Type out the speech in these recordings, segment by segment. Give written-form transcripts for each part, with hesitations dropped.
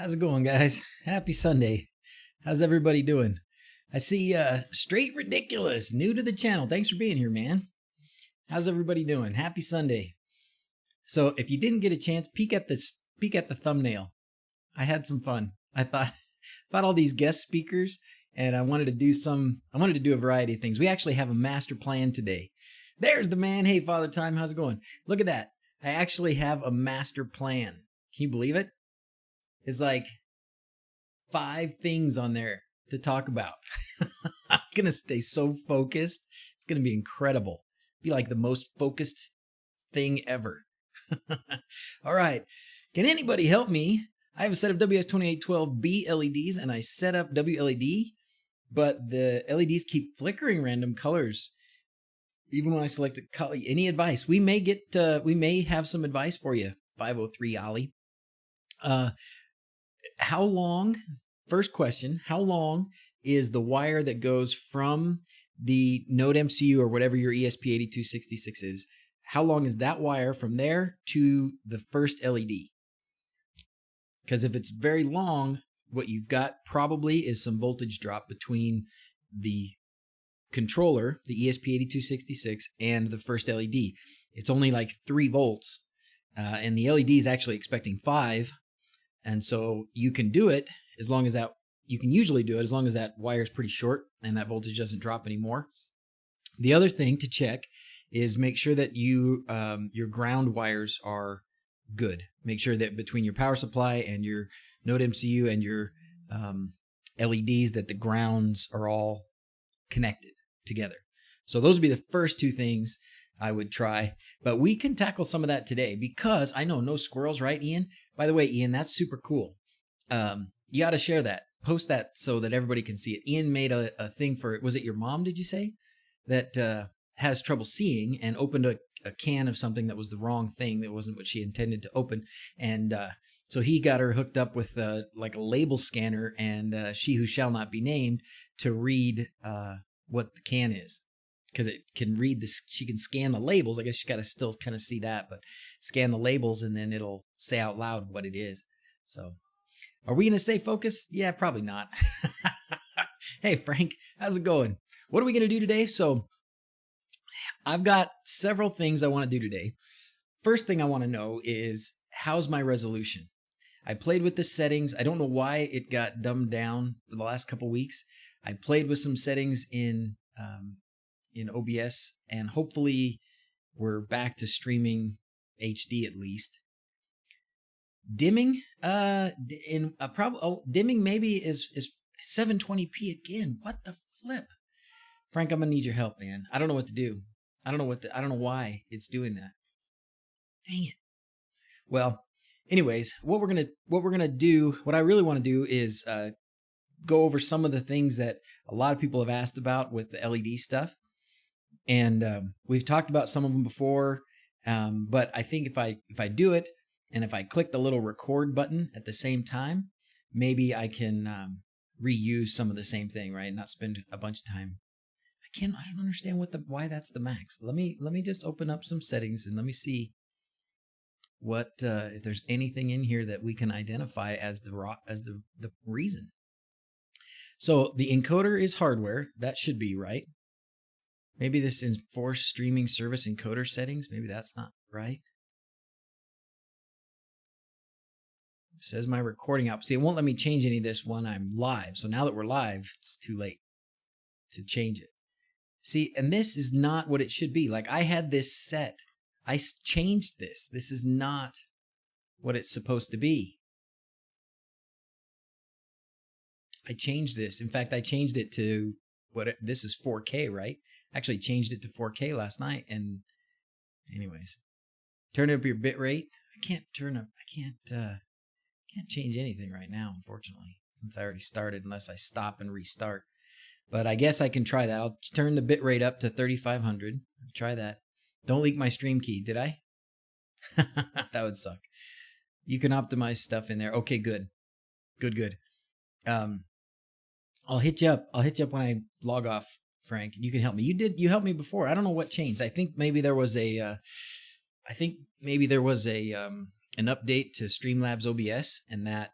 How's it going, guys? Happy Sunday. How's everybody doing? I see Straight Ridiculous, new to the channel. Thanks for being here, man. How's everybody doing? Happy Sunday. So if you didn't get a chance, peek at the thumbnail. I had some fun. I thought all these guest speakers, and I wanted to do a variety of things. We actually have a master plan today. There's the man. Hey, Father Time, how's it going? Look at that. I actually have a master plan. Can you believe it? It's like 5 things on there to talk about. I'm going to stay so focused. It's going to be incredible. Be like the most focused thing ever. All right. Can anybody help me? I have a set of WS2812B LEDs and I set up wLED, but the LEDs keep flickering random colors even when I select a color. Any advice? We may have some advice for you. 503 Ollie. How long, first question, how long is the wire that goes from the Node MCU or whatever your ESP8266 is? How long is that wire from there to the first LED? Because if it's very long, what you've got probably is some voltage drop between the controller, the ESP8266, and the first LED. It's only like 3 volts, and the LED is actually expecting 5. And so you can do it as long as you can usually do it as long as that wire is pretty short and that voltage doesn't drop anymore. The other thing to check is make sure that your ground wires are good. Make sure that between your power supply and your Node MCU and your LEDs that the grounds are all connected together. So those would be the first 2 things I would try, but we can tackle some of that today because I know no squirrels, right, Ian? By the way, Ian, that's super cool. You got to share that, post that so that everybody can see it. Ian made a thing for, was it your mom, did you say, that has trouble seeing and opened a can of something that was the wrong thing, that wasn't what she intended to open, and so he got her hooked up with like a label scanner and she who shall not be named to read what the can is. Because it can read this, she can scan the labels. I guess you got to still kind of see that, but scan the labels and then it'll say out loud what it is. So, are we going to stay focused? Yeah, probably not. Hey, Frank, how's it going? What are we going to do today? So, I've got several things I want to do today. First thing I want to know is, how's my resolution? I played with the settings. I don't know why it got dumbed down for the last couple weeks. I played with some settings in OBS, and hopefully we're back to streaming HD at least. Dimming, dimming maybe is 720p again. What the flip? Frank, I'm gonna need your help, man. I don't know what to do. I don't know why it's doing that. Dang it. Well, anyways, what I really want to do is go over some of the things that a lot of people have asked about with the LED stuff. And we've talked about some of them before, but I think if I do it, and if I click the little record button at the same time, maybe I can reuse some of the same thing, right? And not spend a bunch of time. I don't understand why that's the max. Let me just open up some settings and let me see what if there's anything in here that we can identify as the reason. So the encoder is hardware. That should be right. Maybe this enforce streaming service encoder settings. Maybe that's not right. It says my recording out. See, it won't let me change any of this when I'm live. So now that we're live, it's too late to change it. See, and this is not what it should be. Like, I had this set. I changed this. This is not what it's supposed to be. I changed this. In fact, I changed it to this is 4K, right? Actually changed it to 4K last night, and anyways, turn up your bit rate. I can't change anything right now, unfortunately, since I already started, unless I stop and restart. But I guess I can try that. I'll turn the bit rate up to 3500. Try that. Don't leak my stream key, did I? That would suck. You can optimize stuff in there. Okay, good. Good. I'll hit you up. I'll hit you up when I log off, Frank. You can help me. You helped me before. I don't know what changed. I think maybe there was an update to Streamlabs OBS, and that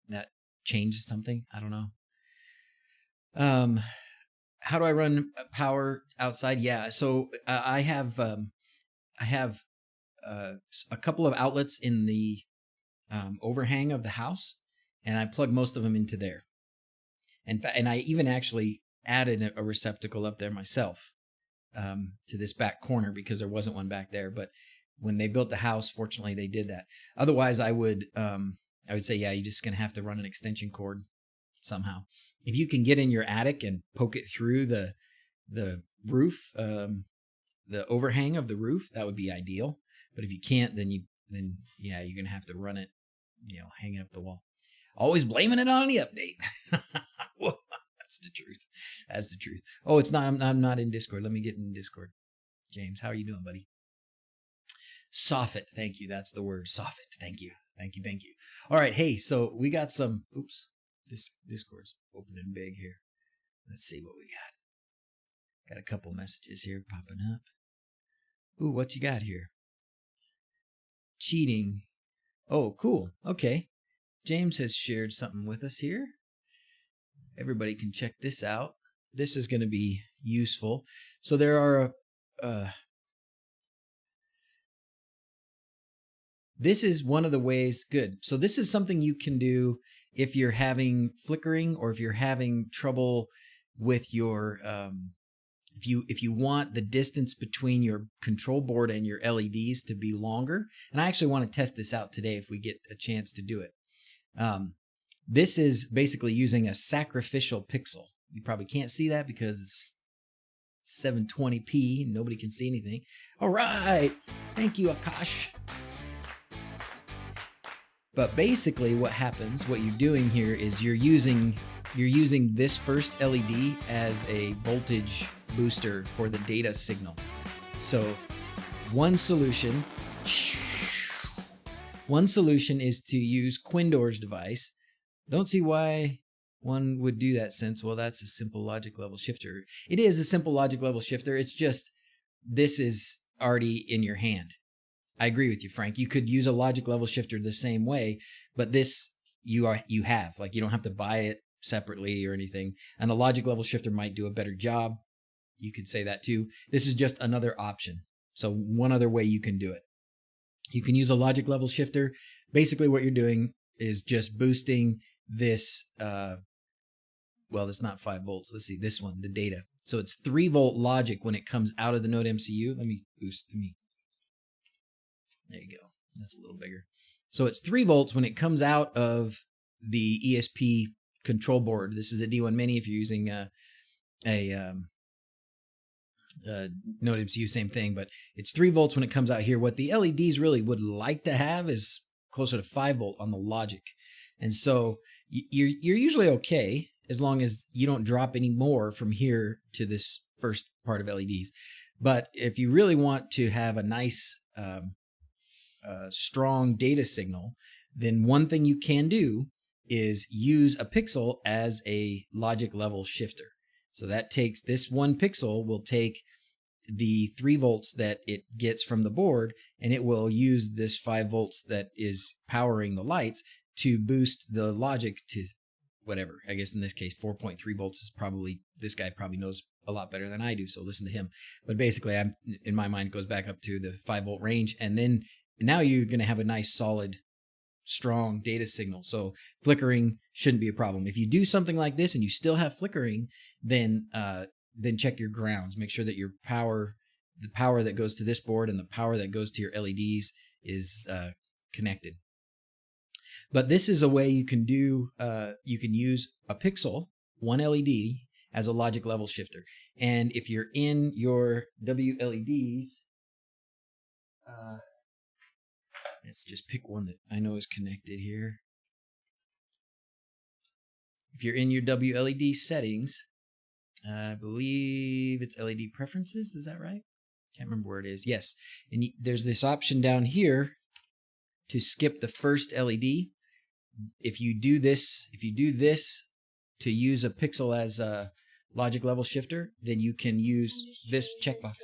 that changed something. I don't know. How do I run power outside? Yeah, so I have a couple of outlets in the overhang of the house, and I plug most of them into there. And I even actually added a receptacle up there myself to this back corner because there wasn't one back there. But when they built the house, fortunately, they did that. Otherwise, I would say, yeah, you're just gonna have to run an extension cord somehow. If you can get in your attic and poke it through the roof, the overhang of the roof, that would be ideal. But if you can't, then yeah, you're gonna have to run it, hang it up the wall. Always blaming it on the update. Well, that's the truth. That's the truth. Oh, it's not. I'm not in Discord. Let me get in Discord. James, how are you doing, buddy? Soffit. Thank you. That's the word. Soffit. Thank you. Thank you. Thank you. All right. Hey, so we got some. Oops. Discord's opening big here. Let's see what we got. Got a couple messages here popping up. Ooh, what you got here? Cheating. Oh, cool. Okay. James has shared something with us here. Everybody can check this out. This is going to be useful. So there are this is one of the ways. Good. So this is something you can do if you're having flickering, or if you're having trouble with your if you want the distance between your control board and your LEDs to be longer. And I actually want to test this out today if we get a chance to do it. This is basically using a sacrificial pixel. You probably can't see that because it's 720p. Nobody can see anything. All right. Thank you, Akash. But basically what happens, what you're doing here is you're using this first LED as a voltage booster for the data signal. So one solution is to use Quindor's device. Don't see why one would do that, since, well, that's a simple logic level shifter. It is a simple logic level shifter. It's just this is already in your hand. I agree with you, Frank. You could use a logic level shifter the same way, but this you have. Like, you don't have to buy it separately or anything. And a logic level shifter might do a better job. You could say that too. This is just another option. So one other way you can do it. You can use a logic level shifter. Basically what you're doing is just boosting this, well, it's not 5 volts. Let's see, this one, the data. So it's 3 volt logic when it comes out of the Node MCU. Let me boost, there you go. That's a little bigger. So it's 3 volts when it comes out of the ESP control board. This is a D1 Mini if you're using a Node MCU, same thing, but it's 3 volts when it comes out here. What the LEDs really would like to have is closer to 5 volt on the logic. And so you're usually okay as long as you don't drop any more from here to this first part of LEDs. But if you really want to have a nice strong data signal, then one thing you can do is use a pixel as a logic level shifter. So that takes, this one pixel will take the 3 volts that it gets from the board, and it will use this 5 volts that is powering the lights to boost the logic to whatever. I guess in this case, 4.3 volts is probably, this guy probably knows a lot better than I do, so listen to him. But basically, in my mind, it goes back up to the 5 volt range, and then now you're going to have a nice solid strong data signal. So flickering shouldn't be a problem. If you do something like this and you still have flickering, then check your grounds. Make sure that your power, the power that goes to this board and the power that goes to your LEDs is connected. But this is a way you can do, you can use a pixel, one LED, as a logic level shifter. And if you're in your wLEDs, let's just pick one that I know is connected here. If you're in your wLED settings, I believe it's LED preferences. Is that right? Can't remember where it is. Yes. And there's this option down here to skip the first LED. If you do this to use a pixel as a logic level shifter, then you can use this checkbox.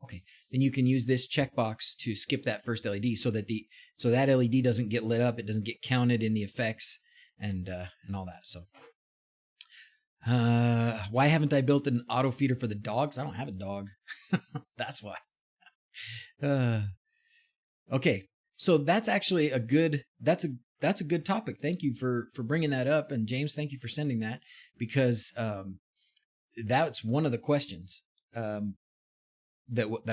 Okay, then you can use this checkbox to skip that first LED so that that LED doesn't get lit up, it doesn't get counted in the effects, and all that. So, why haven't I built an auto feeder for the dogs? I don't have a dog. That's why. Okay, so that's actually a good. That's a good topic. Thank you for bringing that up, and James, thank you for sending that, because that's one of the questions that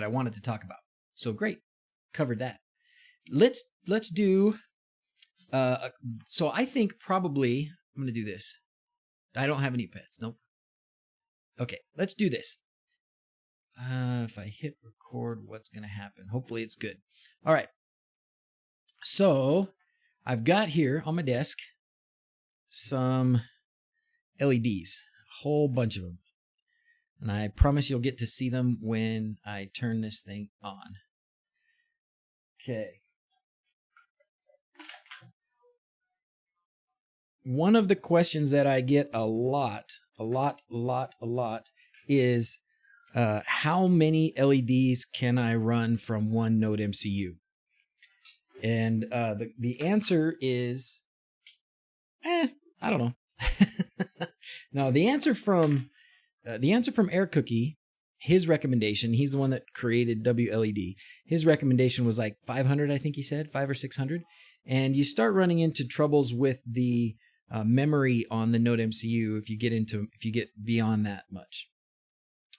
I wanted to talk about. So great, covered that. Let's do. So I think probably I'm going to do this. I don't have any pets. Nope. Okay, let's do this. If I hit record, what's going to happen? Hopefully it's good. All right. So I've got here on my desk some LEDs, a whole bunch of them. And I promise you'll get to see them when I turn this thing on. Okay. One of the questions that I get a lot is how many LEDs can I run from one node MCU? And the answer is, I don't know. No, the answer from Air Cookie, his recommendation, he's the one that created wLED. His recommendation was like 500, I think he said, 500 or 600. And you start running into troubles with the memory on the node MCU if you get beyond that much.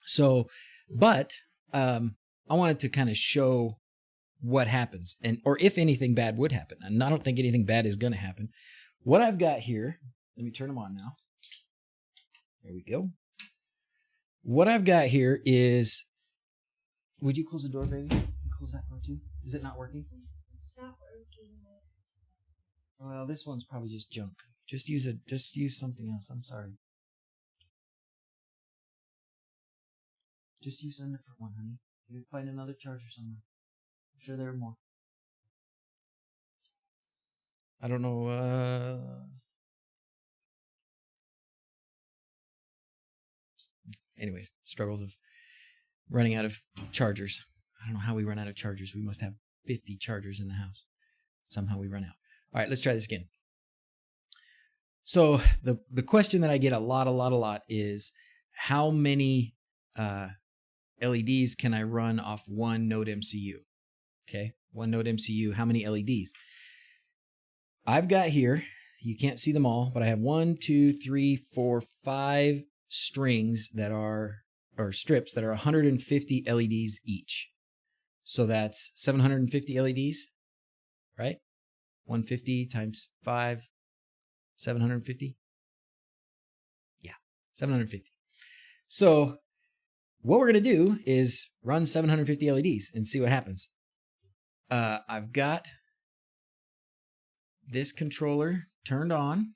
So, but I wanted to kind of show what happens, or if anything bad would happen. And I don't think anything bad is going to happen. What I've got here, let me turn them on now. There we go. What I've got here is, would you close the door, baby? Close that door too. Is it not working? It's not working. Well, this one's probably just junk. Just use something else. I'm sorry. Just use a different one, honey. You can find another charger somewhere. I'm sure there are more. I don't know. Anyways, struggles of running out of chargers. I don't know how we run out of chargers. We must have 50 chargers in the house. Somehow we run out. All right, let's try this again. So the question that I get a lot is, how many LEDs can I run off one node MCU? Okay, one node MCU, how many LEDs? I've got here, you can't see them all, but I have 1, 2, 3, 4, 5 strings that are, or strips that are 150 LEDs each. So that's 750 LEDs, right? 150 times 5, 750? Yeah, 750. So what we're going to do is run 750 LEDs and see what happens. I've got this controller turned on.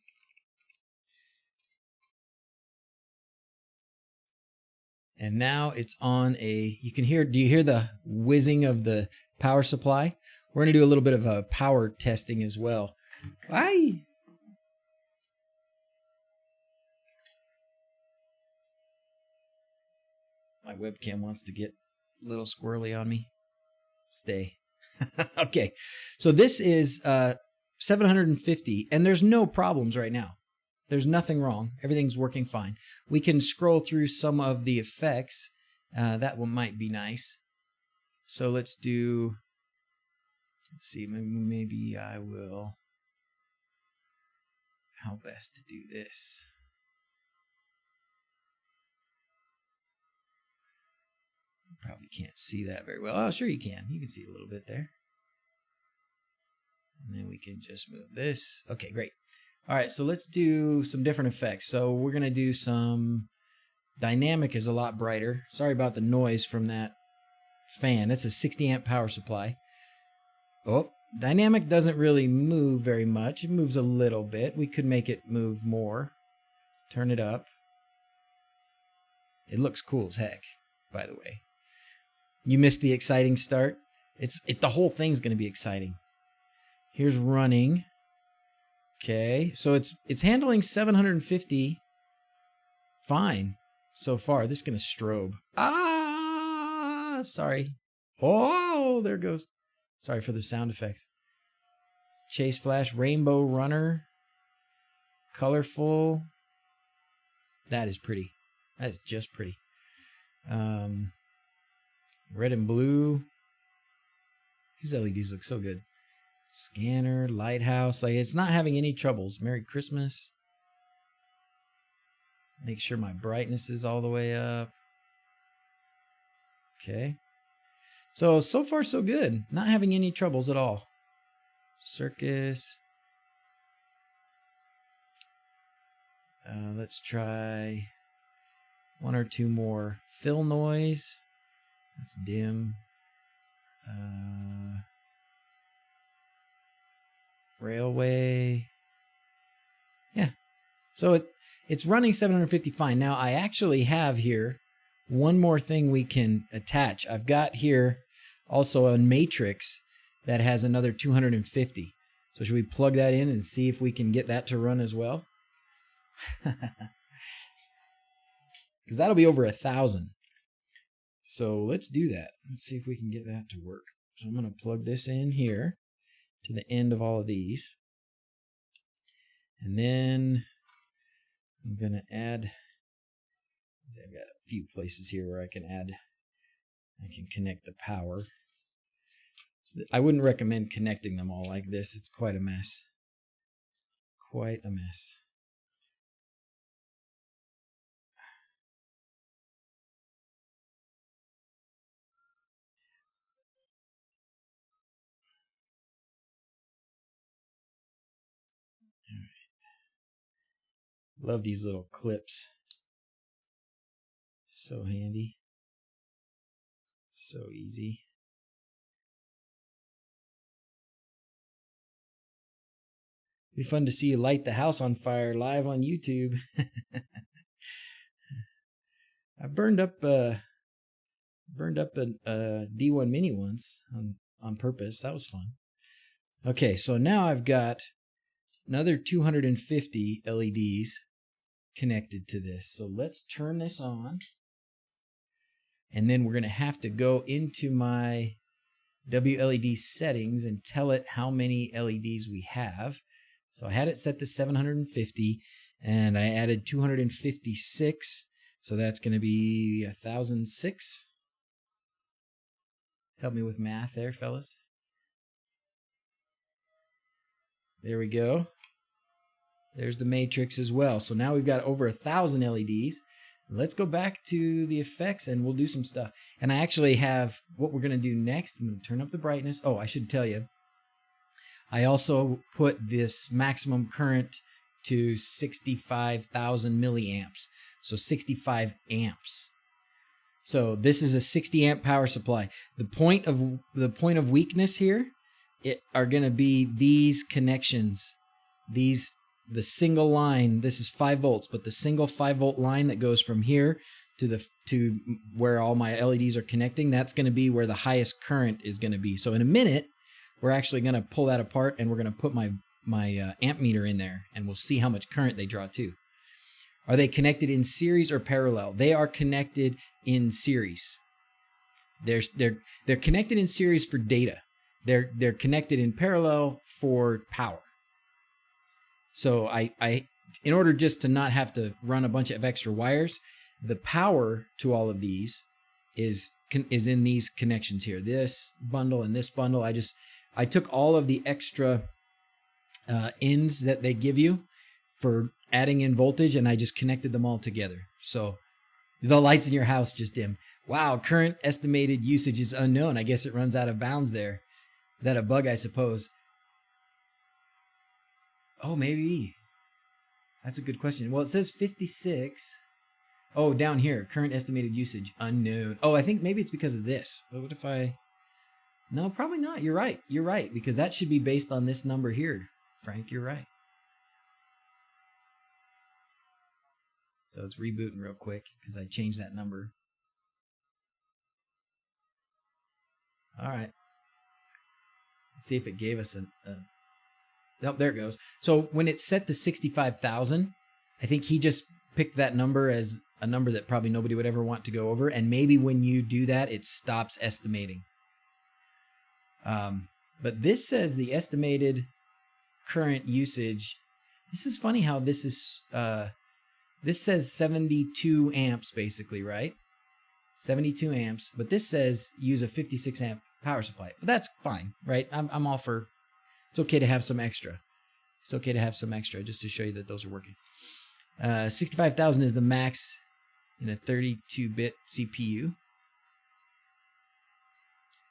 And now it's on you can hear, do you hear the whizzing of the power supply? We're going to do a little bit of a power testing as well. Aye. My webcam wants to get a little squirrely on me. Stay. Okay. So this is 750, and there's no problems right now. There's nothing wrong. Everything's working fine. We can scroll through some of the effects. That one might be nice. So let's see, maybe I will. How best to do this? Probably can't see that very well. Oh, sure you can. You can see a little bit there. And then we can just move this. Okay, great. All right, so let's do some different effects. So we're going to do some dynamic is a lot brighter. Sorry about the noise from that fan. That's a 60 amp power supply. Oh, dynamic doesn't really move very much. It moves a little bit. We could make it move more. Turn it up. It looks cool as heck, by the way. You missed the exciting start. The whole thing's going to be exciting. Here's running. Okay, so it's handling 750 fine so far. This is going to strobe. Ah, sorry. Oh, there it goes. Sorry for the sound effects. Chase flash, rainbow runner. colorful. That is pretty. That is just pretty. Red and blue. These LEDs look so good. Scanner, lighthouse. Like, it's not having any troubles. Merry Christmas. Make sure my brightness is all the way up. Okay. So far so good. Not having any troubles at all. Circus. Let's try one or two more. Fill noise. Let's dim. Railway. Yeah. So it's running 750 fine. Now I actually have here one more thing we can attach. I've got here also a matrix that has another 250. So should we plug that in and see if we can get that to run as well? Because that'll be over 1,000. So let's do that. Let's see if we can get that to work. So I'm going to plug this in here to the end of all of these. And then I'm going to add, I've got a few places here where I can connect the power. I wouldn't recommend connecting them all like this. It's quite a mess. Quite a mess. Love these little clips. So handy. So easy. Be fun to see you light the house on fire live on YouTube. I burned up a D1 Mini once on purpose. That was fun. Okay, so now I've got another 250 LEDs connected to this. So let's turn this on. And then we're going to have to go into my wLED settings and tell it how many LEDs we have. So I had it set to 750 and I added 256. So that's going to be 1,006. Help me with math there, fellas. There we go. There's the matrix as well. So now we've got over 1,000 LEDs. Let's go back to the effects and we'll do some stuff. And I actually have what we're going to do next. I'm going to turn up the brightness. Oh, I should tell you. I also put this maximum current to 65,000 milliamps. So 65 amps. So this is a 60 amp power supply. The point of weakness here are going to be these connections. The single line, this is 5 volts, but the single 5 volt line that goes from here to where all my LEDs are connecting, that's going to be where the highest current is going to be. So in a minute, we're actually going to pull that apart and we're going to put my amp meter in there and we'll see how much current they draw too. Are they connected in series or parallel? They are connected in series. They're connected in series for data. They're connected in parallel for power. So I in order just to not have to run a bunch of extra wires, the power to all of these is in these connections here. This bundle and this bundle. I took all of the extra ends that they give you for adding in voltage and I just connected them all together. So the lights in your house just dim. Wow, current estimated usage is unknown. I guess it runs out of bounds there. Is that a bug, I suppose? Oh, maybe. That's a good question. Well, it says 56. Oh, down here, current estimated usage unknown. Oh, I think maybe it's because of this. But what if I... No, probably not. You're right. You're right, because that should be based on this number here. Frank, you're right. So it's rebooting real quick because I changed that number. All right. Let's see if it gave us oh, there it goes. So when it's set to 65,000, I think he just picked that number as a number that probably nobody would ever want to go over. And maybe when you do that, it stops estimating. But this says the estimated current usage This is funny how this is, this says 72 amps basically, right? 72 amps, but this says use a 56 amp power supply. But that's fine, right? I'm all for, it's okay to have some extra. It's okay to have some extra just to show you that those are working. 65,000 is the max in a 32-bit CPU.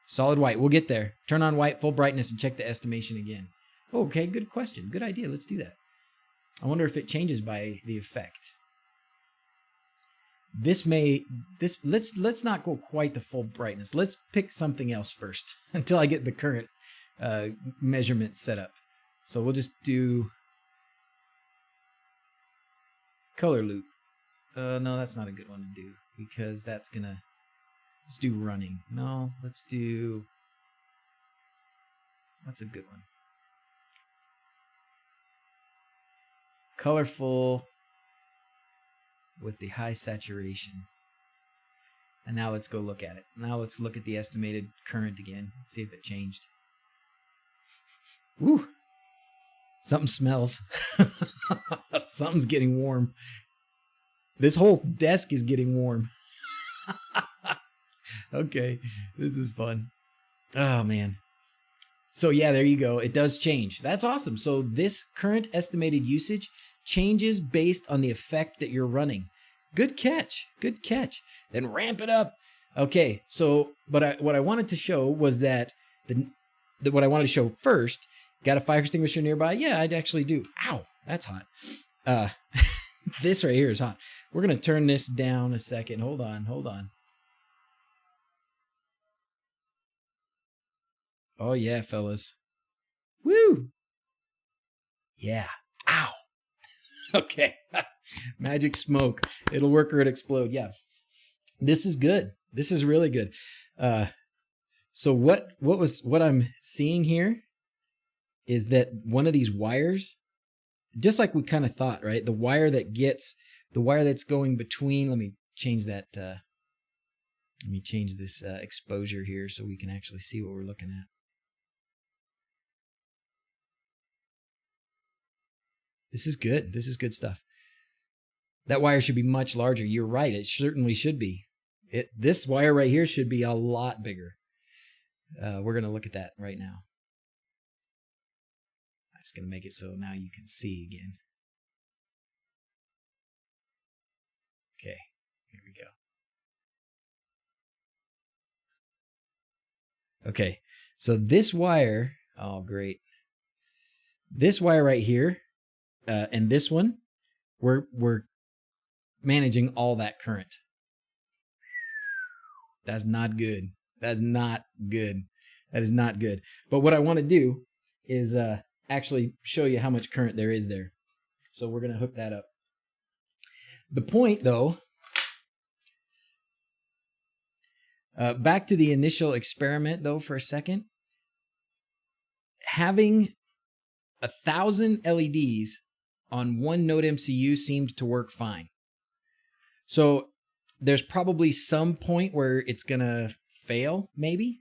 Solid white, we'll get there. Turn on white, full brightness, and check the estimation again. Okay, good question. Good idea. Let's do that. I wonder if it changes by the effect. Let's not go quite to full brightness. Let's pick something else first until I get the current measurement set up. So we'll just do color loop. No, that's not a good one to do because that's gonna, let's do running. No, let's do, what's a good one? Colorful with the high saturation. And now let's go look at it. Now let's look at the estimated current again. See if it changed. Woo! Something smells. Something's getting warm. This whole desk is getting warm. Okay, this is fun. Oh, man. So yeah, there you go. It does change. That's awesome. So this current estimated usage changes based on the effect that you're running. Good catch. Good catch. Then ramp it up. Okay, so but what I wanted to show was that what I wanted to show first, got a fire extinguisher nearby? Yeah, I actually do. Ow, that's hot. This right here is hot. We're going to turn this down a second. Hold on. Oh yeah, fellas. Woo! Yeah. Ow. Okay. Magic smoke. It'll work or it explode. Yeah. This is good. This is really good. So what I'm seeing here is that one of these wires, just like we kind of thought, right? The wire that's going between, let me change that, let me change this exposure here so we can actually see what we're looking at. This is good. This is good stuff. That wire should be much larger. You're right. It certainly should be. This wire right here should be a lot bigger. We're going to look at that right now. I'm just going to make it so now you can see again. Okay, here we go. Okay, so this wire, oh great. This wire right here and this one, we're managing all that current. That's not good. That's not good. That is not good. But what I want to do is actually show you how much current there is there. So we're going to hook that up. The point, though, back to the initial experiment, though, for a second. Having 1,000 LEDs on one node MCU seemed to work fine. So there's probably some point where it's going to fail, maybe.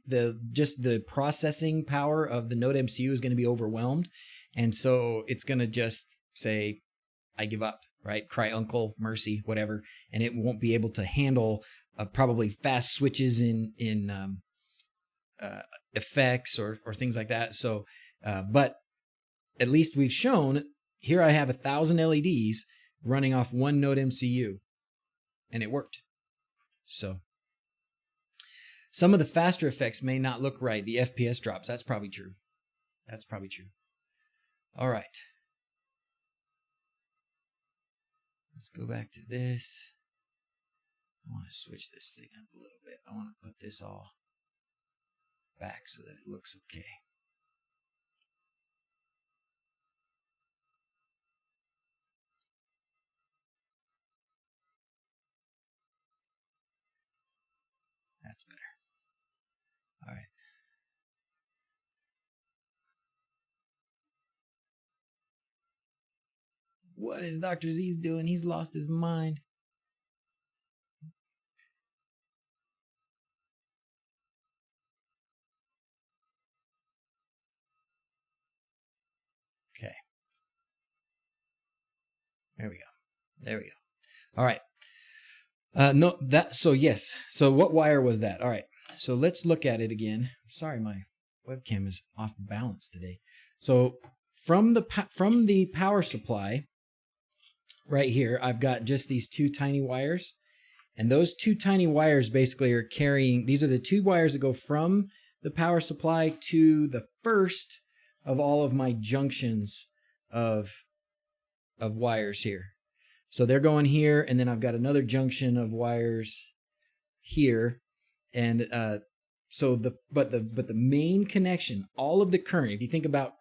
Just the processing power of the node MCU is going to be overwhelmed. And so it's going to just say, I give up, right? Cry uncle, mercy, whatever. And it won't be able to handle probably fast switches in effects or things like that. So, but at least we've shown, here I have 1,000 LEDs running off one node MCU, and it worked. So some of the faster effects may not look right. The FPS drops. That's probably true. That's probably true. All right. Let's go back to this. I want to switch this thing up a little bit. I want to put this all back so that it looks okay. That's better. All right. What is DrZzs doing? He's lost his mind. Okay. There we go. There we go. All right. Yes. So what wire was that? All right. So let's look at it again. Sorry, my webcam is off balance today. So from the power supply right here, I've got just these two tiny wires. And those two tiny wires basically are carrying, these are the two wires that go from the power supply to the first of all of my junctions of wires here. So they're going here, and then I've got another junction of wires here. And but the main connection, all of the current, if you think about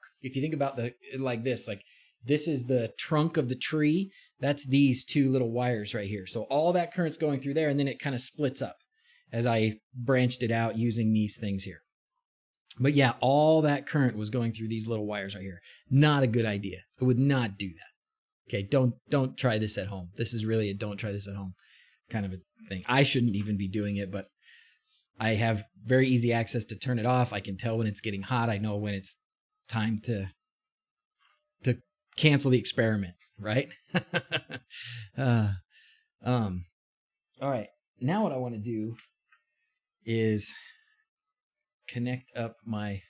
like this is the trunk of the tree. That's these two little wires right here. So all that current's going through there, and then it kind of splits up as I branched it out using these things here. But yeah, all that current was going through these little wires right here. Not a good idea. I would not do that. Okay, don't try this at home. This is really a don't try this at home kind of a thing. I shouldn't even be doing it, but I have very easy access to turn it off. I can tell when it's getting hot. I know when it's time to cancel the experiment, right? All right. Now what I want to do is connect up my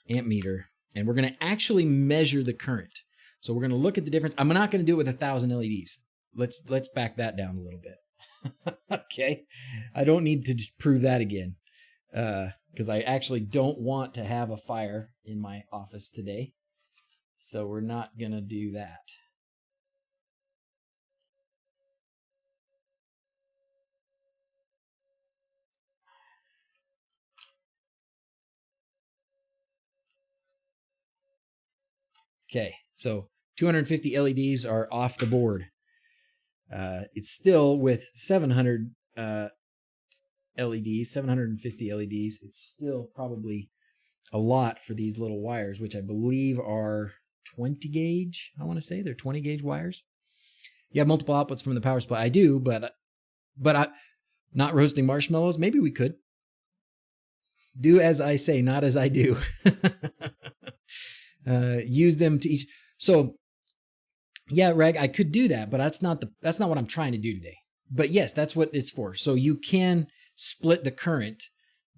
amp meter, and we're going to actually measure the current. So we're going to look at the difference. I'm not going to do it with 1,000 LEDs. Let's back that down a little bit. Okay. I don't need to prove that again, because I actually don't want to have a fire in my office today. So we're not going to do that. Okay, so 250 LEDs are off the board. It's still with 700 LEDs, 750 LEDs. It's still probably a lot for these little wires, which I believe are 20 gauge. I want to say they're 20 gauge wires. You have multiple outputs from the power supply. I do, but I'm not roasting marshmallows. Maybe we could. Do as I say, not as I do. Use them to each. So yeah, Reg, I could do that, but that's not what I'm trying to do today. But yes, that's what it's for. So you can split the current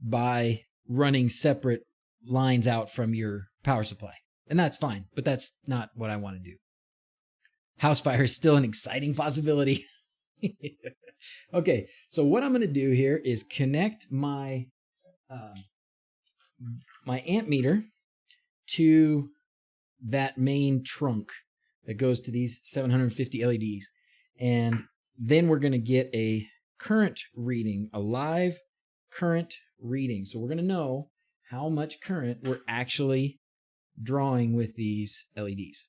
by running separate lines out from your power supply. And that's fine, but that's not what I want to do. House fire is still an exciting possibility. Okay, so what I'm going to do here is connect my my amp meter to that main trunk that goes to these 750 LEDs. And then we're going to get a current reading, a live current reading. So we're going to know how much current we're actually drawing with these LEDs.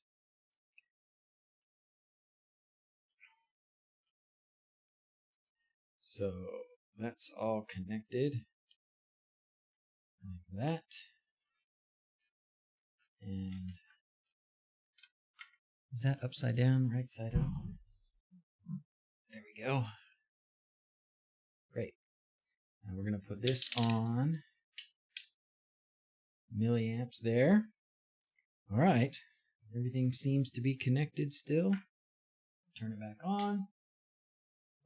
So that's all connected like that. And is that upside down, right side up? There we go. Great. Now we're going to put this on milliamps there. All right. Everything seems to be connected still. Turn it back on.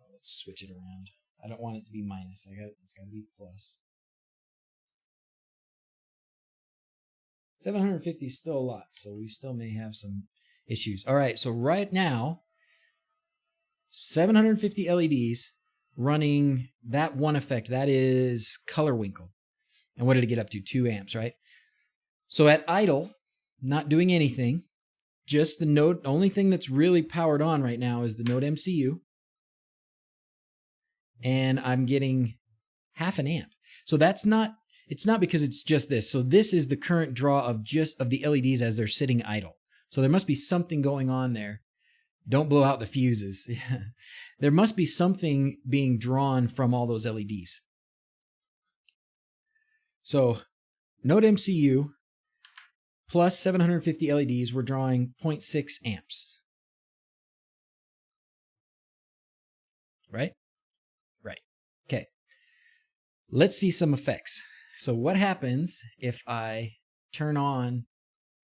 Oh, let's switch it around. I don't want it to be minus. It's got to be plus. 750 is still a lot, so we still may have some issues. All right, so right now, 750 LEDs running that one effect. That is color winkle. And what did it get up to? 2 amps, right? So at idle, not doing anything, just the node, only thing that's really powered on right now is the node MCU. And I'm getting half an amp. So it's not because it's just this. So this is the current draw of the LEDs as they're sitting idle. So there must be something going on there. Don't blow out the fuses. There must be something being drawn from all those LEDs. So node MCU plus 750 LEDs, we're drawing 0.6 amps. Right? Right. Okay. Let's see some effects. So what happens if I turn on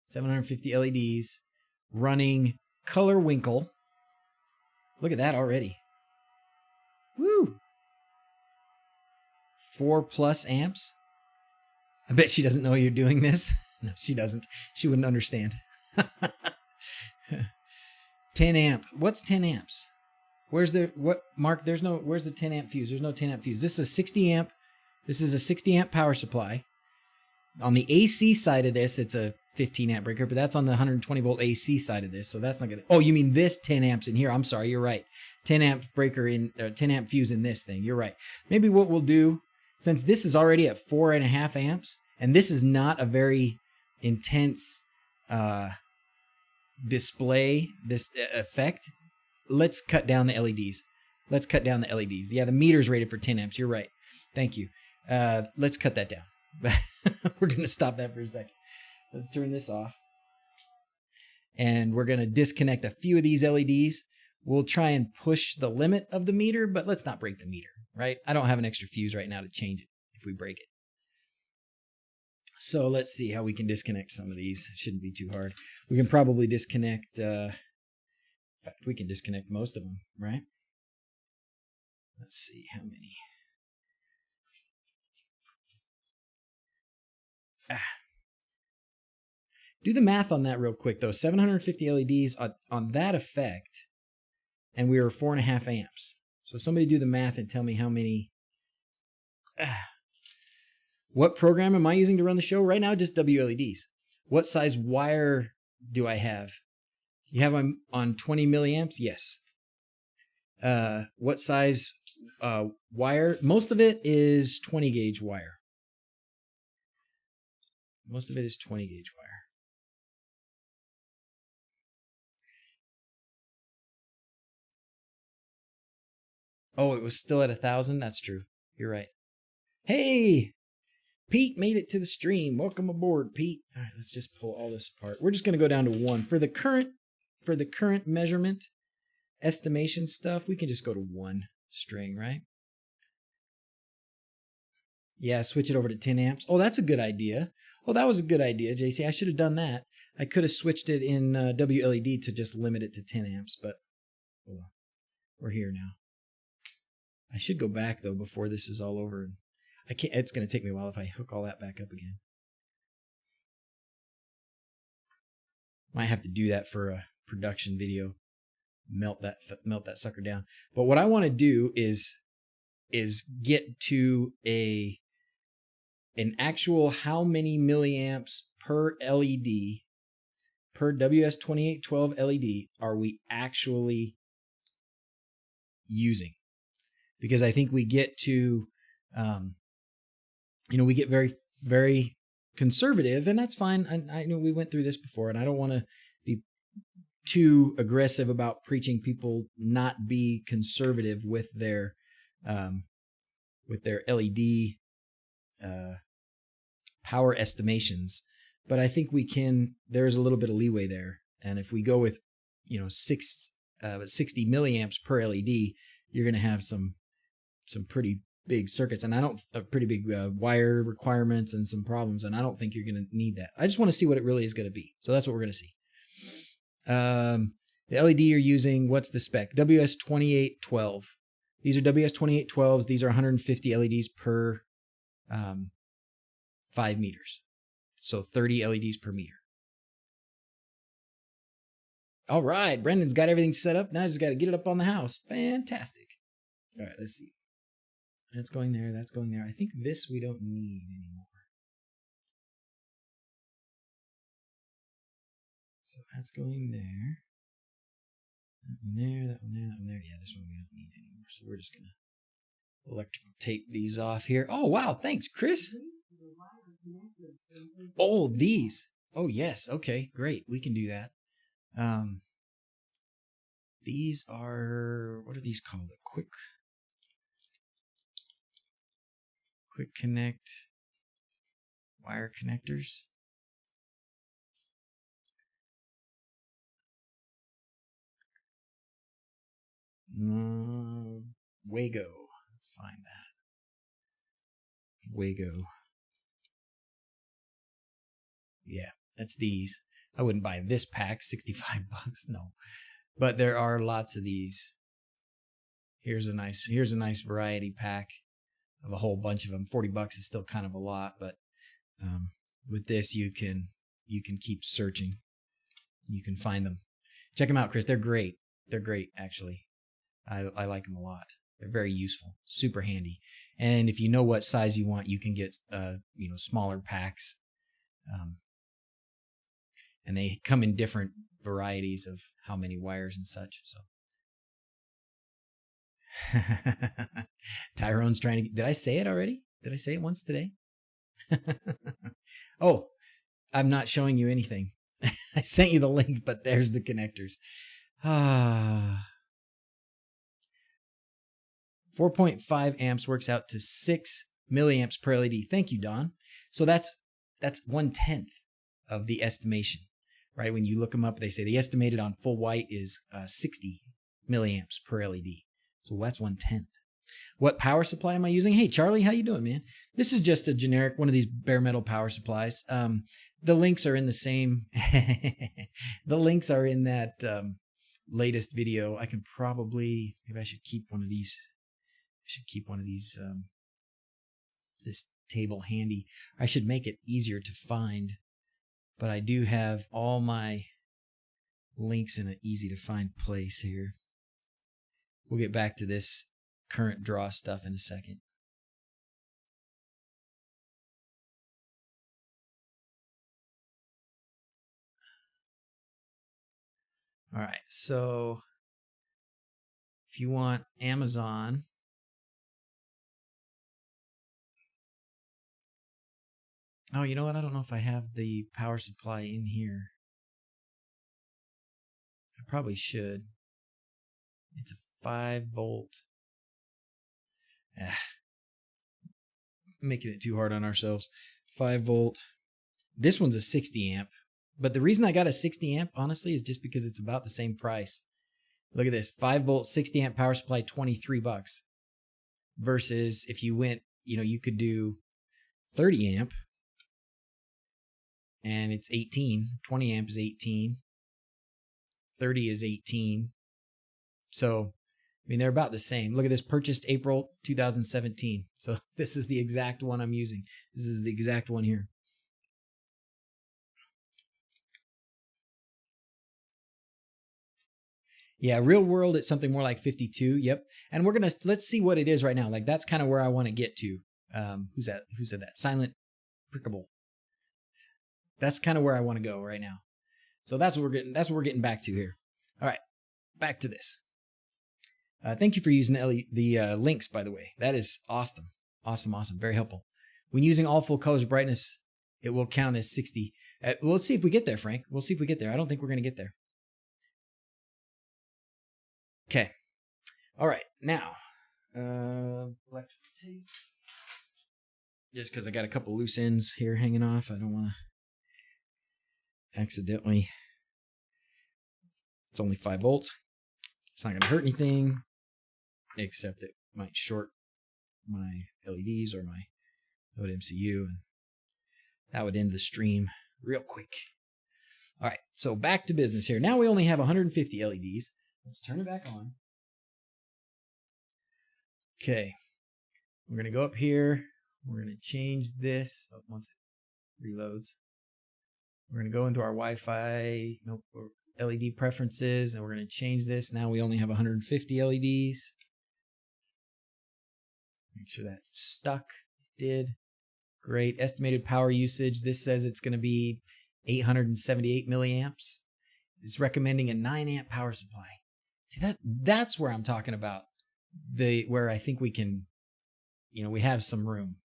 750 LEDs running color winkle Look at that already. Woo! 4+ amps. I bet she doesn't know you're doing this. No, she doesn't. She wouldn't understand. 10 amp. What's 10 amps? Where's the what Mark? Where's the 10 amp fuse? There's no 10 amp fuse. This is a 60 amp. This is a 60 amp power supply. On the AC side of this, it's a 15 amp breaker, but that's on the 120 volt AC side of this, so that's not gonna. Oh, you mean this 10 amps in here? I'm sorry, you're right. 10 amp breaker 10 amp fuse in this thing. You're right. Maybe what we'll do, since this is already at 4.5 amps, and this is not a very intense display, this effect, let's cut down the LEDs. Let's cut down the LEDs. Yeah, the meter's rated for 10 amps. You're right. Thank you. Let's cut that down. We're going to stop that for a second. Let's turn this off. And we're going to disconnect a few of these LEDs. We'll try and push the limit of the meter, but let's not break the meter, right? I don't have an extra fuse right now to change it if we break it. So let's see how we can disconnect some of these. Shouldn't be too hard. We can probably disconnect, in fact, we can disconnect most of them, right? Let's see how many. Do the math on that real quick, though. 750 LEDs on that effect, and we were 4.5 amps. So somebody do the math and tell me how many. What program am I using to run the show? Right now, just wLEDs. What size wire do I have? You have on 20 milliamps? Yes. What size wire? Most of it is 20 gauge wire. Most of it is 20 gauge wire. Oh, it was still at 1,000? That's true. You're right. Hey! Pete made it to the stream. Welcome aboard, Pete. All right, let's just pull all this apart. We're just going to go down to 1. For the current measurement estimation stuff, we can just go to 1 string, right? Yeah, switch it over to 10 amps. Oh, that's a good idea. Oh, that was a good idea, JC. I should have done that. I could have switched it in wLED to just limit it to 10 amps, but oh, we're here now. I should go back, though, before this is all over. I can't. It's going to take me a while if I hook all that back up again. Might have to do that for a production video. Melt that sucker down. But what I want to do is get to an actual how many milliamps per LED per WS2812 LED are we actually using? Because I think we get to we get very, very conservative, and that's fine. I know we went through this before, and I don't want to be too aggressive about preaching people not be conservative with their LED power estimations. But I think we can. There's a little bit of leeway there, and if we go with 60 milliamps per LED, you're going to have some pretty big circuits, and pretty big wire requirements and some problems, and I don't think you're going to need that. I just want to see what it really is going to be. So that's what we're going to see. The LED you're using, what's the spec? WS2812. These are WS2812s. These are 150 LEDs per 5 meters. So 30 LEDs per meter. All right, Brendan's got everything set up. Now I just got to get it up on the house. Fantastic. All right, let's see. That's going there. That's going there. I think this we don't need anymore. So that's going there. That one there, that one there, that one there. Yeah, this one we don't need anymore. So we're just going to electrical tape these off here. Oh, wow. Thanks, Chris. Oh, these. Oh, yes. Okay, great. We can do that. These are, what are these called? A quick connect wire connectors. Wago. Let's find that. Wago. Yeah, that's these. I wouldn't buy this pack, $65. No. But there are lots of these. Here's a nice variety pack of a whole bunch of them. $40 is still kind of a lot, but with this you can keep searching. You can find them. Check them out, Chris. They're great. They're great, actually. I like them a lot. They're very useful, super handy. And if you know what size you want, you can get smaller packs. And they come in different varieties of how many wires and such. So Tyrone's trying to. Did I say it already? Did I say it once today? Oh, I'm not showing you anything. I sent you the link, but there's the connectors. 4.5 amps works out to 6 milliamps per LED. Thank you, Don. So that's 1/10 of the estimation, right? When you look them up, they say the estimated on full white is 60 milliamps per LED. So that's 1/10. What power supply am I using? Hey, Charlie, how you doing, man? This is just a generic one of these bare metal power supplies. The links are in the same. The links are in that latest video. I can probably, maybe I should keep one of these. This table handy. I should make it easier to find, but I do have all my links in an easy to find place here. We'll get back to this current draw stuff in a second. All right, so if you want Amazon, oh, you know what? I don't know if I have the power supply in here. I probably should. It's a 5-volt. Making it too hard on ourselves. 5-volt. This one's a 60 amp. But the reason I got a 60 amp, honestly, is just because it's about the same price. Look at this. 5-volt, 60 amp power supply, $23. Versus if you went, you could do 30 amp. And it's 18. 20 amp is 18. 30 is 18. So, they're about the same. Look at this, purchased April 2017. So this is the exact one I'm using. This is the exact one here. Yeah, real world, it's something more like 52. Yep. And let's see what it is right now. Like, that's kind of where I want to get to. Who's that? Who said that? Silent Prickable. That's kind of where I want to go right now. So that's what we're getting back to here. All right, back to this. Thank you for using the links, by the way. That is awesome. Awesome. Very helpful. When using all full colors brightness, it will count as 60. Well, let's see if we get there, Frank. We'll see if we get there. I don't think we're going to get there. Okay. All right. Now, electrical tape. Just because I got a couple loose ends here hanging off, I don't want to accidentally. It's only 5 volts. It's not going to hurt anything, except it might short my LEDs or my Node MCU, and that would end the stream real quick. All right, so back to business here. Now we only have 150 LEDs. Let's turn it back on. Okay, we're going to go up here. We're going to change this once it reloads. We're going to go into our Wi-Fi LED preferences, and we're going to change this. Now we only have 150 LEDs. Make sure that's stuck. It did. Great. Estimated power usage. This says it's going to be 878 milliamps. It's recommending a 9 amp power supply. See, that's where I'm talking about. Where I think we can, we have some room.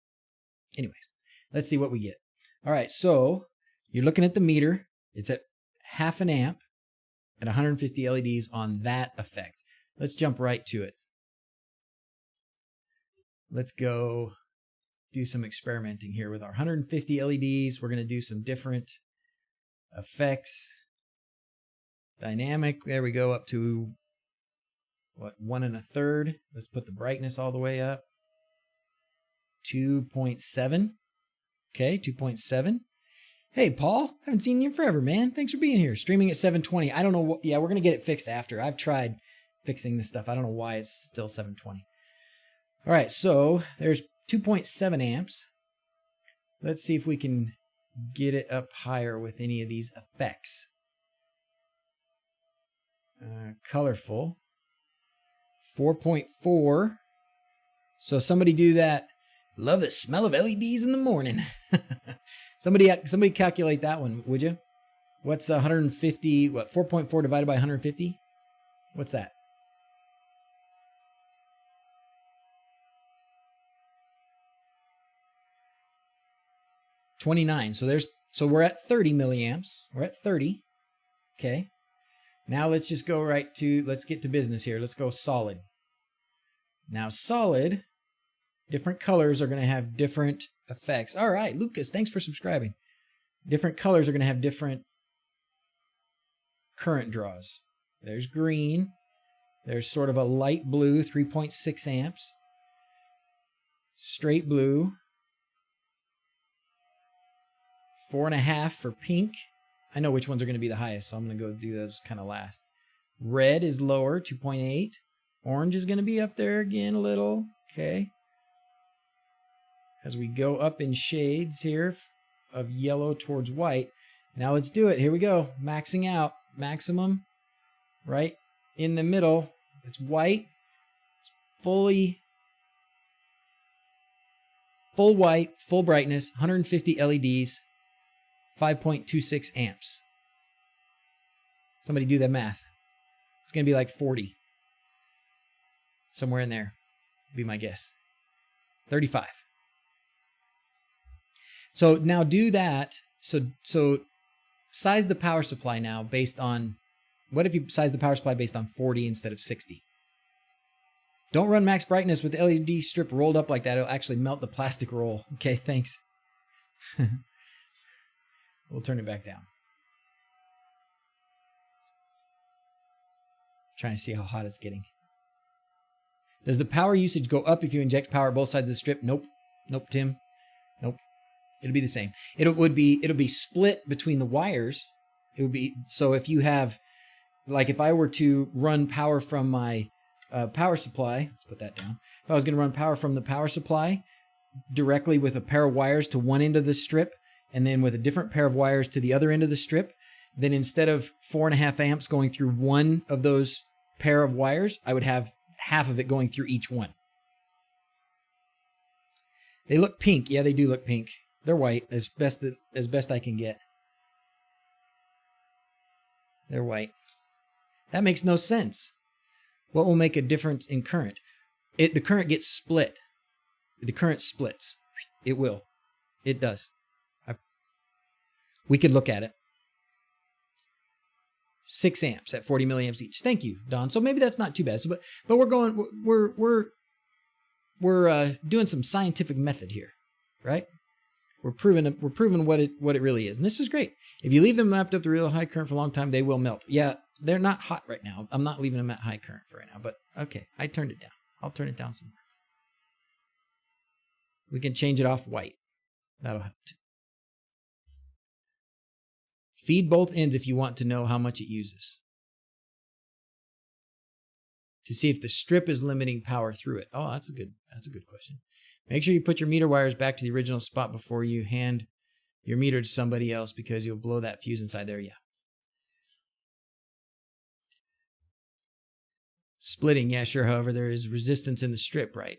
Anyways, let's see what we get. All right, so you're looking at the meter. It's at 0.5 amp at 150 LEDs on that effect. Let's jump right to it. Let's go do some experimenting here with our 150 LEDs. We're going to do some different effects. Dynamic, there we go, up to, 1 1/3. Let's put the brightness all the way up. 2.7. Okay, 2.7. Hey, Paul, haven't seen you in forever, man. Thanks for being here. Streaming at 720. I don't know what, yeah, we're going to get it fixed after. I've tried fixing this stuff. I don't know why it's still 720. All right, so there's 2.7 amps. Let's see if we can get it up higher with any of these effects. Colorful. 4.4. So somebody do that. Love the smell of LEDs in the morning. somebody calculate that one, would you? What's 150? What 4.4 divided by 150? What's that? $29. So we're at 30 milliamps. We're at 30. Okay. Now let's just go let's get to business here. Let's go solid. Now solid, different colors are going to have different effects. All right, Lucas, thanks for subscribing. Different colors are going to have different current draws. There's green. There's sort of a light blue, 3.6 amps. Straight blue. 4.5 for pink. I know which ones are going to be the highest, so I'm going to go do those kind of last. Red is lower, 2.8. Orange is going to be up there again a little. Okay. As we go up in shades here of yellow towards white. Now let's do it. Here we go. Maxing out. Maximum. Right in the middle. It's white. It's full white, full brightness, 150 LEDs. 5.26 amps. Somebody do that math. It's going to be like 40. Somewhere in there, would be my guess. 35. So now do that. So size the power supply now based on, what if you size the power supply based on 40 instead of 60? Don't run max brightness with the LED strip rolled up like that. It'll actually melt the plastic roll. Okay, thanks. We'll turn it back down. Trying to see how hot it's getting. Does the power usage go up if you inject power both sides of the strip? Nope. Nope, Tim. Nope. It'll be the same. It'll be split between the wires. It would be, so if you have, like if I were to run power from my power supply, let's put that down. If I was going to run power from the power supply directly with a pair of wires to one end of the strip, and then with a different pair of wires to the other end of the strip, then instead of 4.5 amps going through one of those pair of wires, I would have half of it going through each one. They look pink. Yeah, they do look pink. They're white as best I can get. They're white. That makes no sense. What will make a difference in current? The current gets split. The current splits. It will. It does. We could look at it. 6 amps at 40 milliamps each. Thank you, Don. So maybe that's not too bad. So, but we're doing some scientific method here, right? We're proving what it really is, and this is great. If you leave them mapped up to real high current for a long time, they will melt. Yeah, they're not hot right now. I'm not leaving them at high current for right now, but okay, I turned it down. I'll turn it down some more. We can change it off white. That'll help too. Feed both ends if you want to know how much it uses. To see if the strip is limiting power through it. Oh, that's a good question. Make sure you put your meter wires back to the original spot before you hand your meter to somebody else, because you'll blow that fuse inside there. Yeah. Splitting, yeah, sure. However, there is resistance in the strip, right?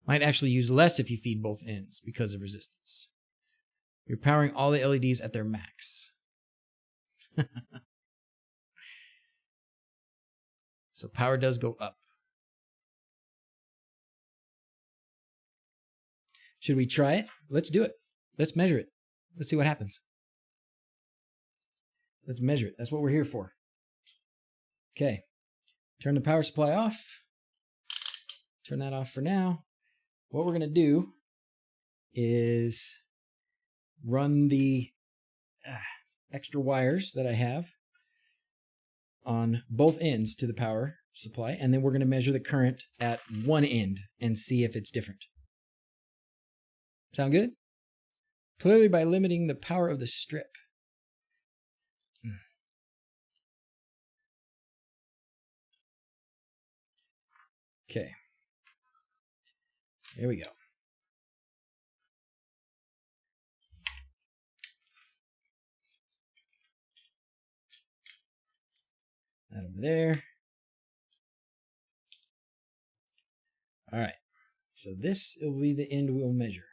Might actually use less if you feed both ends because of resistance. You're powering all the LEDs at their max. So power does go up. Should we try it? Let's do it. Let's measure it. Let's see what happens. Let's measure it. That's what we're here for. Okay. Turn the power supply off. Turn that off for now. What we're going to do is run the extra wires that I have on both ends to the power supply, and then we're going to measure the current at one end and see if it's different. Sound good? Clearly by limiting the power of the strip. Okay. There we go. That over there. All right. So this will be the end we'll measure.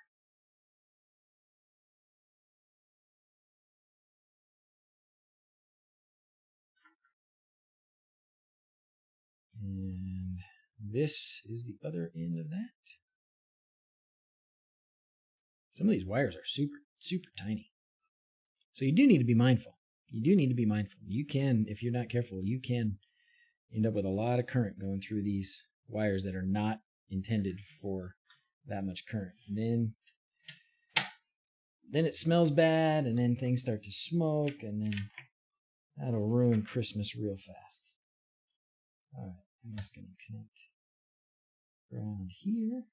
And this is the other end of that. Some of these wires are super, super tiny. So you do need to be mindful. You do need to be mindful. You can, if you're not careful, you can end up with a lot of current going through these wires that are not intended for that much current. And then it smells bad, and then things start to smoke, and then that'll ruin Christmas real fast. All right, I'm just going to connect ground here.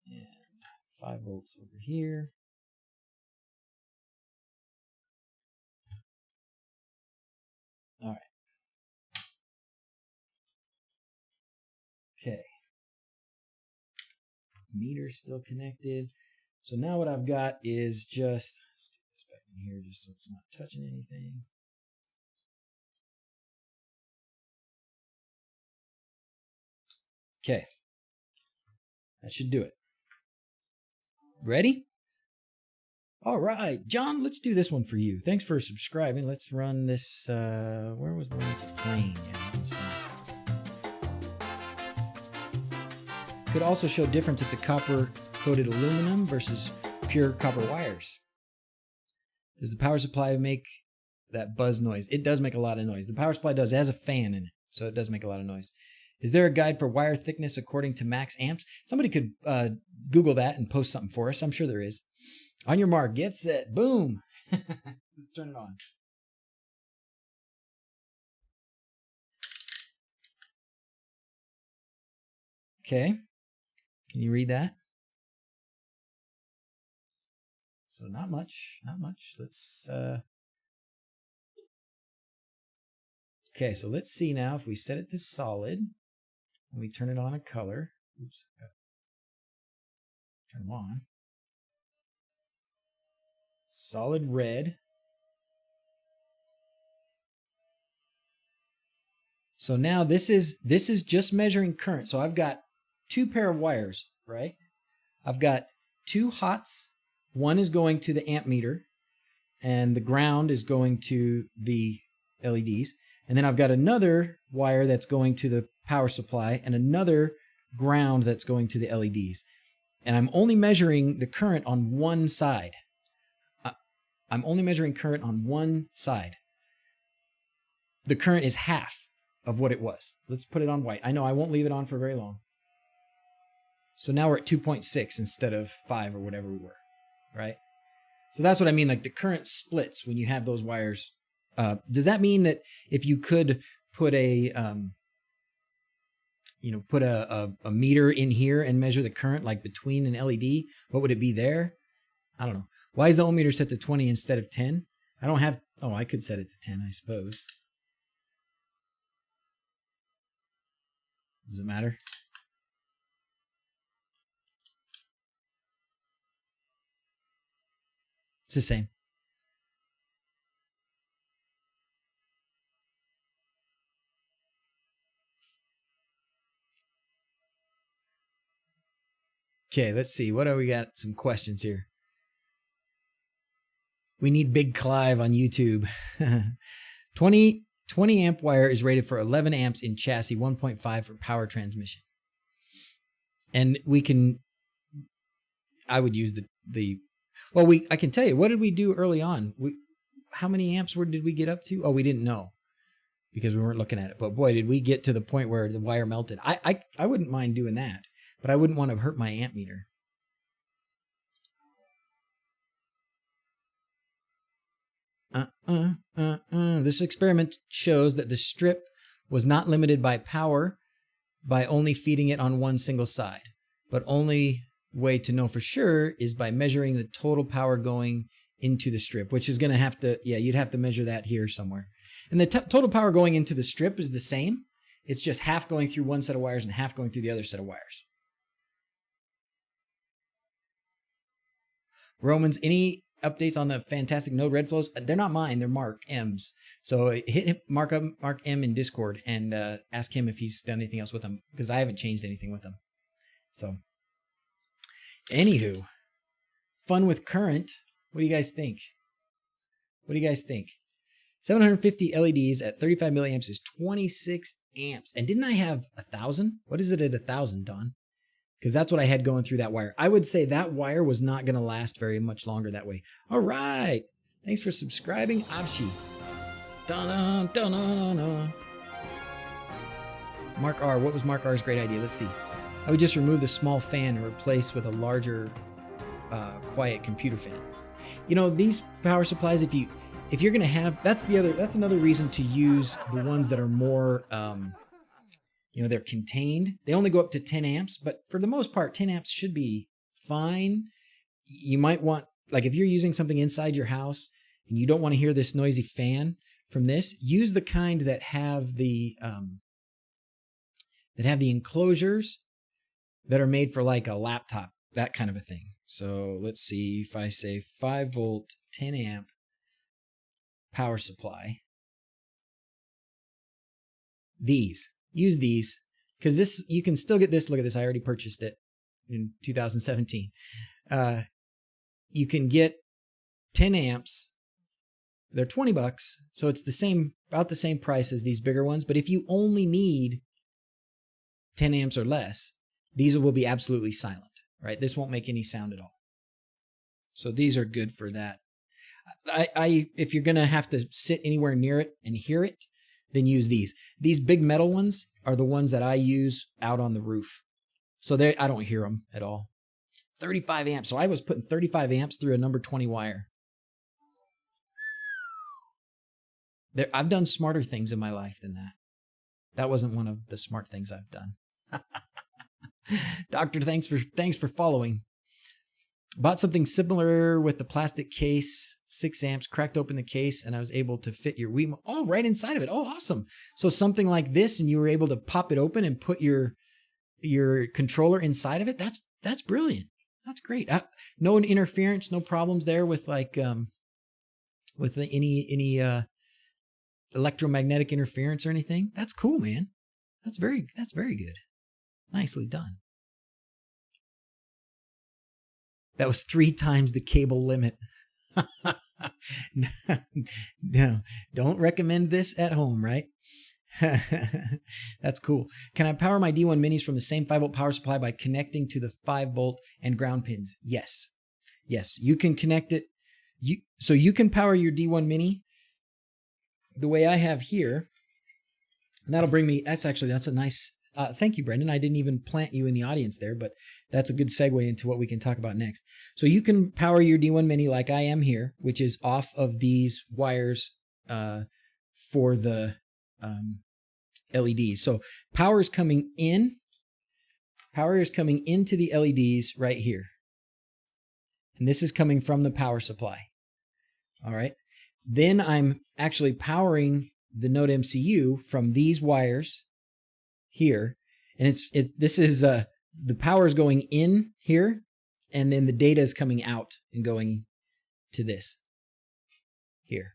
And 5 volts over here. All right. Okay. Meter still connected. So now what I've got is just, stick this back in here just so it's not touching anything. Okay. That should do it. Ready? All right, John, let's do this one for you. Thanks for subscribing. Let's run this, where was the one playing? Yeah, this one. Could also show difference if the copper-coated aluminum versus pure copper wires. Does the power supply make that buzz noise? It does make a lot of noise. The power supply does. It has a fan in it, so it does make a lot of noise. Is there a guide for wire thickness according to max amps? Somebody could Google that and post something for us. I'm sure there is. On your mark, get set, boom. Let's turn it on. Okay. Can you read that? So not much, not much. Let's, okay, so let's see now if we set it to solid and we turn it on a color. Oops. Turn them on. Solid red. So now this is just measuring current. So I've got 2 pair of wires, right? I've got 2 hots. One is going to the amp meter, and the ground is going to the LEDs. And then I've got another wire that's going to the power supply and another ground that's going to the LEDs. And I'm only measuring the current on one side. I'm only measuring current on one side. The current is half of what it was. Let's put it on white. I know I won't leave it on for very long. So now we're at 2.6 instead of 5 or whatever we were, right? So that's what I mean, like the current splits when you have those wires. Does that mean that if you could put a, put a meter in here and measure the current like between an LED, what would it be there? I don't know. Why is the ohmmeter set to 20 instead of 10? I don't have, oh, I could set it to 10, I suppose. Does it matter? It's the same. Okay, let's see. What do we got? Some questions here. We need Big Clive on YouTube. 20 amp wire is rated for 11 amps in chassis, 1.5 for power transmission. And we can, I would use I can tell you, what did we do early on? How many amps did we get up to? Oh, we didn't know because we weren't looking at it. But boy, did we get to the point where the wire melted. I wouldn't mind doing that, but I wouldn't want to hurt my amp meter. This experiment shows that the strip was not limited by power by only feeding it on one single side, but only way to know for sure is by measuring the total power going into the strip, which is going to have to, you'd have to measure that here somewhere. And the total power going into the strip is the same. It's just half going through one set of wires and half going through the other set of wires. Romans, any updates on the fantastic node red flows? They're not mine. They're Mark M's. So hit Mark M in Discord and ask him if he's done anything else with them, because I haven't changed anything with them. So, anywho, fun with current. What do you guys think? 750 LEDs at 35 milliamps is 26 amps. And didn't I have 1,000? What is it at 1,000, Don? Because that's what I had going through that wire. I would say that wire was not going to last very much longer that way. All right. Thanks for subscribing, Abshi. Dun-dun, dun-dun-dun-dun. Mark R. What was Mark R's great idea? Let's see. I would just remove the small fan and replace with a larger, quiet computer fan. You know, these power supplies, if you're going to have, that's another reason to use the ones that are more, they're contained. They only go up to 10 amps, but for the most part, 10 amps should be fine. You might want, like if you're using something inside your house and you don't want to hear this noisy fan from this, use the kind that have the enclosures that are made for like a laptop, that kind of a thing. So let's see if I say 5 volt, 10 amp power supply. Use these, because this, you can still get this. Look at this. I already purchased it in 2017. You can get 10 amps. They're $20. So it's about the same price as these bigger ones. But if you only need 10 amps or less, these will be absolutely silent, right? This won't make any sound at all. So these are good for that. If you're going to have to sit anywhere near it and hear it, then use these. These big metal ones are the ones that I use out on the roof. So I don't hear them at all. 35 amps. So I was putting 35 amps through a number 20 wire. I've done smarter things in my life than that. That wasn't one of the smart things I've done. Doctor, thanks for following. Bought something similar with the plastic case, 6 amps, cracked open the case, and I was able to fit your Wii right inside of it. Oh, awesome. So something like this, and you were able to pop it open and put your controller inside of it. That's brilliant. That's great. No interference, no problems there with like any electromagnetic interference or anything. That's cool, man. That's very good. Nicely done. That was 3 times the cable limit. No, don't recommend this at home, right? That's cool. Can I power my D1 minis from the same 5 volt power supply by connecting to the 5 volt and ground pins? Yes, you can connect it. So you can power your D1 mini the way I have here. And that'll bring me, that's a nice, thank you, Brendan. I didn't even plant you in the audience there, but that's a good segue into what we can talk about next. So you can power your D1 mini like I am here, which is off of these wires for the LEDs. So power is coming in. Power is coming into the LEDs right here. And this is coming from the power supply. All right. Then I'm actually powering the Node MCU from these wires here. And this is the power is going in here, and then the data is coming out and going to this here.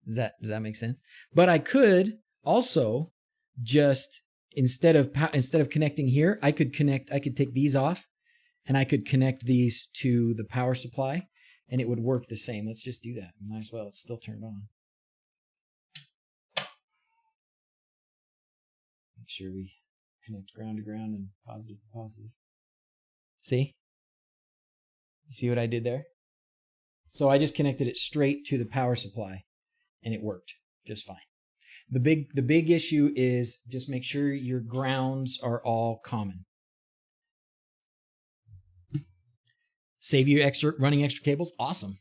Does that make sense? But I could also just instead of connecting here, I could take these off, and I could connect these to the power supply, and it would work the same. Let's just do that. Might as well. It's still turned on. Make sure we connect ground to ground and positive to positive. See? You see what I did there? So I just connected it straight to the power supply, and it worked just fine. The big issue is just make sure your grounds are all common. Save you running extra cables? Awesome.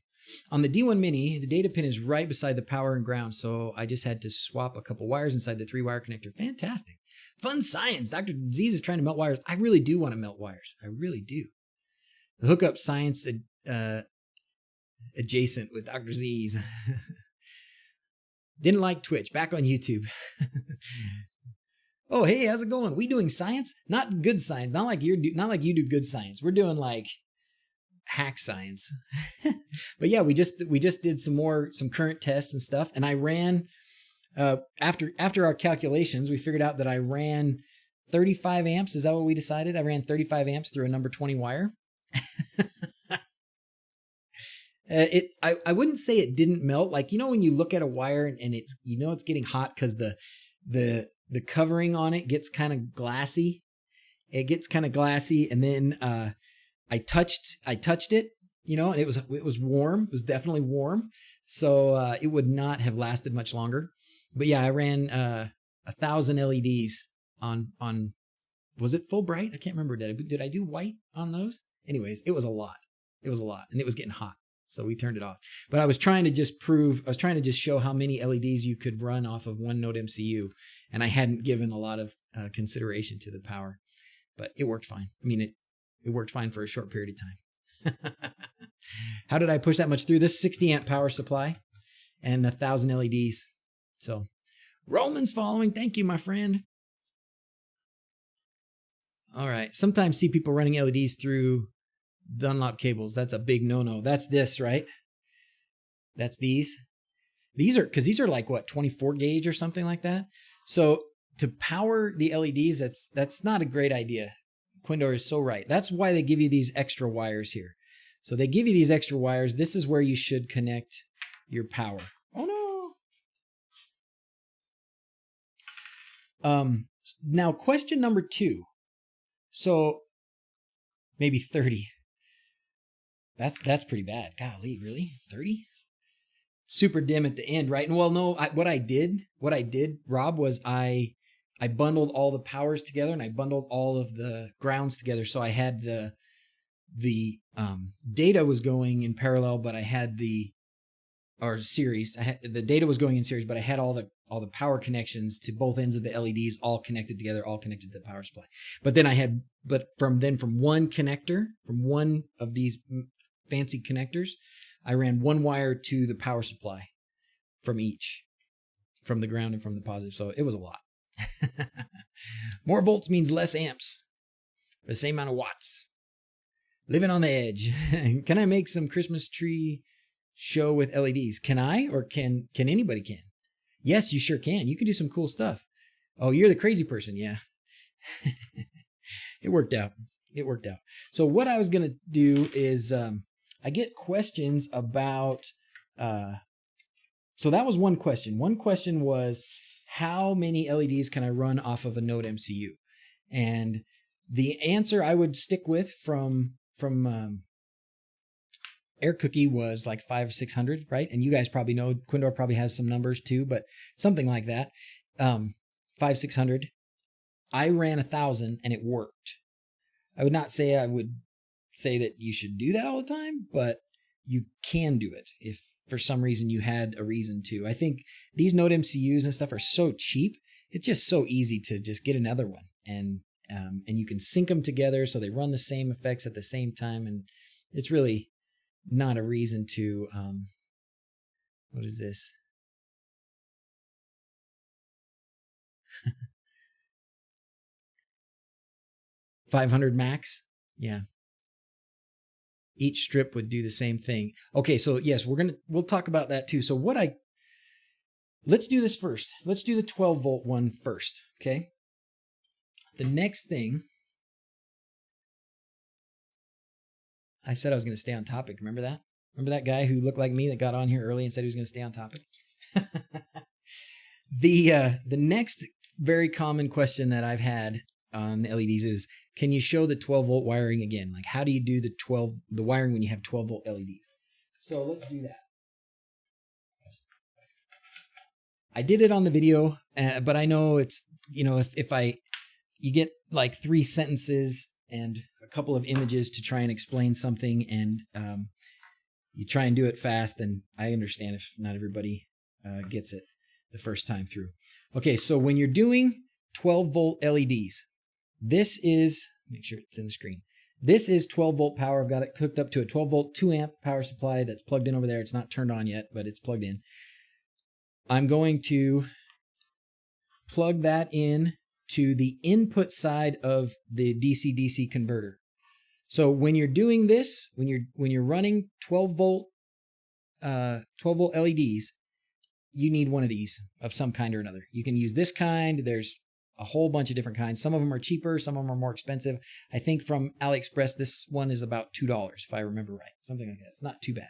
On the D1 Mini, the data pin is right beside the power and ground, so I just had to swap a couple wires inside the 3-wire connector. Fantastic. Fun science. DrZzs is trying to melt wires. I really do want to melt wires. I really do. The hookup science adjacent with DrZzs. Didn't like Twitch. Back on YouTube. Oh, hey, how's it going? We doing science? Not good science. Not like you do good science. We're doing like hack science. But yeah, we just did some current tests and stuff, and I ran after our calculations, we figured out that I ran 35 amps. Is that what we decided? I ran 35 amps through a number 20 wire. I wouldn't say it didn't melt. Like, you know, when you look at a wire and it's, you know, it's getting hot because the covering on it gets kind of glassy. It gets kind of glassy, and then I touched it, you know, and it was warm. It was definitely warm, so it would not have lasted much longer. But yeah, I ran 1,000 LEDs on. Was it full bright? I can't remember. Did I do white on those? Anyways, it was a lot. It was a lot, and it was getting hot, so we turned it off. But I was trying to just show how many LEDs you could run off of one node MCU, and I hadn't given a lot of consideration to the power, but it worked fine. I mean, it worked fine for a short period of time. How did I push that much through? This 60 amp power supply and 1,000 LEDs. So Roman's following. Thank you, my friend. All right. Sometimes see people running LEDs through Dunlop cables. That's a big no-no. That's this, right? That's these. These are like what, 24 gauge or something like that. So to power the LEDs, that's not a great idea. Quindor is so right. That's why they give you these extra wires here. So they give you these extra wires. This is where you should connect your power. Oh no. Now question number 2. So maybe 30. That's pretty bad. Golly, really? 30? Super dim at the end, right? And well, no, what I did, Rob, was I bundled all the powers together, and I bundled all of the grounds together. So I had the data was going in parallel, but I had the data was going in series, but I had all the power connections to both ends of the LEDs all connected together, all connected to the power supply. But then from one connector, from one of these fancy connectors, I ran one wire to the power supply from each, from the ground and from the positive. So it was a lot. More volts means less amps for the same amount of watts. Living on the edge. Can I make some Christmas tree show with LEDs? Can I, or can anybody can? Yes, you sure can. You can do some cool stuff. Oh, you're the crazy person. Yeah. It worked out. It worked out. So what I was going to do is I get questions about, so that was one question. One question was, how many LEDs can I run off of a node MCU? And the answer I would stick with from Air Cookie was like 500 or 600, right? And you guys probably know, Quindor probably has some numbers too, but something like that. 500-600. I ran 1,000 and it worked. I would not say I would say that you should do that all the time, but you can do it if for some reason you had a reason to. I think these node MCUs and stuff are so cheap. It's just so easy to just get another one, and you can sync them together so they run the same effects at the same time, and it's really not a reason to. What is this? 500 max? Yeah. Each strip would do the same thing. Okay, so yes, we'll talk about that too. So let's do this first. Let's do the 12 volt one first, okay? The next thing, I said I was going to stay on topic. Remember that? Remember that guy who looked like me that got on here early and said he was going to stay on topic? The next very common question that I've had on LEDs is, can you show the 12 volt wiring again? Like, how do you do the wiring when you have 12 volt LEDs? So let's do that. I did it on the video, but I know it's, you know, if you get like 3 sentences and a couple of images to try and explain something, and you try and do it fast, and I understand if not everybody gets it the first time through. Okay, so when you're doing 12-volt LEDs, this is, make sure it's in the screen. This is 12-volt power. I've got it hooked up to a 12-volt 2-amp power supply that's plugged in over there. It's not turned on yet, but it's plugged in. I'm going to plug that in to the input side of the DC-DC converter. So when you're doing this, when you're running 12-volt LEDs, you need one of these of some kind or another. You can use this kind. There's a whole bunch of different kinds. Some of them are cheaper. Some of them are more expensive. I think from AliExpress, this one is about $2, if I remember right. Something like that. It's not too bad.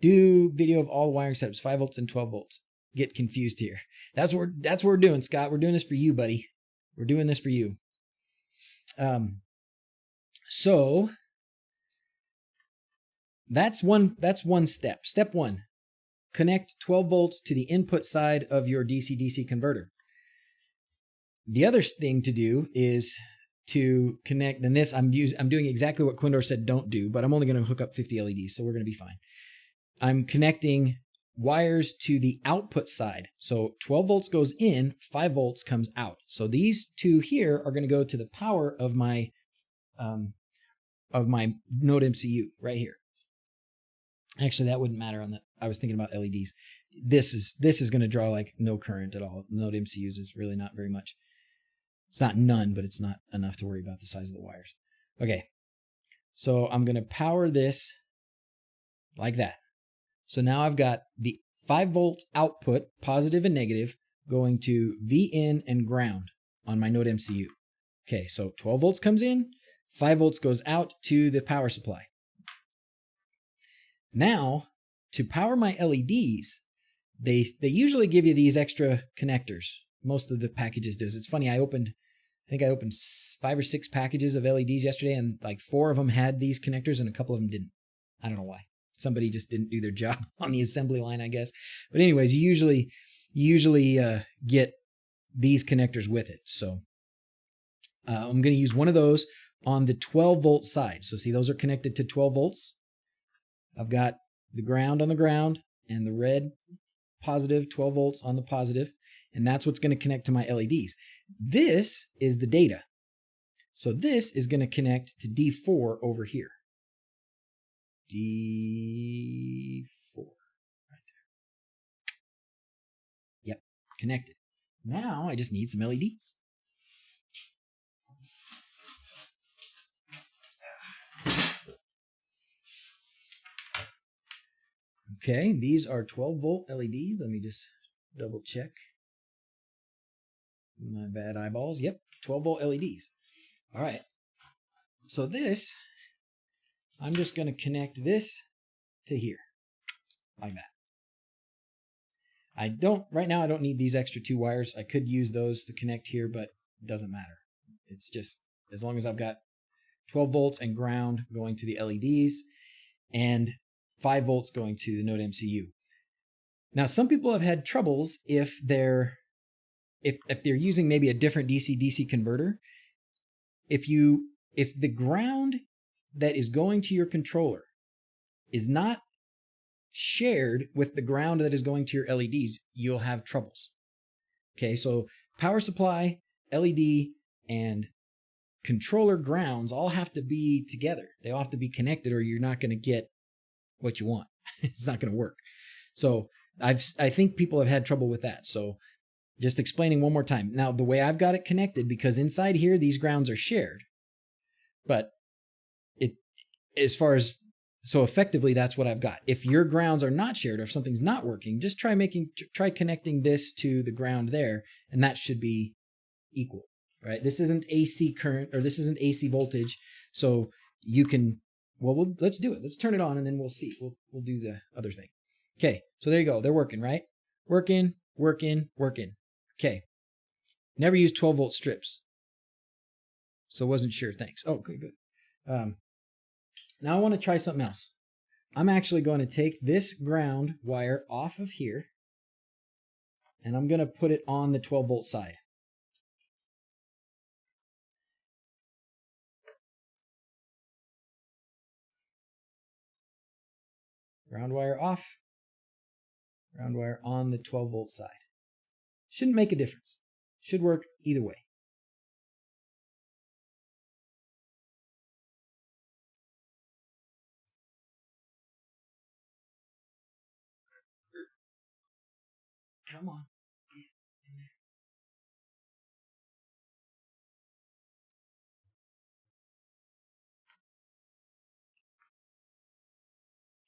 Do video of all wiring setups, 5 volts and 12 volts. Get confused here. That's what we're doing, Scott. We're doing this for you, buddy. We're doing this for you. So that's one step. Step 1. Connect 12 volts to the input side of your DC-DC converter. The other thing to do is to connect, and this I'm doing exactly what Quindor said don't do, but I'm only going to hook up 50 LEDs, so we're going to be fine. I'm connecting wires to the output side. So 12 volts goes in, 5 volts comes out. So these two here are going to go to the power of my Node MCU right here. Actually, that wouldn't matter on the, I was thinking about LEDs. This is going to draw like no current at all. Node MCUs is really not very much. It's not none, but it's not enough to worry about the size of the wires. Okay, so I'm going to power this like that. So now I've got the 5 volt output, positive and negative, going to VIN and ground on my Node MCU. Okay, so 12 volts comes in, 5 volts goes out to the power supply. Now, to power my LEDs, they usually give you these extra connectors. Most of the packages does. It's funny, I think I opened 5 or 6 packages of LEDs yesterday, and like 4 of them had these connectors and a couple of them didn't. I don't know why. Somebody just didn't do their job on the assembly line, I guess. But anyways, you usually get these connectors with it. So I'm going to use one of those on the 12 volt side. So see, those are connected to 12 volts. I've got the ground on the ground and the red positive 12 volts on the positive, and that's what's going to connect to my LEDs. This is the data. So this is going to connect to D4 over here. D4 right there. Yep, connected. Now I just need some LEDs. Okay, these are 12 volt LEDs. Let me just double check. My bad eyeballs. Yep, 12 volt LEDs. All right. So this, I'm just going to connect this to here, like that. Right now I don't need these extra 2 wires. I could use those to connect here, but it doesn't matter. It's just, as long as I've got 12 volts and ground going to the LEDs, and 5 volts going to the Node MCU. Now, some people have had troubles if they're using maybe a different DC-DC converter. If the ground that is going to your controller is not shared with the ground that is going to your LEDs, you'll have troubles. Okay, so power supply, LED, and controller grounds all have to be together. They all have to be connected, or you're not going to get what you want. It's not going to work. So I think people have had trouble with that. So just explaining one more time. Now, the way I've got it connected, because inside here, these grounds are shared, but so effectively, that's what I've got. If your grounds are not shared, or if something's not working, just try connecting this to the ground there, and that should be equal, right? This isn't AC current, or this isn't AC voltage, so you can, let's do it. Let's turn it on, and then we'll see. We'll do the other thing. Okay, so there you go. They're working, right? Working. Okay. Never used 12 volt strips, so wasn't sure. Thanks. Oh, good. Now I want to try something else. I'm actually going to take this ground wire off of here, and I'm going to put it on the 12 volt side. Ground wire off. Ground wire on the 12 volt side. Shouldn't make a difference. Should work either way. Come on.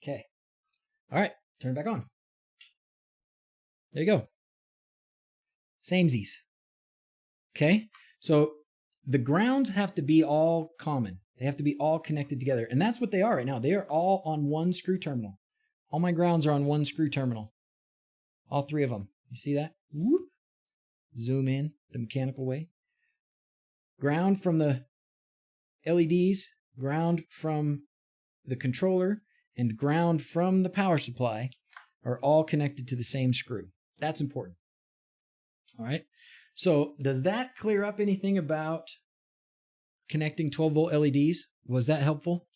Okay. All right. Turn it back on. There you go. Samesies. Okay. So the grounds have to be all common. They have to be all connected together. And that's what they are right now. They are all on one screw terminal. All my grounds are on one screw terminal. All three of them. You see that? Whoop. Zoom in the mechanical way. Ground from the LEDs, ground from the controller, and ground from the power supply are all connected to the same screw. That's important. All right. So does that clear up anything about connecting 12 volt LEDs? Was that helpful?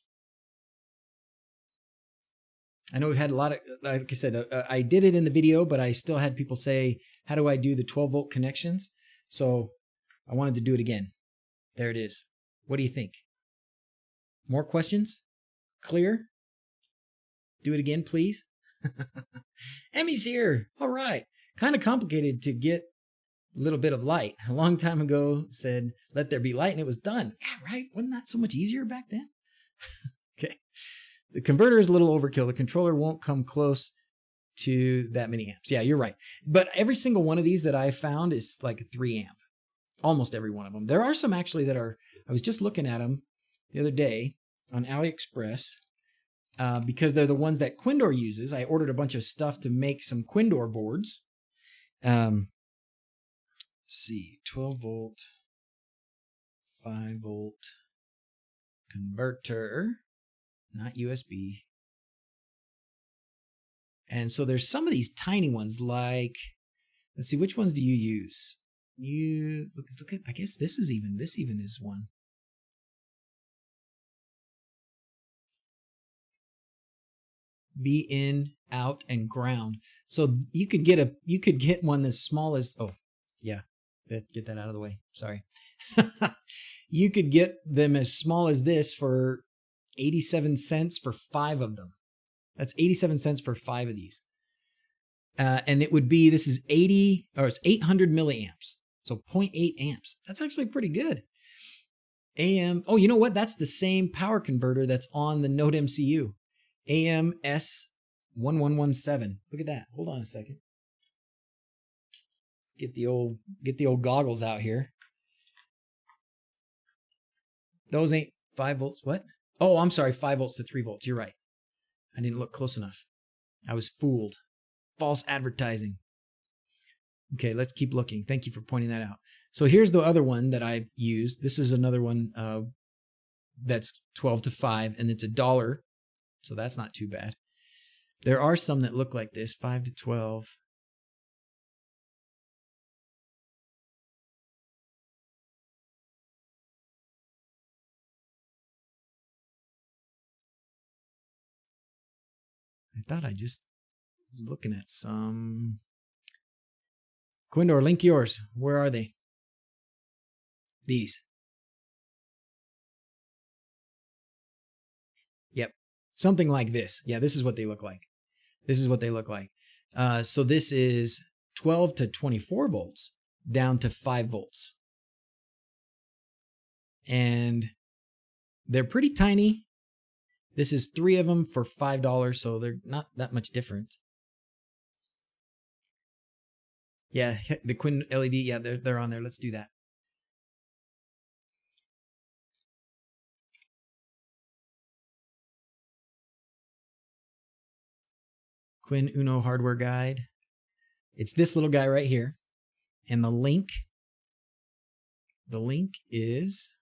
I know we've had a lot of, like I said, I did it in the video, but I still had people say, how do I do the 12 volt connections? So I wanted to do it again. There it is. What do you think? More questions? Clear? Do it again, please. Emmy's here. All right. Kind of complicated to get a little bit of light. A long time ago said, let there be light, and it was done. Yeah, right. Wasn't that so much easier back then? Okay. The converter is a little overkill. The controller won't come close to that many amps. Yeah, you're right. But every single one of these that I found is like a 3 amp. Almost every one of them. There are some actually that are, I was just looking at them the other day on AliExpress because they're the ones that Quindor uses. I ordered a bunch of stuff to make some Quindor boards. Let's see, 12 volt, 5 volt converter, not USB. And so there's some of these tiny ones like, let's see, which ones do you use? You look at, I guess this even is one. Be in, out, and ground. So you could get one as small as, oh yeah, get that out of the way. Sorry. You could get them as small as this for 87 cents for 5 of them. That's 87 cents for 5 of these. And it would be, this is 800 milliamps. So 0.8 amps. That's actually pretty good. Oh, you know what? That's the same power converter that's on the Node MCU. AMS1117. Look at that. Hold on a second. Let's get the old goggles out here. Those ain't 5 volts. What? Oh, I'm sorry. 5 volts to 3 volts. You're right. I didn't look close enough. I was fooled. False advertising. Okay, let's keep looking. Thank you for pointing that out. So here's the other one that I've used. This is another one that's 12 to 5, and it's $1. So that's not too bad. There are some that look like this, 5 to 12. I thought I just was looking at some. Quindor, link yours. Where are they? These. Yep. Something like this. Yeah, this is what they look like. This is what they look like. So this is 12 to 24 volts down to 5 volts. And they're pretty tiny. This is 3 of them for $5, so they're not that much different. Yeah, the Quinn LED, yeah, they're on there. Let's do that. Quinn Uno hardware guide. It's this little guy right here. And the link is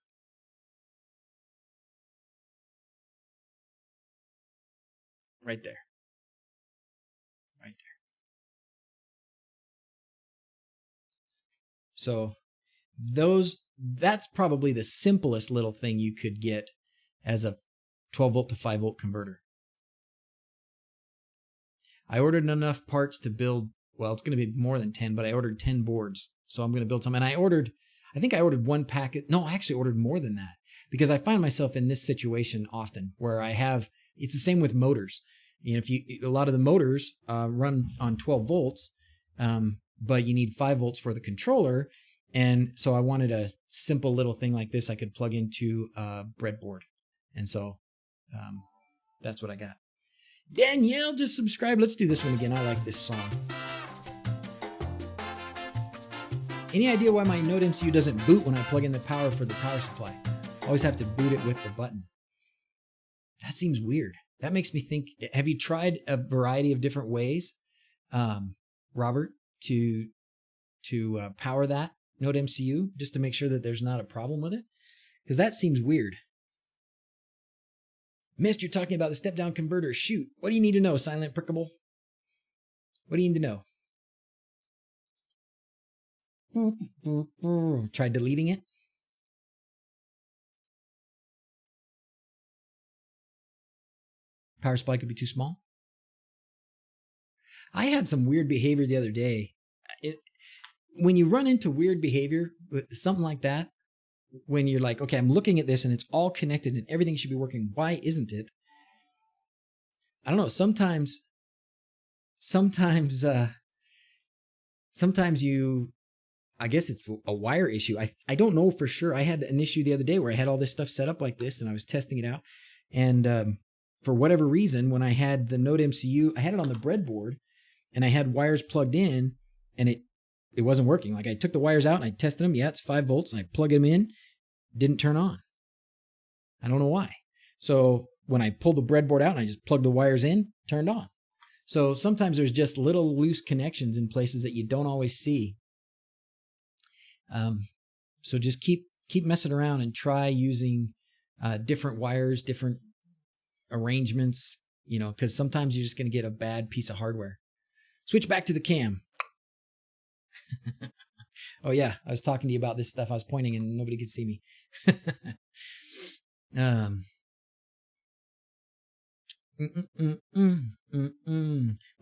right there. Right there. So that's probably the simplest little thing you could get as a 12 volt to 5 volt converter. I ordered enough parts to build, well, it's going to be more than 10, but I ordered 10 boards. So I'm going to build some. And I think I ordered one packet. No, I actually ordered more than that because I find myself in this situation often where it's the same with motors. You know, a lot of the motors run on 12 volts, but you need 5 volts for the controller. And so I wanted a simple little thing like this I could plug into a breadboard. And so that's what I got. Danielle, just subscribe. Let's do this one again. I like this song. Any idea why my Node MCU doesn't boot when I plug in the power for the power supply? Always have to boot it with the button. That seems weird. That makes me think, have you tried a variety of different ways, Robert, to power that Node MCU just to make sure that there's not a problem with it? Because that seems weird. Mist, you're talking about the step-down converter. Shoot. What do you need to know, Silent Prickable? What do you need to know? Try deleting it. Power supply could be too small. I had some weird behavior the other day. When you run into weird behavior, something like that, when you're like, okay, I'm looking at this and it's all connected and everything should be working. Why isn't it? I don't know. Sometimes you, I guess it's a wire issue. I don't know for sure. I had an issue the other day where I had all this stuff set up like this and I was testing it out. And for whatever reason, when I had the Node MCU, I had it on the breadboard and I had wires plugged in and it wasn't working. Like I took the wires out and I tested them. Yeah, it's 5 volts. And I plug them in. Didn't turn on. I don't know why. So when I pulled the breadboard out and I just plugged the wires in, turned on. So sometimes there's just little loose connections in places that you don't always see. So just keep messing around and try using different wires, different arrangements, you know, because sometimes you're just going to get a bad piece of hardware. Switch back to the cam. Oh yeah, I was talking to you about this stuff. I was pointing and nobody could see me. My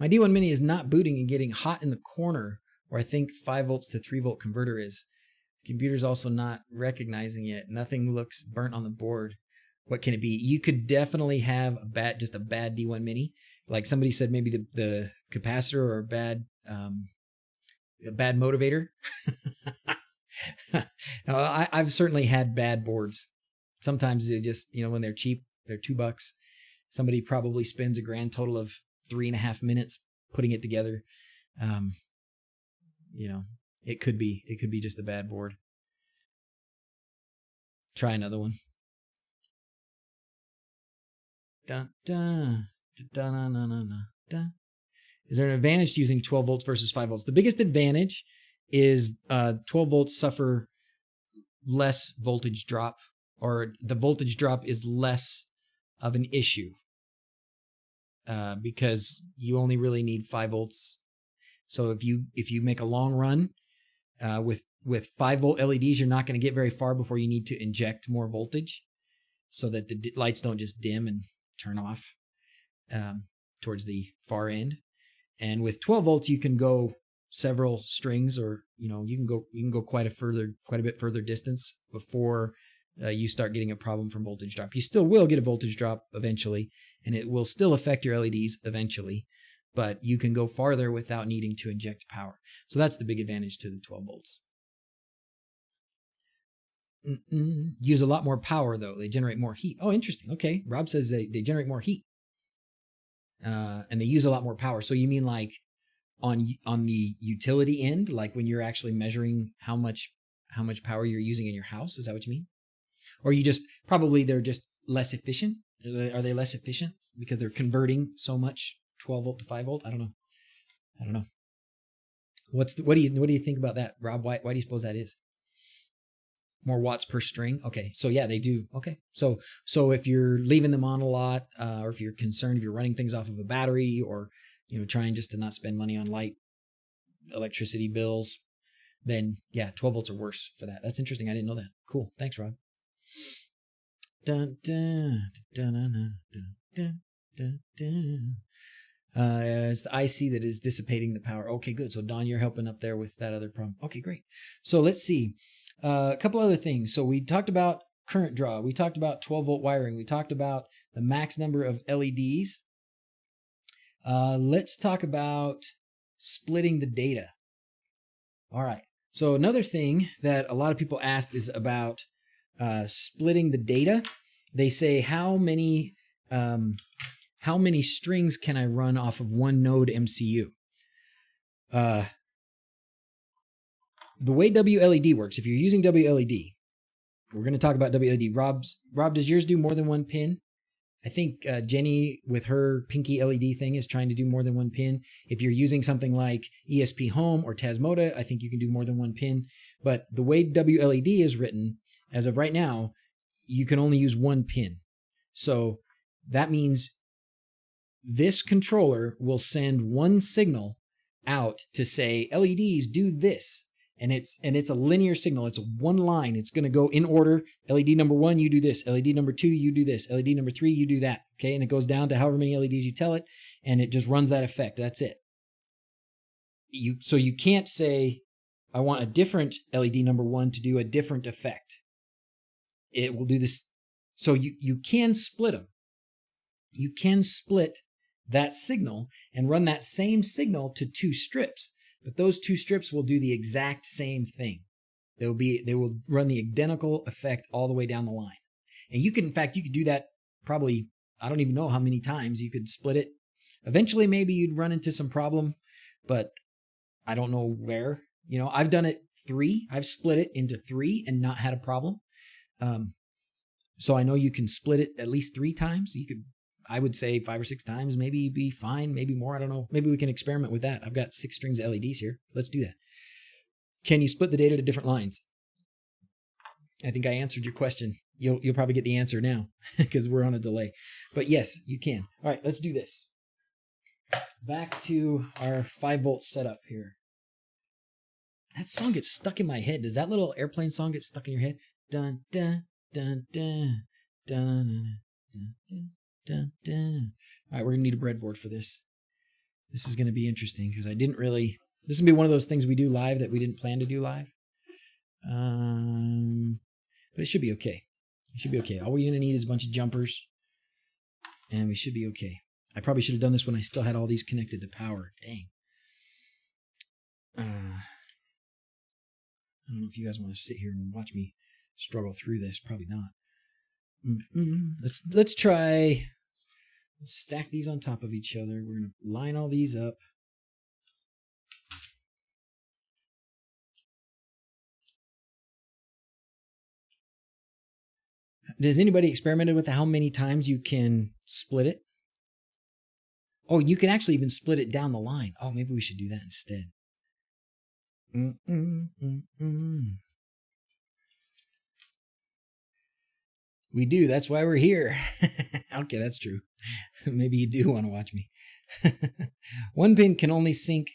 D1 Mini is not booting and getting hot in the corner where I think 5 volts to 3 volt converter is. The computer's also not recognizing it. Nothing looks burnt on the board. What can it be? You could definitely have just a bad D1 Mini. Like somebody said, maybe the capacitor or a bad motivator. No, I've certainly had bad boards. Sometimes they just, you know, when they're cheap, they're $2. Somebody probably spends a grand total of 3.5 minutes putting it together. You know, it could be just a bad board. Try another one. Dun, dun, dun, dun, dun, dun, dun. Is there an advantage to using 12 volts versus 5 volts? The biggest advantage is 12 volts suffer less voltage drop, or the voltage drop is less of an issue because you only really need 5 volts. So if you make a long run with 5 volt LEDs, you're not going to get very far before you need to inject more voltage so that the lights don't just dim and turn off towards the far end. And with 12 volts, you can go several strings, or you know, you can go quite a bit further distance before you start getting a problem from voltage drop. You still will get a voltage drop eventually, and it will still affect your LEDs eventually, but you can go farther without needing to inject power. So that's the big advantage to the 12 volts. Use a lot more power though. They generate more heat. Oh, interesting. Okay. Rob says they generate more heat. And they use a lot more power. So you mean like on the utility end, like when you're actually measuring how much power you're using in your house? Is that what you mean? Or you just they're just less efficient? Are they less efficient because they're converting so much 12 volt to 5 volt? I don't know. What do you think about that, Rob? Why do you suppose that is? More watts per string. Okay, so yeah, they do. Okay, so if you're leaving them on a lot, or if you're concerned, if you're running things off of a battery, or you know, trying just to not spend money on electricity bills, then yeah, 12 volts are worse for that. That's interesting. I didn't know that. Cool. Thanks, Rob. Dun, dun, dun, dun, dun, dun, dun, dun. It's the IC that is dissipating the power. Okay, good. So Don, you're helping up there with that other problem. Okay, great. So let's see. A couple other things. So we talked about current draw. We talked about 12-volt wiring. We talked about the max number of LEDs. Let's talk about splitting the data. All right. So another thing that a lot of people asked is about splitting the data. They say how many strings can I run off of one node MCU? The way wLED works, if you're using wLED, we're going to talk about wLED. Rob, does yours do more than one pin? I think Jenny with her pinky LED thing is trying to do more than one pin. If you're using something like ESP Home or Tasmota, I think you can do more than one pin. But the way wLED is written, as of right now, you can only use one pin. So that means this controller will send one signal out to say, LEDs do this. And it's a linear signal. It's one line. It's going to go in order. LED number 1, you do this. LED number 2, you do this. LED number 3, you do that. Okay. And it goes down to however many LEDs you tell it. And it just runs that effect. That's it. So you can't say, I want a different LED number 1 to do a different effect. It will do this. So you can split them. You can split that signal and run that same signal to 2 strips. But those 2 strips will do the exact same thing. They will run the identical effect all the way down the line. And you could do that probably, I don't even know how many times you could split it. Eventually, maybe you'd run into some problem, but I don't know where. You know, I've done it 3. I've split it into 3 and not had a problem. So I know you can split it at least 3 times. I would say 5 or 6 times, maybe be fine, maybe more. I don't know. Maybe we can experiment with that. I've got 6 strings of LEDs here. Let's do that. Can you split the data to different lines? I think I answered your question. You'll probably get the answer now because we're on a delay. But yes, you can. All right, let's do this. Back to our 5-volt setup here. That song gets stuck in my head. Does that little airplane song get stuck in your head? Dun, dun, dun, dun, dun, dun, dun. Dun, dun. All right, we're going to need a breadboard for this. This is going to be interesting because this will be one of those things we do live that we didn't plan to do live. But it should be okay. It should be okay. All we're going to need is a bunch of jumpers and we should be okay. I probably should have done this when I still had all these connected to power. Dang. I don't know if you guys want to sit here and watch me struggle through this. Probably not. Let's try. Let's stack these on top of each other. We're going to line all these up. Does anybody experimented with how many times you can split it? Oh, you can actually even split it down the line. Oh, maybe we should do that instead. We do. That's why we're here. Okay, that's true. Maybe you do want to watch me. One pin can only sync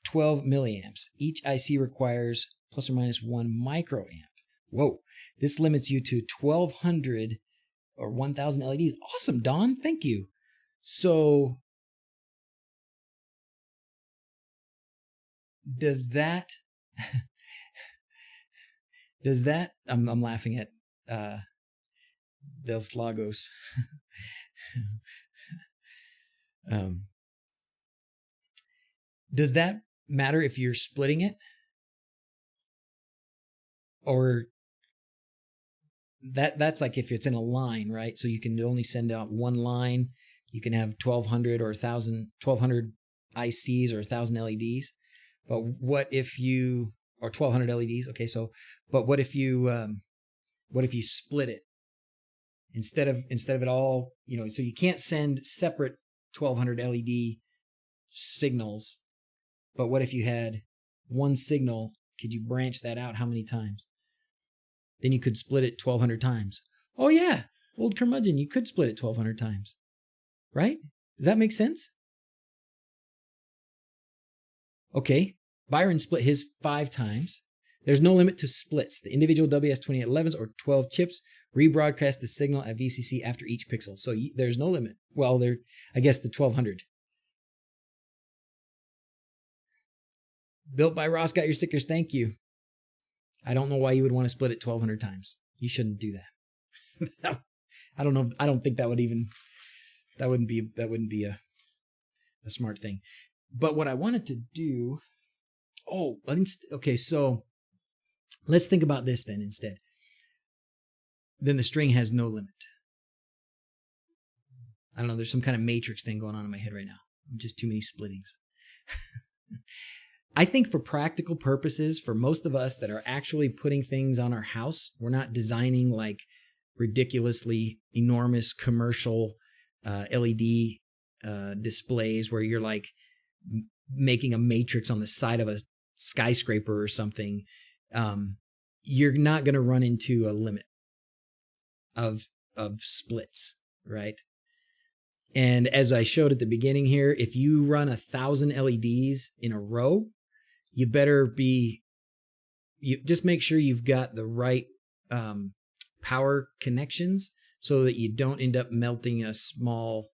12 milliamps. Each IC requires plus or minus 1 microamp. Whoa. This limits you to 1200 or 1000 LEDs. Awesome, Don. Thank you. So does that I'm laughing at Dels Lagos. Does that matter if you're splitting it? Or that's like if it's in a line, right? So you can only send out one line. You can have 1200 or 1200 ICs or 1000 LEDs. But what if you, or 1200 LEDs? Okay, so, but what if you split it? Instead of it all, so you can't send separate 1200 LED signals. But what if you had one signal? Could you branch that out how many times? Then you could split it 1200 times. Oh yeah, old curmudgeon, you could split it 1200 times. Right? Does that make sense? Okay, Byron split his 5 times. There's no limit to splits. The individual WS2811s or 12 chips rebroadcast the signal at VCC after each pixel. So there's no limit. Well, I guess the 1200. Built by Ross got your stickers. Thank you. I don't know why you would want to split it 1,200 times. You shouldn't do that. I don't know. I don't think that would even, that wouldn't be a smart thing. But what I wanted to do, okay, so let's think about this then instead. Then the string has no limit. I don't know. There's some kind of matrix thing going on in my head right now. Just too many splittings. I think for practical purposes, for most of us that are actually putting things on our house, we're not designing like ridiculously enormous commercial LED displays where you're like making a matrix on the side of a skyscraper or something. You're not going to run into a limit of splits, right? And as I showed at the beginning here, if you run 1,000 LEDs in a row, you just make sure you've got the right power connections so that you don't end up melting a small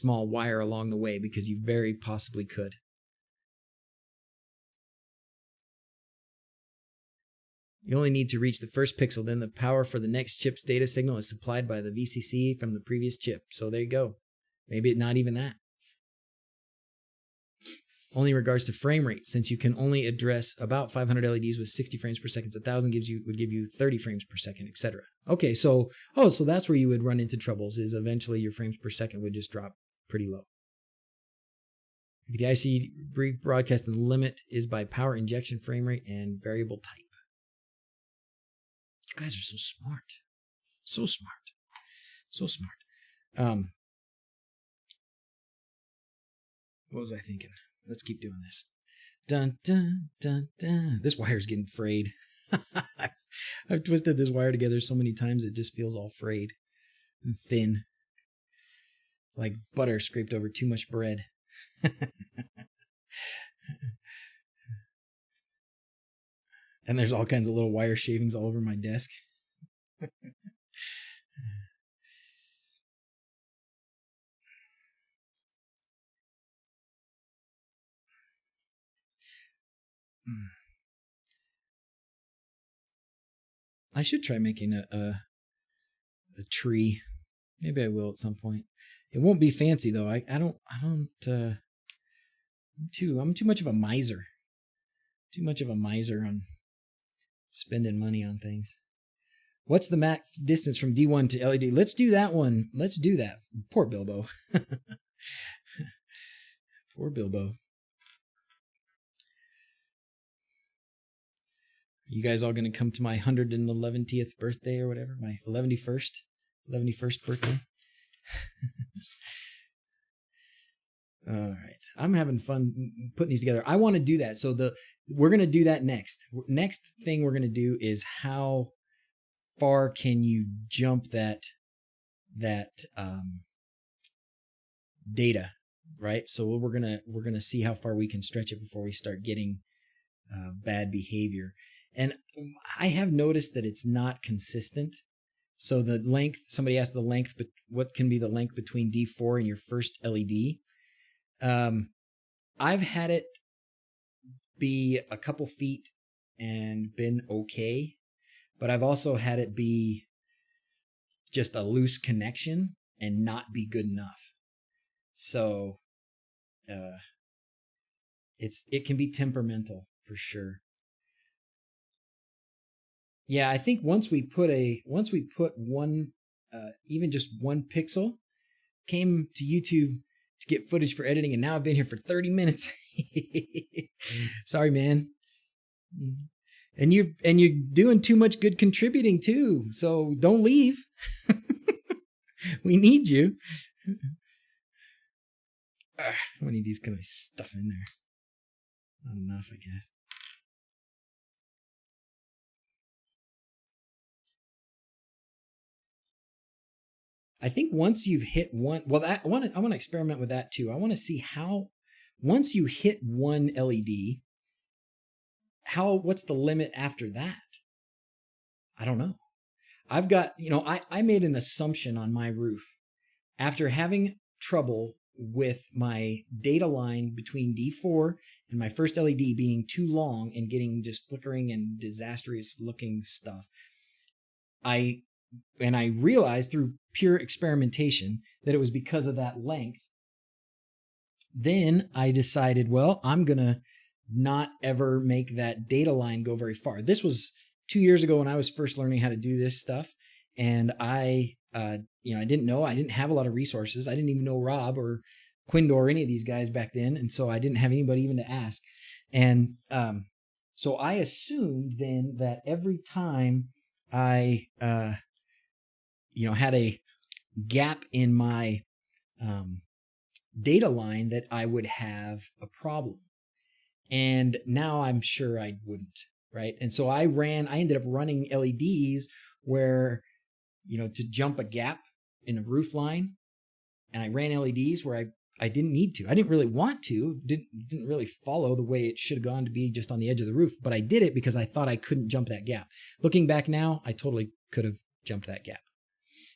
wire along the way, because you very possibly could. You only need to reach the first pixel, then the power for the next chip's data signal is supplied by the VCC from the previous chip. So there you go. Maybe not even that. Only in regards to frame rate, since you can only address about 500 LEDs with 60 frames per second. 1,000 would give you 30 frames per second, etc. Okay, so that's where you would run into troubles, is eventually your frames per second would just drop pretty low. If the IC broadcast, the limit is by power injection frame rate and variable type. You guys are so smart. So smart. So smart. What was I thinking? Let's keep doing this. Dun, dun, dun, dun. This wire's getting frayed. I've twisted this wire together so many times it just feels all frayed and thin. Like butter scraped over too much bread. And there's all kinds of little wire shavings all over my desk. I should try making a tree. Maybe I will at some point. It won't be fancy though. I'm too much of a miser. Too much of a miser on spending money on things. What's the max distance from D1 to LED? Let's do that one. Let's do that. Poor Bilbo. Poor Bilbo. You guys all going to come to my 111th birthday or whatever? My 11st birthday? All right. I'm having fun putting these together. I want to do that. So we're going to do that next. Next thing we're going to do is how far can you jump that data, right? So we're going to see how far we can stretch it before we start getting bad behavior. And I have noticed that it's not consistent. So the length, somebody asked the length, but what can be the length between D4 and your first LED? I've had it be a couple feet and been okay, but I've also had it be just a loose connection and not be good enough. So it can be temperamental for sure. Yeah, I think once we put one, even just one pixel, came to YouTube to get footage for editing, and now I've been here for 30 minutes. Sorry, man. And you're doing too much good contributing too, so don't leave. We need you. How many of these can I stuff in there? Not enough, I guess. I think once you've hit one, well, I want to experiment with that too. I want to see how, once you hit one LED, what's the limit after that? I don't know. I've got, I made an assumption on my roof after having trouble with my data line between D4 and my first LED being too long and getting just flickering and disastrous looking stuff, I realized through pure experimentation that it was because of that length. Then I decided, well, I'm going to not ever make that data line go very far. This was 2 years ago when I was first learning how to do this stuff. And I didn't know, I didn't have a lot of resources. I didn't even know Rob or Quindo or any of these guys back then. And so I didn't have anybody even to ask. And so I assumed then that every time I, had a gap in my data line that I would have a problem. And now I'm sure I wouldn't, right? And so I ended up running LEDs where, to jump a gap in a roof line, and I ran LEDs where I didn't need to. I didn't really want to, didn't really follow the way it should have gone to be just on the edge of the roof, but I did it because I thought I couldn't jump that gap. Looking back now, I totally could have jumped that gap.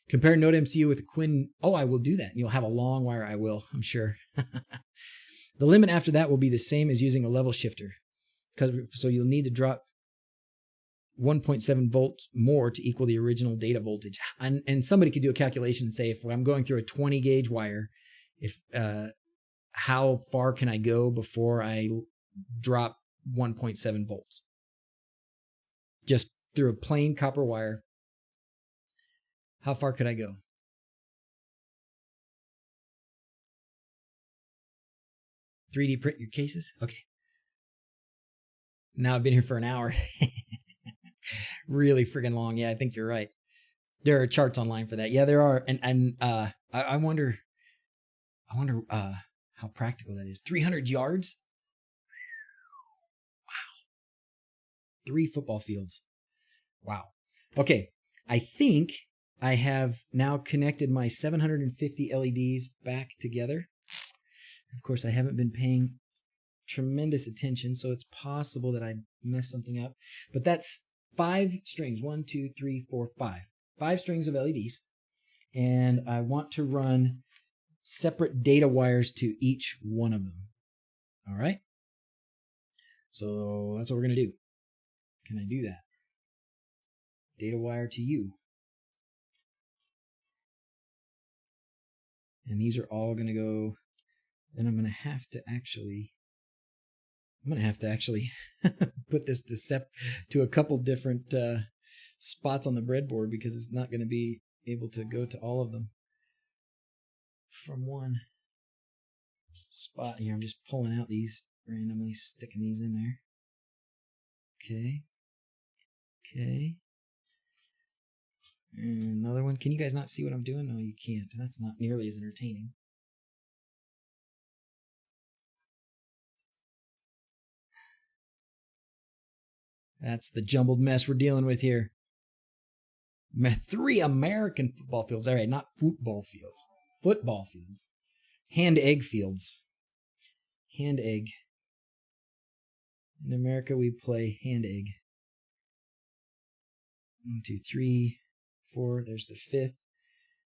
Compare Node MCU with a Quinn. Oh, I will do that. You'll have a long wire. I will, I'm sure. The limit after that will be the same as using a level shifter. So you'll need to drop 1.7 volts more to equal the original data voltage. And somebody could do a calculation and say, if I'm going through a 20 gauge wire, how far can I go before I drop 1.7 volts? Just through a plain copper wire, how far could I go? .3D print your cases? Okay. Now I've been here for an hour. Really friggin' long. Yeah, I think you're right. There are charts online for that. Yeah, there are. And I wonder how practical that is. 300 yards? Wow. 3 football fields. Wow. Okay. I think I have now connected my 750 LEDs back together. Of course, I haven't been paying tremendous attention, so it's possible that I messed something up. But that's 5 strings. 1, 2, 3, 4, 5. 5 strings of LEDs. And I want to run separate data wires to each one of them. All right? So that's what we're going to do. Can I do that? Data wire to you. And these are all going to go. Then I'm going to have to actually put this to a couple different spots on the breadboard, because it's not going to be able to go to all of them from one spot here. I'm just pulling out these randomly, sticking these in there. Okay. Okay. And another one. Can you guys not see what I'm doing? No, you can't. That's not nearly as entertaining. That's the jumbled mess we're dealing with here. 3 American football fields. All right, not football fields. Football fields. Hand egg fields. Hand egg. In America, we play hand egg. 1, 2, 3, 4. There's the 5th.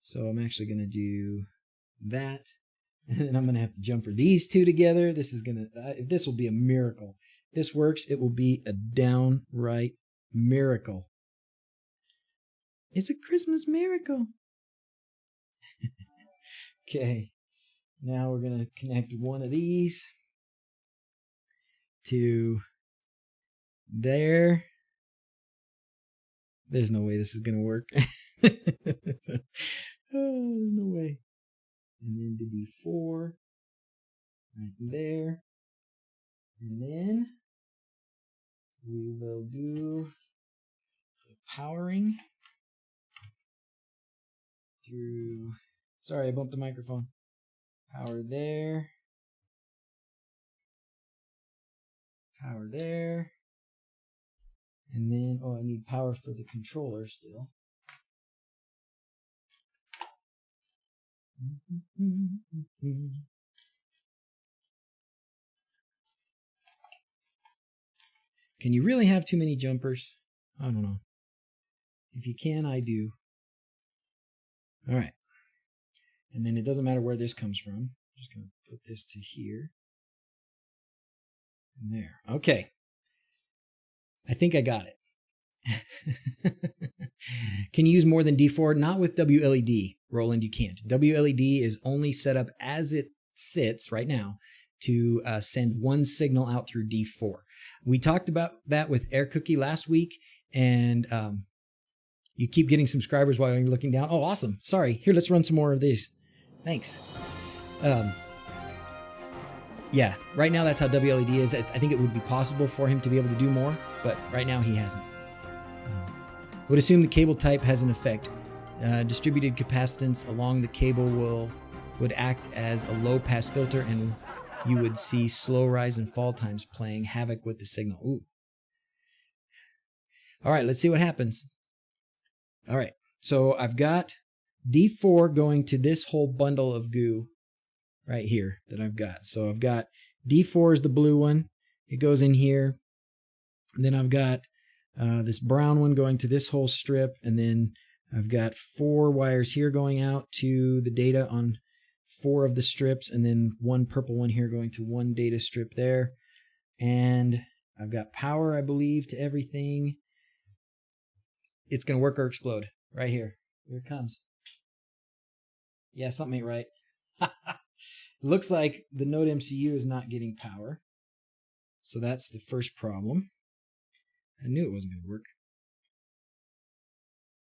So I'm actually going to do that. And then I'm going to have to jumper these 2 together. This will be a miracle. If this works, it will be a downright miracle. It's a Christmas miracle. Okay. Now we're going to connect one of these to there. There's no way this is going to work. No way. And then to D4 right there. And then we will do the powering through. Sorry, I bumped the microphone. Power there. Power there. And then, I need power for the controller still. Can you really have too many jumpers? I don't know. If you can, I do. All right. And then it doesn't matter where this comes from. I'm just going to put this to here. There. Okay. I think I got it. Can you use more than D4? Not with wLED, Roland, you can't. wLED is only set up as it sits right now to send one signal out through D4. We talked about that with Air Cookie last week, and you keep getting subscribers while you're looking down. Oh, awesome. Sorry. Here, let's run some more of these. Thanks. Yeah, right now that's how wLED is. I think it would be possible for him to be able to do more, but right now he hasn't. Would assume the cable type has an effect. Distributed capacitance along the cable would act as a low pass filter, and you would see slow rise and fall times playing havoc with the signal. Ooh. All right, let's see what happens. All right, so I've got D4 going to this whole bundle of goo right here that I've got. So I've got D4 is the blue one. It goes in here. And then I've got this brown one going to this whole strip. And then I've got 4 wires here going out to the data on 4 of the strips. And then one purple one here going to one data strip there. And I've got power, I believe, to everything. It's going to work or explode right here. Here it comes. Yeah, something ain't right. Looks like the Node MCU is not getting power. So that's the first problem. I knew it wasn't going to work.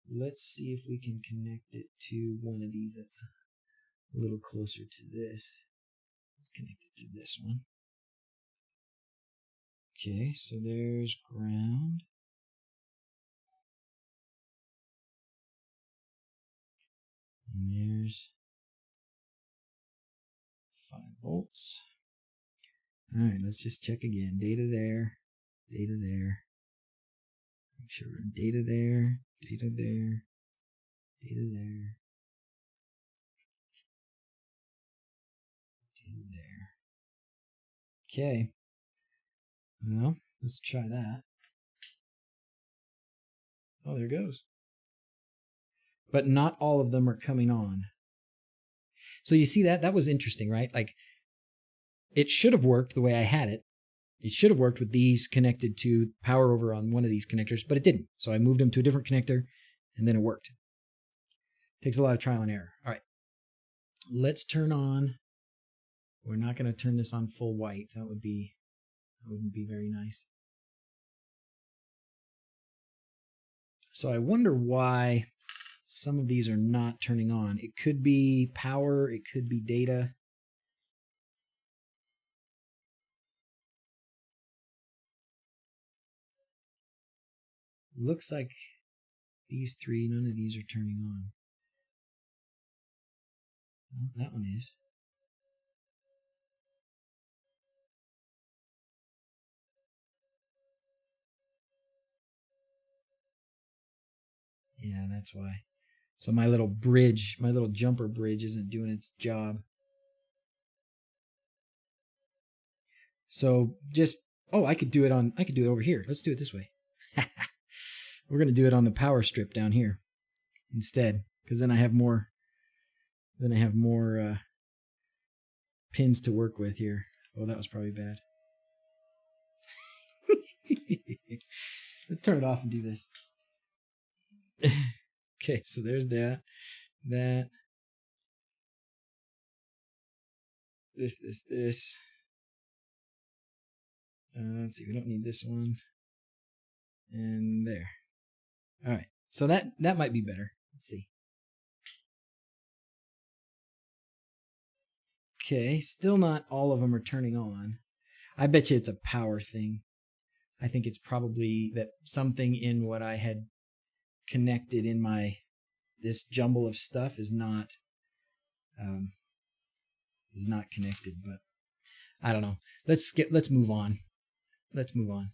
Let's see if we can connect it to one of these that's a little closer to this. Let's connect it to this one. Okay, so there's ground. And there's 5 volts. All right, let's just check again. Data there, data there. Make sure we're in data there, data there, data there, data there. Okay. Well, let's try that. Oh, there it goes. But not all of them are coming on. So you see that? That was interesting, right? Like, it should have worked the way I had it. It should have worked with these connected to power over on one of these connectors, but it didn't. So I moved them to a different connector, and then it worked. Takes a lot of trial and error. All right. Let's turn on. We're not going to turn this on full white. That wouldn't be very nice. So I wonder why some of these are not turning on. It could be power. It could be data. Looks like these 3, none of these are turning on. Well, that one is. Yeah, that's why. So my little bridge, my little jumper bridge isn't doing its job. So just, oh, I could do it over here. Let's do it this way. We're going to do it on the power strip down here instead, because then I have more pins to work with here. Oh, that was probably bad. Let's turn it off and do this. Okay, so there's that. This. Let's see, we don't need this one. And there. All right, so that might be better. Let's see. Okay, still not all of them are turning on. I bet you it's a power thing. I think it's probably that something in what I had connected in this jumble of stuff is not connected, but I don't know. Let's move on. Let's move on.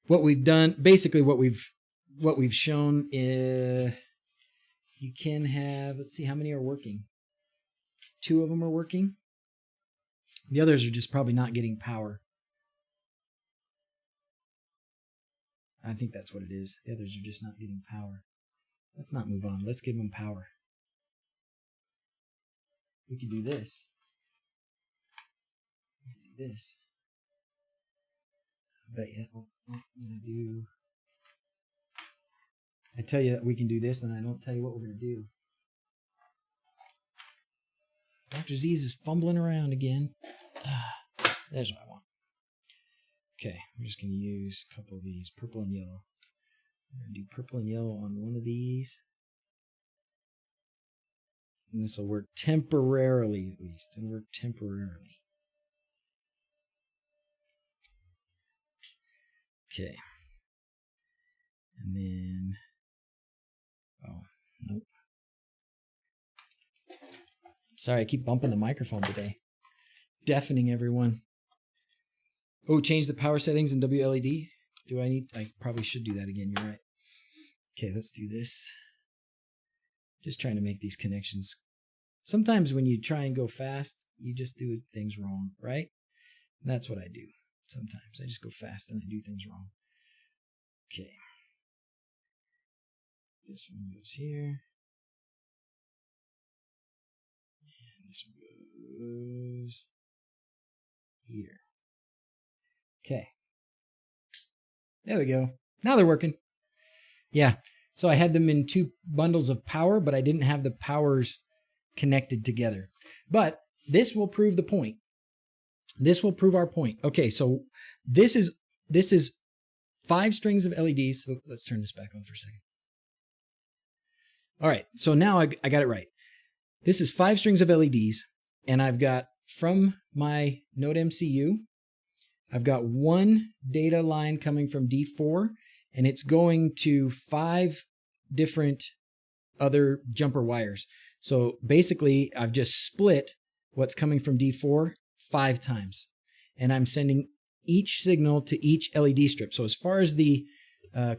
What we've done, basically what we've shown is you can have, let's see how many are working. 2 of them are working. The others are just probably not getting power. I think that's what it is. The others are just not getting power. Let's not move on. Let's give them power. We could do this. We could do this. I bet you. I'm gonna do. I tell you that we can do this, and I don't tell you what we're gonna do. DrZzs is fumbling around again. There's what I want. Okay, I'm just gonna use a couple of these, purple and yellow. I'm gonna do purple and yellow on one of these. And this will work temporarily, at least. It'll work temporarily. Okay. And then, oh, nope. Sorry, I keep bumping the microphone today. Deafening everyone. Oh, change the power settings in wLED? I probably should do that again, you're right. Okay, let's do this. Just trying to make these connections. Sometimes when you try and go fast, you just do things wrong, right? And that's what I do. Sometimes I just go fast and I do things wrong. Okay. This one goes here. And this one goes here. Okay. There we go. Now they're working. Yeah. So I had them in 2 bundles of power, but I didn't have the powers connected together. But this will prove the point. This will prove our point. Okay, so this is 5 strings of LEDs. So let's turn this back on for a second. All right, so now I got it right. This is 5 strings of LEDs, and I've got from my Node MCU, I've got 1 data line coming from D4, and it's going to 5 different other jumper wires. So basically, I've just split what's coming from D4 5 times, and I'm sending each signal to each LED strip. So as far as the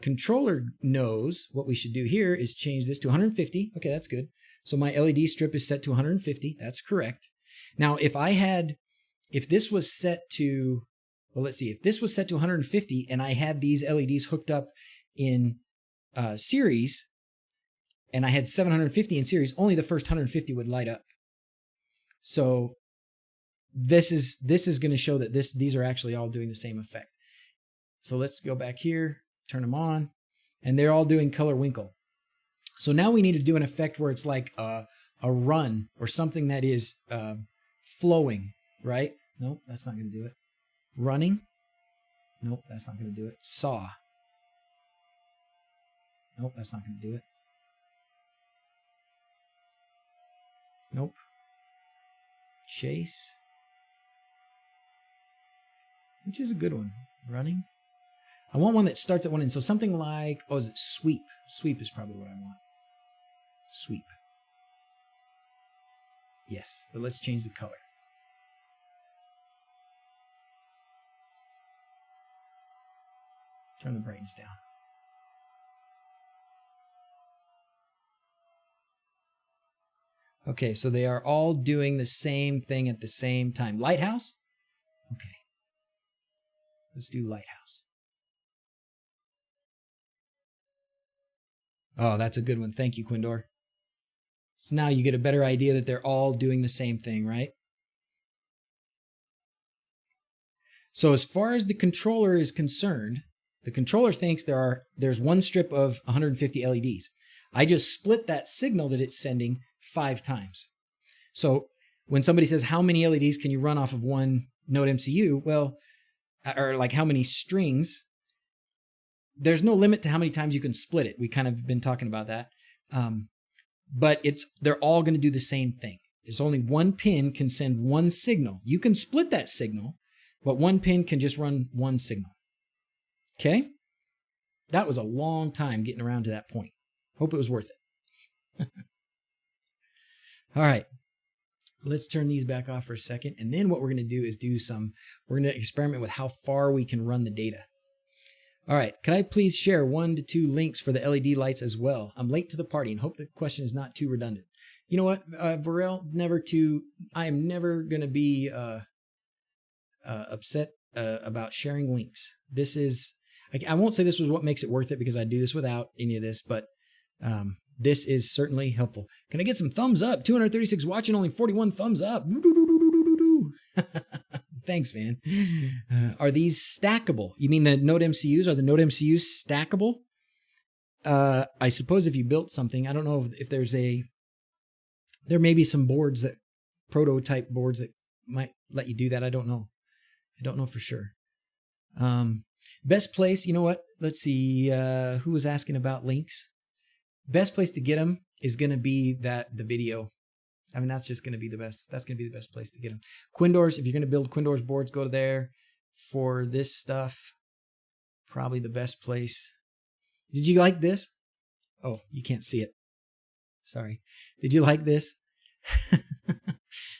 controller knows, what we should do here is change this to 150. Okay, that's good. So my LED strip is set to 150. That's correct. Now, if this was set to, well, let's see, if this was set to 150 and I had these LEDs hooked up in series, and I had 750 in series, only the first 150 would light up. So this is going to show that these are actually all doing the same effect. So let's go back here, turn them on, and they're all doing color winkle. So now we need to do an effect where it's like a run or something that is flowing, right? Nope, that's not going to do it. Running? Nope, that's not going to do it. Saw? Nope, that's not going to do it. Nope. Chase? Which is a good one. Running? I want one that starts at one end. So something like, oh, is it sweep? Sweep is probably what I want. Sweep. Yes, but let's change the color. Turn the brightness down. Okay, so they are all doing the same thing at the same time. Lighthouse? Okay. Let's do lighthouse. Oh, that's a good one. Thank you, Quindor. So now you get a better idea that they're all doing the same thing, right? So as far as the controller is concerned, the controller thinks there's 1 strip of 150 LEDs. I just split that signal that it's sending 5 times. So when somebody says, how many LEDs can you run off of one Node MCU? Well, or like how many strings? There's no limit to how many times you can split it. We kind of been talking about that. But they're all going to do the same thing. There's only 1 pin can send 1 signal. You can split that signal, but 1 pin can just run 1 signal. Okay? That was a long time getting around to that point. Hope it was worth it. All right. Let's turn these back off for a second. And then what we're going to do is we're going to experiment with how far we can run the data. All right. Could I please share 1 to 2 links for the LED lights as well? I'm late to the party and hope the question is not too redundant. You know what, Varel, I am never going to be upset about sharing links. This is, I won't say this was what makes it worth it because I do this without any of this, but this is certainly helpful. Can I get some thumbs up? 236 watching, only 41 thumbs up. Thanks, man. Are these stackable? You mean the Node MCUs? Are the Node MCUs stackable? I suppose if you built something, I don't know if there may be some boards prototype boards that might let you do that. I don't know. I don't know for sure. Best place, you know what? Let's see. Who was asking about links? Best place to get them is going to be the video. I mean, that's just going to be the best. That's going to be the best place to get them. Quindors, if you're going to build Quindors boards, go to there. For this stuff, probably the best place. Did you like this? Oh, you can't see it. Sorry. Did you like this?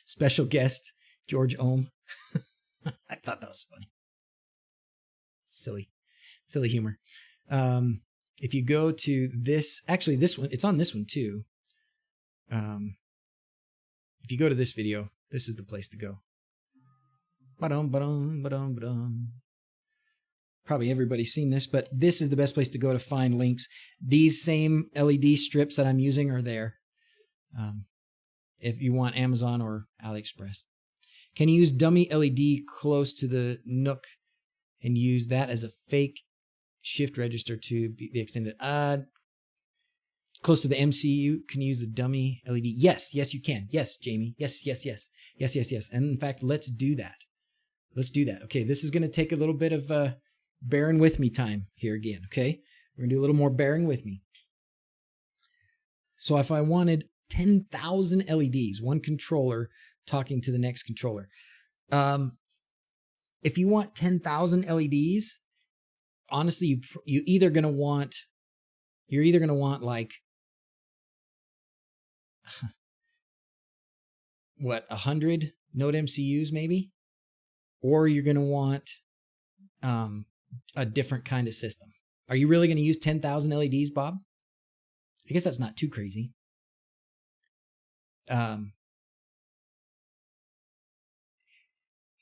Special guest, George Ohm. I thought that was funny. Silly humor. If you go to this, actually this one, it's on this one too. If you go to this video, this is the place to go. Ba-dum, ba-dum, ba-dum, ba-dum. Probably everybody's seen this, but this is the best place to go to find links. These same LED strips that I'm using are there. If you want Amazon or AliExpress. Can you use dummy LED close to the NUC and use that as a fake shift register to be the extended? Close to the MCU, can you use the dummy LED? Yes, you can. Yes, Jamie. Yes. And in fact, let's do that. Okay, this is going to take a little bit of bearing with me time here again, okay? We're going to do a little more bearing with me. So if I wanted 10,000 LEDs, one controller talking to the next controller. If you want 10,000 LEDs, honestly, you're either going to want like, what, 100 Node MCUs maybe? Or you're going to want a different kind of system. Are you really going to use 10,000 LEDs, Bob? I guess that's not too crazy.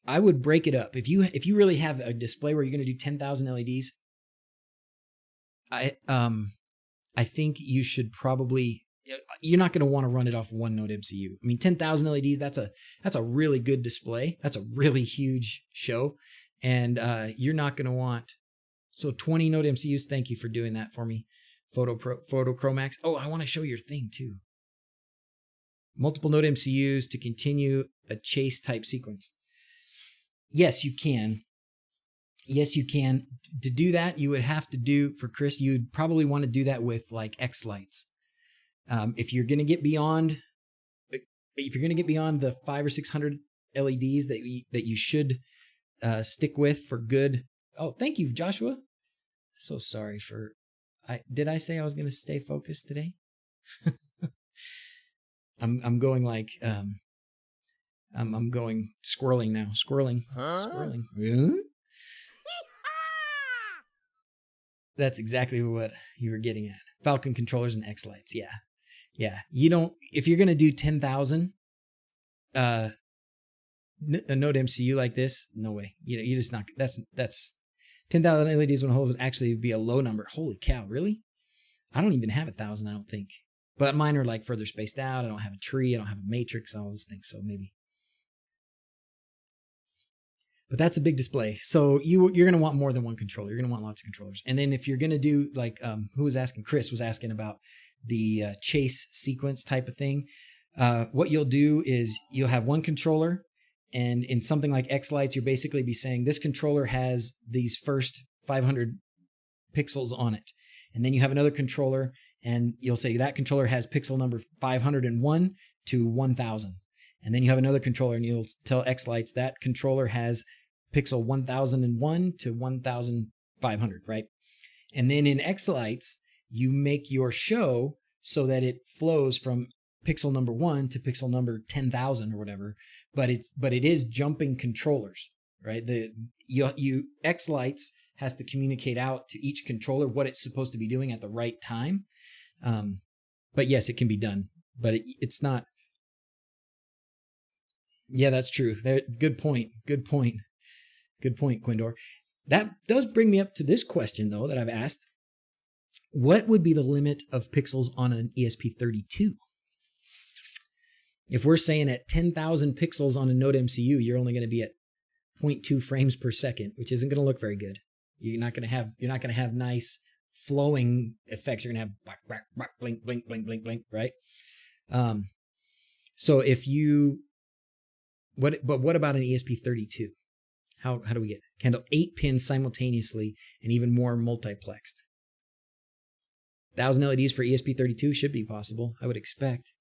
I would break it up. If you really have a display where you're going to do 10,000 LEDs, I think you should probably, you're not going to want to run it off one Node MCU. I mean, 10,000 LEDs, that's a really good display. That's a really huge show. And you're not going to want, so 20 Node MCUs, thank you for doing that for me. Photochromax. Oh, I want to show your thing too. Multiple Node MCUs to continue a chase type sequence. Yes, you can. Yes, you can. To do that, you would have to do, for Chris, you'd probably want to do that with like X lights. If you're going to get beyond the 500 or 600 LEDs that you should stick with for good. Oh, thank you, Joshua. So sorry for, did I say I was going to stay focused today? I'm going like, I'm going squirreling now. Squirreling. That's exactly what you were getting at. Falcon controllers and X lights. Yeah. You don't, if you're going to do 10,000, a Node MCU like this, no way. You just not, that's 10,000 LEDs would actually be a low number. Holy cow, really? I don't even have 1,000, I don't think. But mine are like further spaced out. I don't have a tree. I don't have a matrix, all those things. So maybe. But that's a big display. So you're going to want more than one controller. You're going to want lots of controllers. And then if you're going to do like, who was asking? Chris was asking about the chase sequence type of thing. What you'll do is you'll have one controller, and in something like X lights, you'll basically be saying this controller has these first 500 pixels on it. And then you have another controller, and you'll say that controller has pixel number 501 to 1000. And then you have another controller, and you'll tell X lights that controller has pixel 1001 to 1500, right? And then in X lights, you make your show so that it flows from pixel number 1 to pixel number 10,000 or whatever. But it is jumping controllers, right? X lights has to communicate out to each controller what it's supposed to be doing at the right time. But yes, it can be done, but it's not. Yeah, that's true. Good point, Quindor. That does bring me up to this question, though, that I've asked. What would be the limit of pixels on an ESP32? If we're saying at 10,000 pixels on a Node MCU, you're only going to be at 0.2 frames per second, which isn't going to look very good. You're not going to have nice flowing effects. You're going to have black, black, black, blink, blink, blink, blink, blink, right? So if you, but what about an ESP32? How do we get it? Can handle 8 pins simultaneously and even more multiplexed? 1,000 LEDs for ESP32 should be possible, I would expect.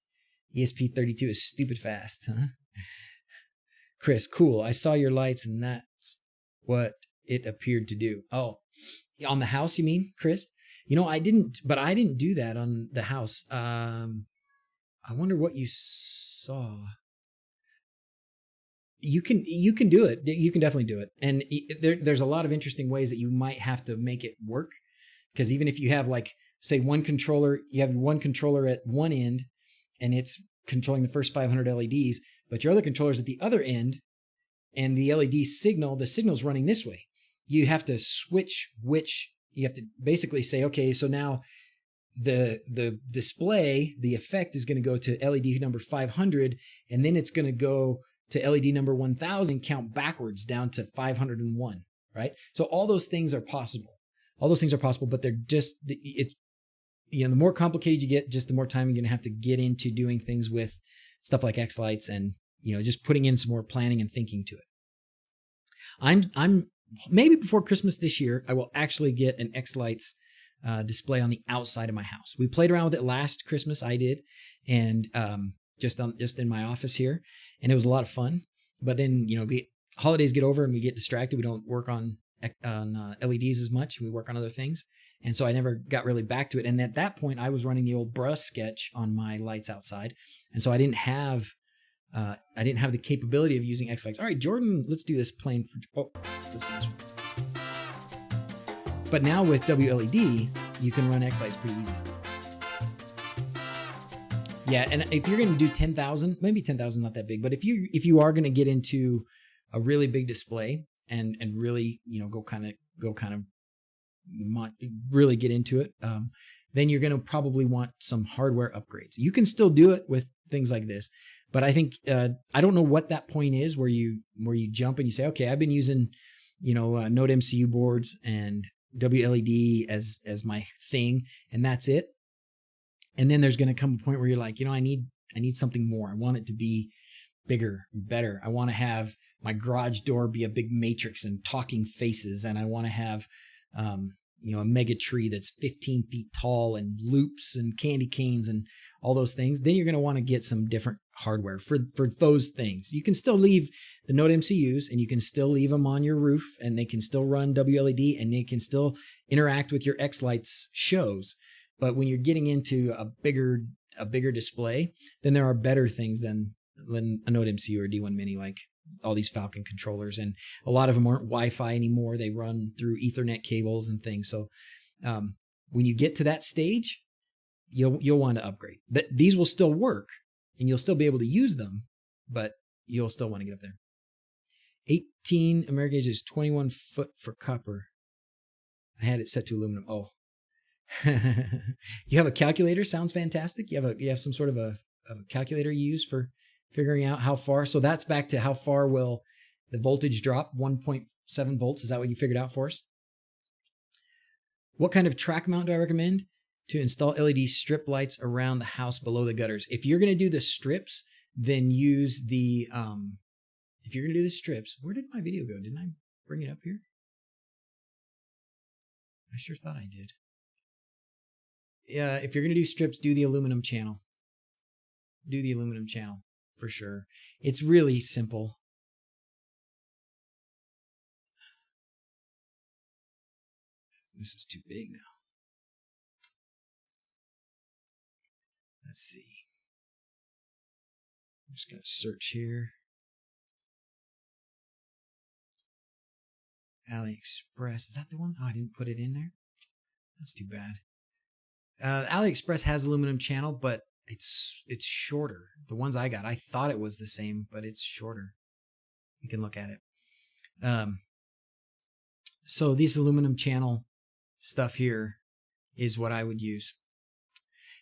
ESP32 is stupid fast, huh? Chris, cool. I saw your lights and that's what it appeared to do. Oh, on the house, you mean, Chris? I didn't do that on the house. I wonder what you saw. You can do it. You can definitely do it. And there's a lot of interesting ways that you might have to make it work. Because even if you have, like, say one controller, you have one controller at one end and it's controlling the first 500 LEDs, but your other controller's at the other end and the LED signal, the signal's running this way. You have to switch you have to basically say, okay, so now the display, the effect is going to go to LED number 500, and then it's going to go to LED number 1000, count backwards down to 501, right? So all those things are possible. But they're just, the more complicated you get, just the more time you're going to have to get into doing things with stuff like X lights and, just putting in some more planning and thinking to it. I'm maybe before Christmas this year, I will actually get an X lights display on the outside of my house. We played around with it last Christmas. I did, and just in my office here, and it was a lot of fun. But then holidays get over and we get distracted. We don't work on LEDs as much. We work on other things, and so I never got really back to it. And at that point, I was running the old brush sketch on my lights outside, and so I didn't have the capability of using X lights. All right, Jordan, let's do this plane for. Let's do this one. But now with wLED, you can run X lights pretty easy. Yeah, and if you're going to do 10,000, maybe 10,000 is not that big, but if you are going to get into a really big display and really really get into it, then you're going to probably want some hardware upgrades. You can still do it with things like this, but I think I don't know what that point is where you jump and you say, okay, I've been using Node MCU boards and wLED as my thing, and that's it. And then there's going to come a point where you're like, I need something more. I want it to be bigger and better. I want to have my garage door be a big matrix and talking faces, and I want to have a mega tree that's 15 feet tall and loops and candy canes and all those things. Then you're going to want to get some different hardware for those things. You can still leave the Node MCUs and you can still leave them on your roof and they can still run wLED and they can still interact with your X lights shows. But when you're getting into a bigger display, then there are better things than a Node MCU or D1 Mini, like all these Falcon controllers, and a lot of them aren't Wi-Fi anymore. They run through Ethernet cables and things. So when you get to that stage, you'll want to upgrade. These will still work, and you'll still be able to use them, but you'll still want to get up there. 18 American gauge is 21 foot for copper. I had it set to aluminum. Oh, you have a calculator? Sounds fantastic. You have some sort of a calculator you use for figuring out how far. So that's back to how far will the voltage drop, 1.7 volts. Is that what you figured out for us? What kind of track mount do I recommend to install LED strip lights around the house below the gutters? If you're going to do the strips, then use the, if you're going to do the strips, where did my video go? Didn't I bring it up here? I sure thought I did. Yeah, if you're going to do strips, do the aluminum channel. Do the aluminum channel for sure. It's really simple. This is too big now. Let's see. I'm just going to search here. AliExpress. Is that the one? Oh, I didn't put it in there. That's too bad. AliExpress has aluminum channel, but it's shorter. The ones I got, I thought it was the same, but it's shorter. You can look at it. So this aluminum channel stuff here is what I would use.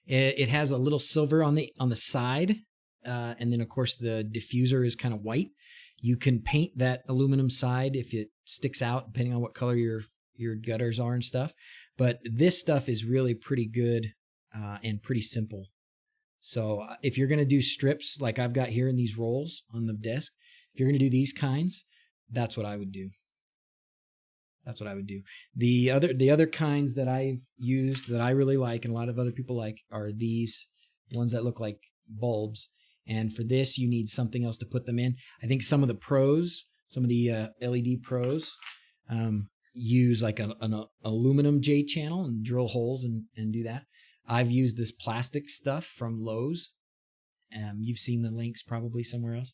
It has a little silver on the side, and then of course the diffuser is kind of white. You can paint that aluminum side if it sticks out, depending on what color your gutters are and stuff. But this stuff is really pretty good and pretty simple. So if you're going to do strips like I've got here in these rolls on the desk, if you're going to do these kinds, that's what I would do. That's what I would do. The other kinds that I've used that I really like and a lot of other people like are these ones that look like bulbs. And for this, you need something else to put them in. I think some of the pros, some of the LED pros, use like an aluminum J channel and drill holes and do that. I've used this plastic stuff from Lowe's. You've seen the links probably somewhere else.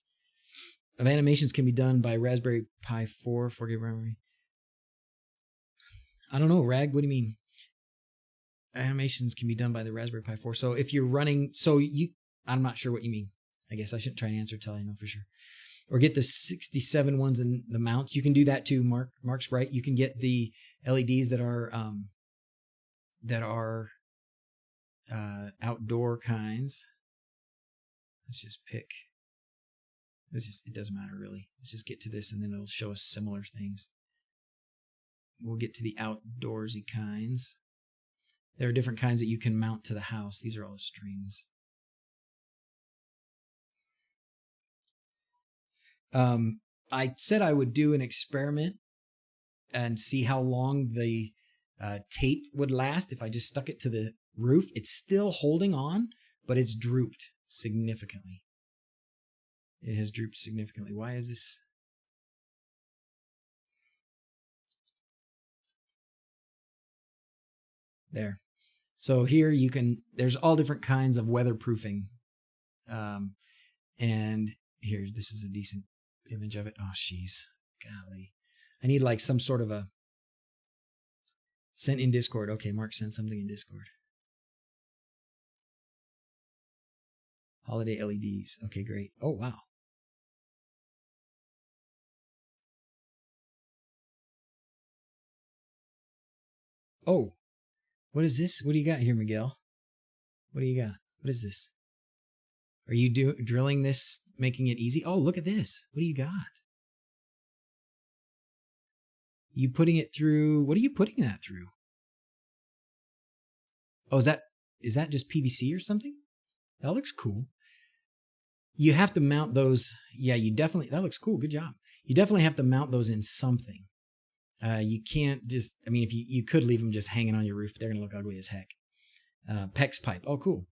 Animations can be done by Raspberry Pi 4, 4K memory. I don't know, Rag, what do you mean? Animations can be done by the Raspberry Pi 4. So if you're running, I'm not sure what you mean. I guess I shouldn't try and answer till I know for sure. Or get the 67 ones and the mounts. You can do that too, Mark. Mark's right. You can get the LEDs that are outdoor kinds. Let's just pick. It doesn't matter really. Let's just get to this and then it'll show us similar things. We'll get to the outdoorsy kinds. There are different kinds that you can mount to the house. These are all the strings. I said I would do an experiment and see how long the tape would last if I just stuck it to the roof. It's still holding on, but it's drooped significantly. It has drooped significantly. Why is this? There. So here you can, there's all different kinds of weatherproofing. And here, this is a decent image of it. Oh, jeez. Golly. I need like some sort of a sent in Discord. Okay, Mark sent something in Discord. Holiday LEDs. Okay, great. Oh, wow. Oh, what is this? What do you got here, Miguel? What do you got? What is this? Are you drilling this, making it easy? Oh, look at this. What do you got? You putting it through, what are you putting that through? Oh, is that just PVC or something? That looks cool. You have to mount those. Yeah, that looks cool. Good job. You definitely have to mount those in something. You can't just, I mean, if you could leave them just hanging on your roof, but they're going to look ugly as heck. PEX pipe. Oh, cool.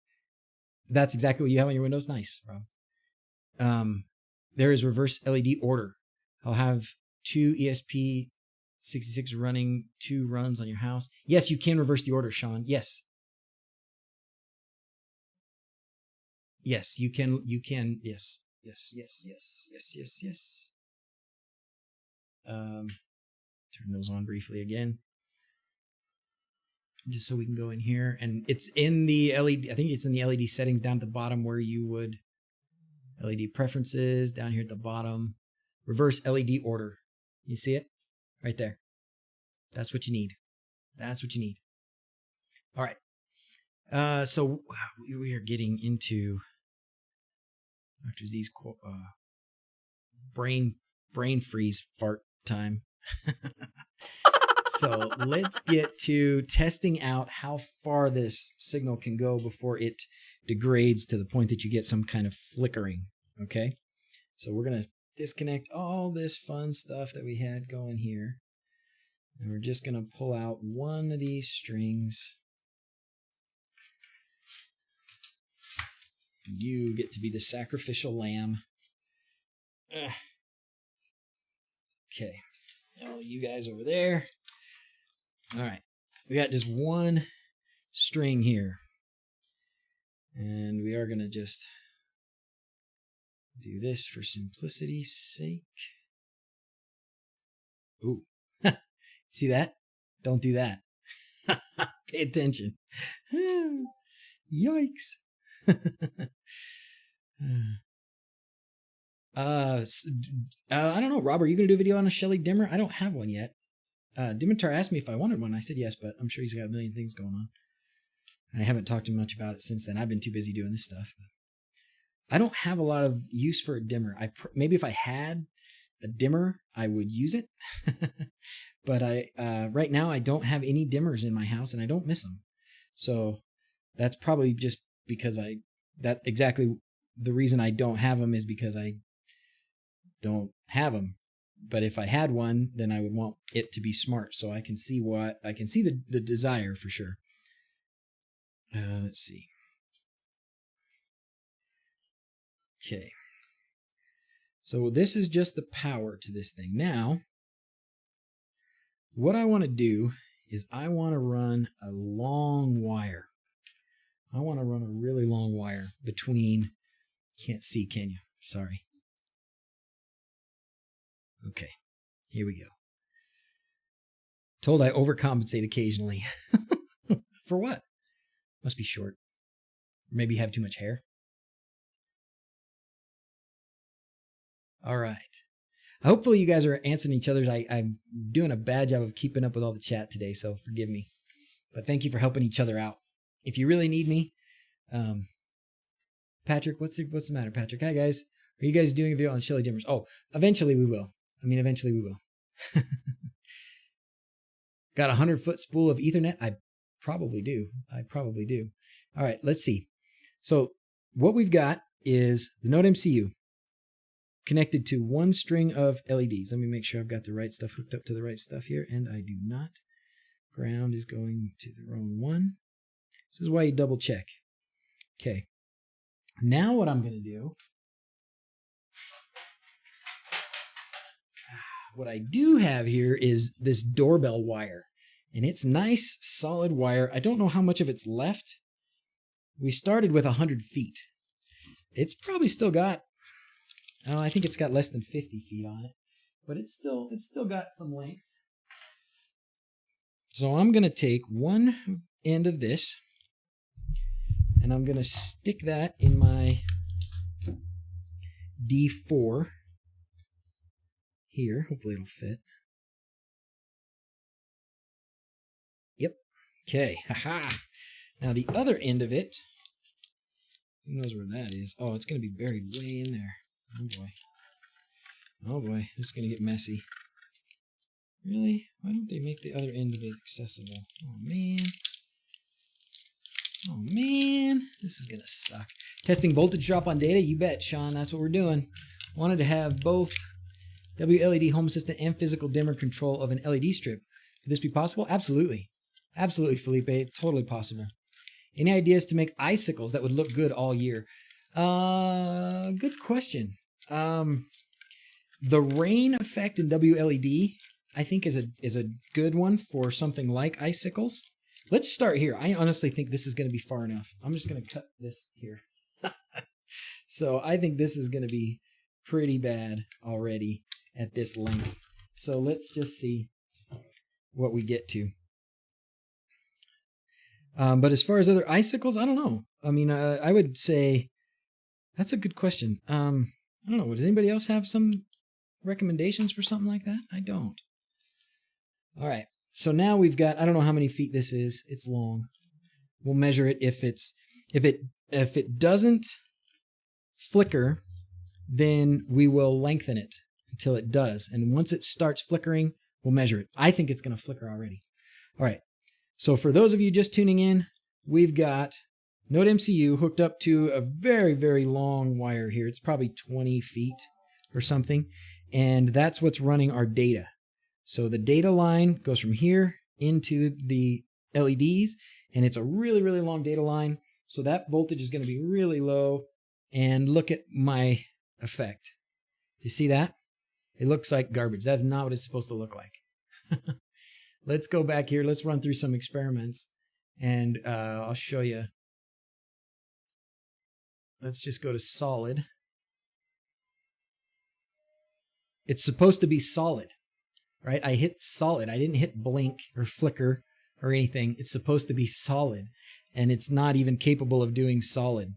That's exactly what you have on your windows. Nice, Rob. There is reverse LED order. I'll have 2 ESP66 running 2 runs on your house. Yes, you can reverse the order, Sean. Yes. Yes, you can. Yes. Turn those on briefly again. Just so we can go in here. And it's in the LED, I think it's in the LED settings down at the bottom where you would, LED preferences, down here at the bottom. Reverse LED order. You see it? Right there. That's what you need. That's what you need. All right. So we are getting into DrZzs brain freeze fart time. So let's get to testing out how far this signal can go before it degrades to the point that you get some kind of flickering. Okay. So we're going to disconnect all this fun stuff that we had going here. And we're just going to pull out one of these strings. You get to be the sacrificial lamb. Okay. Now you guys over there. All right. We got just one string here. And we are going to just do this for simplicity's sake. Ooh. See that? Don't do that. Pay attention. Yikes. I don't know, Rob, are you going to do a video on a Shelly dimmer? I don't have one yet. Dimitar asked me if I wanted one. I said yes, but I'm sure he's got a million things going on. I haven't talked to him much about it since then. I've been too busy doing this stuff. I don't have a lot of use for a dimmer. Maybe if I had, a dimmer, I would use it. But right now I don't have any dimmers in my house and I don't miss them. So that's probably just because exactly the reason I don't have them is because I don't have them. But if I had one, then I would want it to be smart. So I can see the desire for sure. Let's see. Okay. So this is just the power to this thing. Now, what I want to do is I want to run a long wire. I want to run a really long wire between, can't see, can you? Sorry. Okay, here we go. Told I overcompensate occasionally. For what? Must be short. Maybe have too much hair. All right. Hopefully you guys are answering each other's. I'm doing a bad job of keeping up with all the chat today, so forgive me. But thank you for helping each other out. If you really need me, Patrick, what's the matter, Patrick? Hi, guys. Are you guys doing a video on Shelly dimmers? Oh, eventually we will. Eventually we will. Got a 100-foot spool of Ethernet? I probably do. All right, let's see. So what we've got is the Node MCU connected to one string of LEDs. Let me make sure I've got the right stuff hooked up to the right stuff here, and I do not. Ground is going to the wrong one. This is why you double check. Okay. Now what I'm going to do, what I do have here is this doorbell wire, and it's nice, solid wire. I don't know how much of it's left. We started with 100 feet. It's probably still got, I think it's got less than 50 feet on it, but it's still got some length. So I'm going to take one end of this, and I'm going to stick that in my D4 here. Hopefully it'll fit. Yep. Okay. Haha. Now the other end of it, who knows where that is? Oh, it's going to be buried way in there. Oh boy. Oh boy. This is going to get messy. Really? Why don't they make the other end of it accessible? Oh man. Oh man. This is going to suck. Testing voltage drop on data? You bet, Sean. That's what we're doing. Wanted to have both wLED home assistant and physical dimmer control of an LED strip. Could this be possible? Absolutely. Absolutely, Felipe. Totally possible. Any ideas to make icicles that would look good all year? Good question. The rain effect in wLED, I think, is a good one for something like icicles. Let's start here. I honestly think this is going to be far enough. I'm just going to cut this here. So I think this is going to be pretty bad already at this length. So let's just see what we get to. But as far as other icicles, I don't know. I would say that's a good question. I don't know. Does anybody else have some recommendations for something like that? I don't. All right. So now we've got, I don't know how many feet this is. It's long. We'll measure it. If it doesn't flicker, then we will lengthen it until it does. And once it starts flickering, we'll measure it. I think it's going to flicker already. All right. So for those of you just tuning in, we've got Node MCU hooked up to a very, very long wire here. It's probably 20 feet or something. And that's what's running our data. So the data line goes from here into the LEDs, and it's a really, really long data line. So that voltage is going to be really low. And look at my effect. You see that? It looks like garbage. That's not what it's supposed to look like. Let's go back here. Let's run through some experiments, and I'll show you. Let's just go to solid. It's supposed to be solid, right? I hit solid. I didn't hit blink or flicker or anything. It's supposed to be solid, and it's not even capable of doing solid.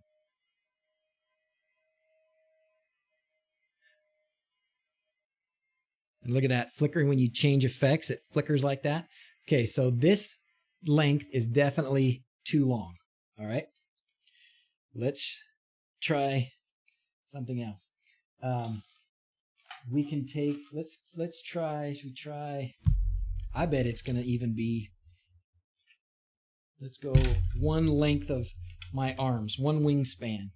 And look at that, flickering when you change effects, it flickers like that. Okay, so this length is definitely too long. All right, let's try something else. we can take, let's try, should we try, I bet it's going to even be, let's go one length of my arms, one wingspan.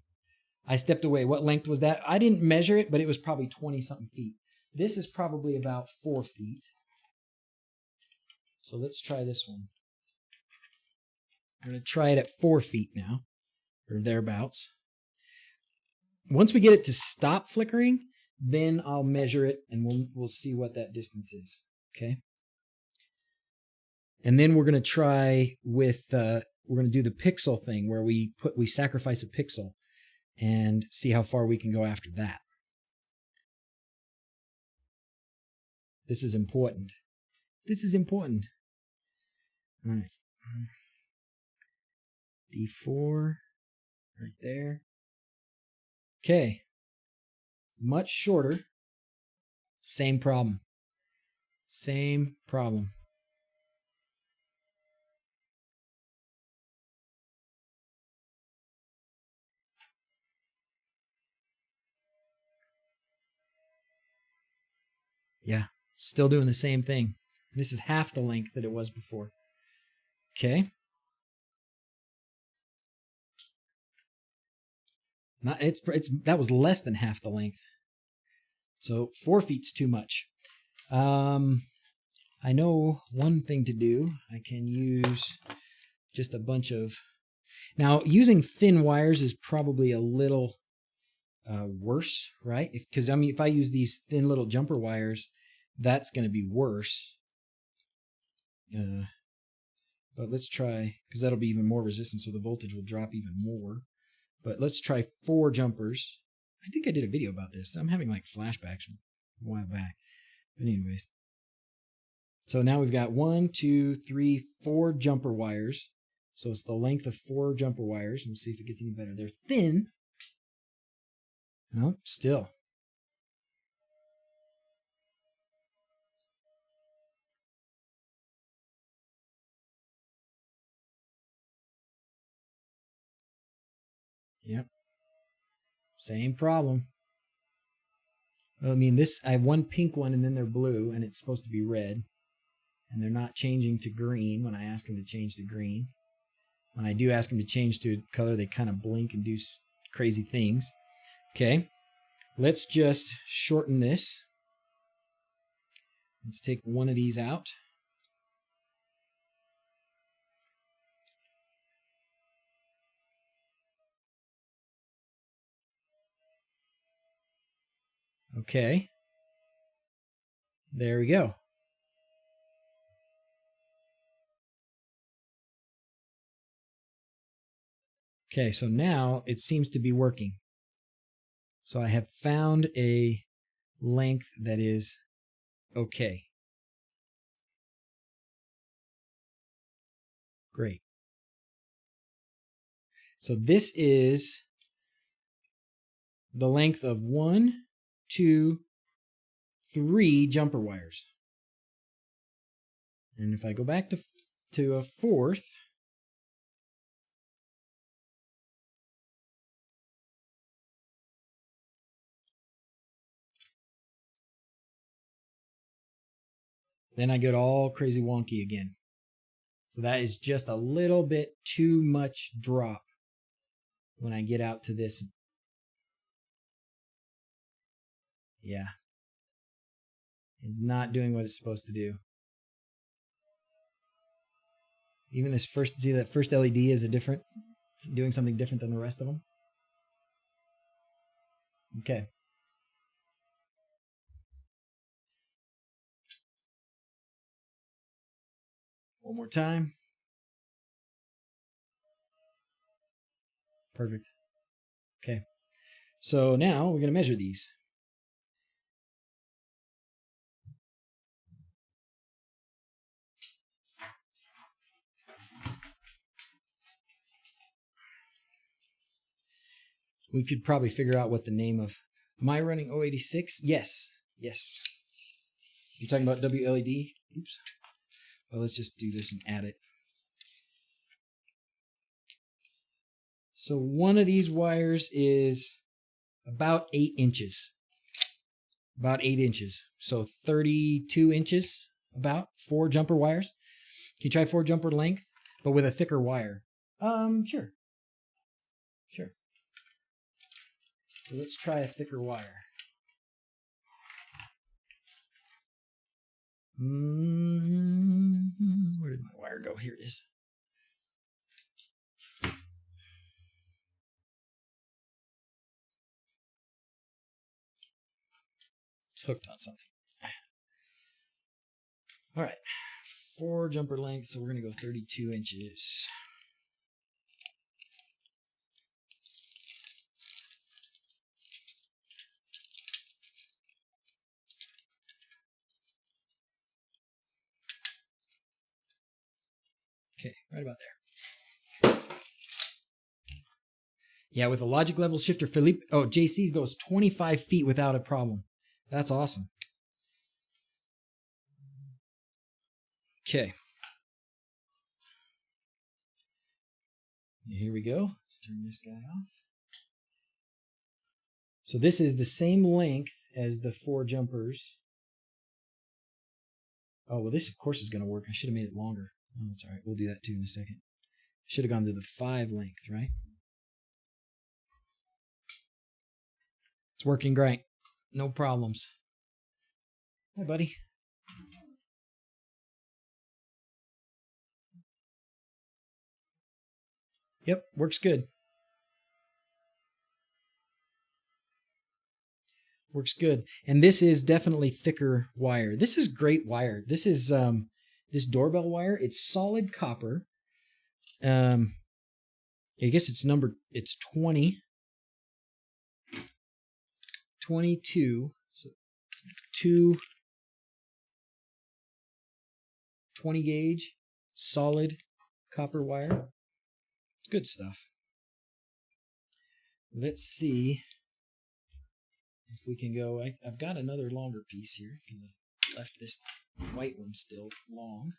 I stepped away. What length was that? I didn't measure it, but it was probably 20-something feet. This is probably about 4 feet. So let's try this one. I'm going to try it at 4 feet now, or thereabouts. Once we get it to stop flickering, then I'll measure it and we'll see what that distance is. Okay. And then we're going to try with, we're going to do the pixel thing where we sacrifice a pixel and see how far we can go after that. This is important. This is important. All right. D4 right there. Okay. Much shorter. Same problem. Same problem. Yeah, still doing the same thing. This is half the length that it was before. Okay. That was less than half the length. So 4 feet's too much. I know one thing to do. I can use just a bunch of... Now, using thin wires is probably a little worse, right? Because I mean, if I use these thin little jumper wires, that's going to be worse. But let's try, because that'll be even more resistant, so the voltage will drop even more. But let's try 4 jumpers. I think I did a video about this. I'm having like flashbacks from a while back. But anyways. So now we've got 1, 2, 3, 4 jumper wires. So it's the length of 4 jumper wires. Let's see if it gets any better. They're thin. No, still. Yep. Same problem. I mean, I have one pink one and then they're blue and it's supposed to be red. And they're not changing to green when I ask them to change to green. When I do ask them to change to color, they kind of blink and do crazy things. Okay. Let's just shorten this. Let's take one of these out. Okay. There we go. Okay, so now it seems to be working. So I have found a length that is okay. Great. So this is the length of 1, 2, 3 jumper wires. And if I go back to a 4th, then I get all crazy wonky again. So that is just a little bit too much drop when I get out to this. Yeah. It's not doing what it's supposed to do. Even this see that first LED is doing something different than the rest of them. Okay. One more time. Perfect. Okay. So now we're going to measure these. We could probably figure out what the name of... Am I running 086? Yes. Yes. You're talking about wLED? Oops. Well, let's just do this and add it. So one of these wires is about 8 inches. about 8 inches. So 32 inches, about 4 jumper wires. Can you try 4 jumper length, but with a thicker wire? Sure. Sure. So let's try a thicker wire. Where did my wire go? Here it is. It's hooked on something. All right. 4 jumper lengths, so we're going to go 32 inches. Okay, right about there. Yeah, with a logic level shifter, JC's goes 25 feet without a problem. That's awesome. Okay. Here we go. Let's turn this guy off. So this is the same length as the 4 jumpers. Oh, well, this, of course, is going to work. I should have made it longer. Oh, that's all right. We'll do that, too, in a second. Should have gone to the 5 length, right? It's working great. No problems. Hi, buddy. Yep, works good. Works good. And this is definitely thicker wire. This is great wire. This is this doorbell wire. It's solid copper. I guess it's 20. 22. So 20 gauge solid copper wire. It's good stuff. Let's see if we can go. I've got another longer piece here because I left this white one still long.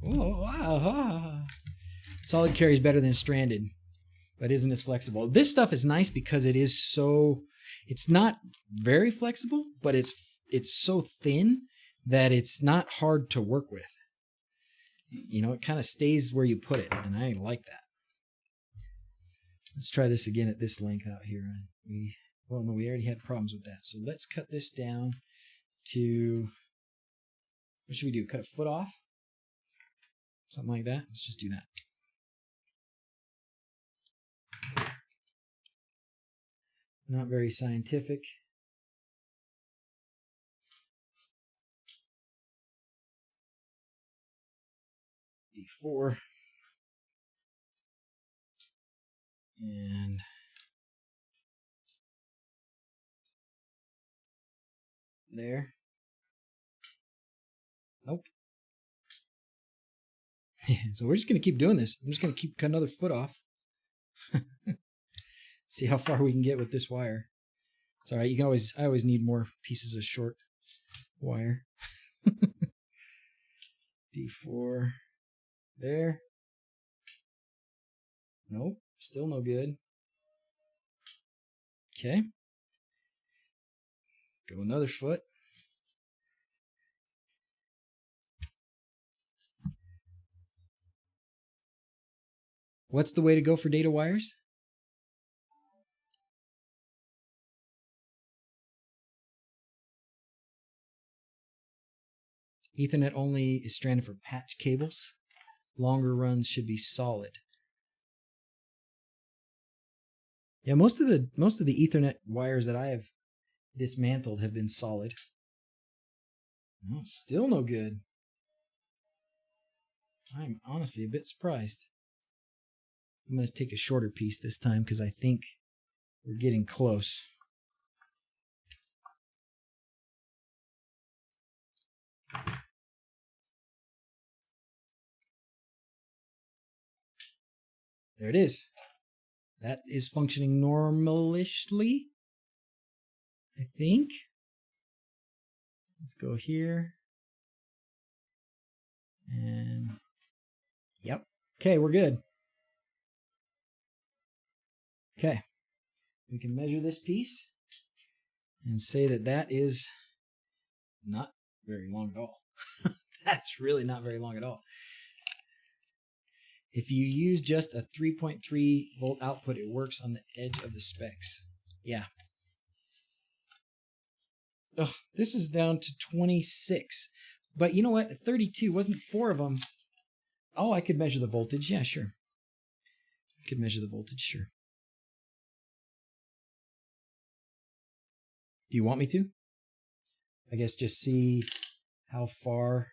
Oh, wow. Solid carries better than stranded, but isn't as flexible. This stuff is nice because it is so, it's not very flexible, but it's so thin that it's not hard to work with. You know, it kind of stays where you put it, and I like that. Let's try this again at this length out here. We already had problems with that. So let's cut this down to, what should we do? Cut a foot off? Something like that. Let's just do that. Not very scientific. D4. And there. Nope. So we're just going to keep doing this. I'm just going to keep cutting another foot off. See how far we can get with this wire. It's all right. You can I always need more pieces of short wire. D4. There. Nope. Still no good. Okay. Go another foot. What's the way to go for data wires? Ethernet only is stranded for patch cables. Longer runs should be solid. Yeah, most of the Ethernet wires that I have dismantled have been solid. Oh, still no good. I'm honestly a bit surprised. I'm going to take a shorter piece this time because I think we're getting close. There it is. That is functioning normalishly, I think. Let's go here. And yep. Okay, we're good. Okay. we can measure this piece and say that that is not very long at all. That's really not very long at all. If you use just a 3.3 volt output, it works on the edge of the specs. Yeah. Oh, this is down to 26. But you know what? 32 wasn't 4 of them. Oh, I could measure the voltage. Yeah, sure. I could measure the voltage, sure. Do you want me to? I guess just see how far,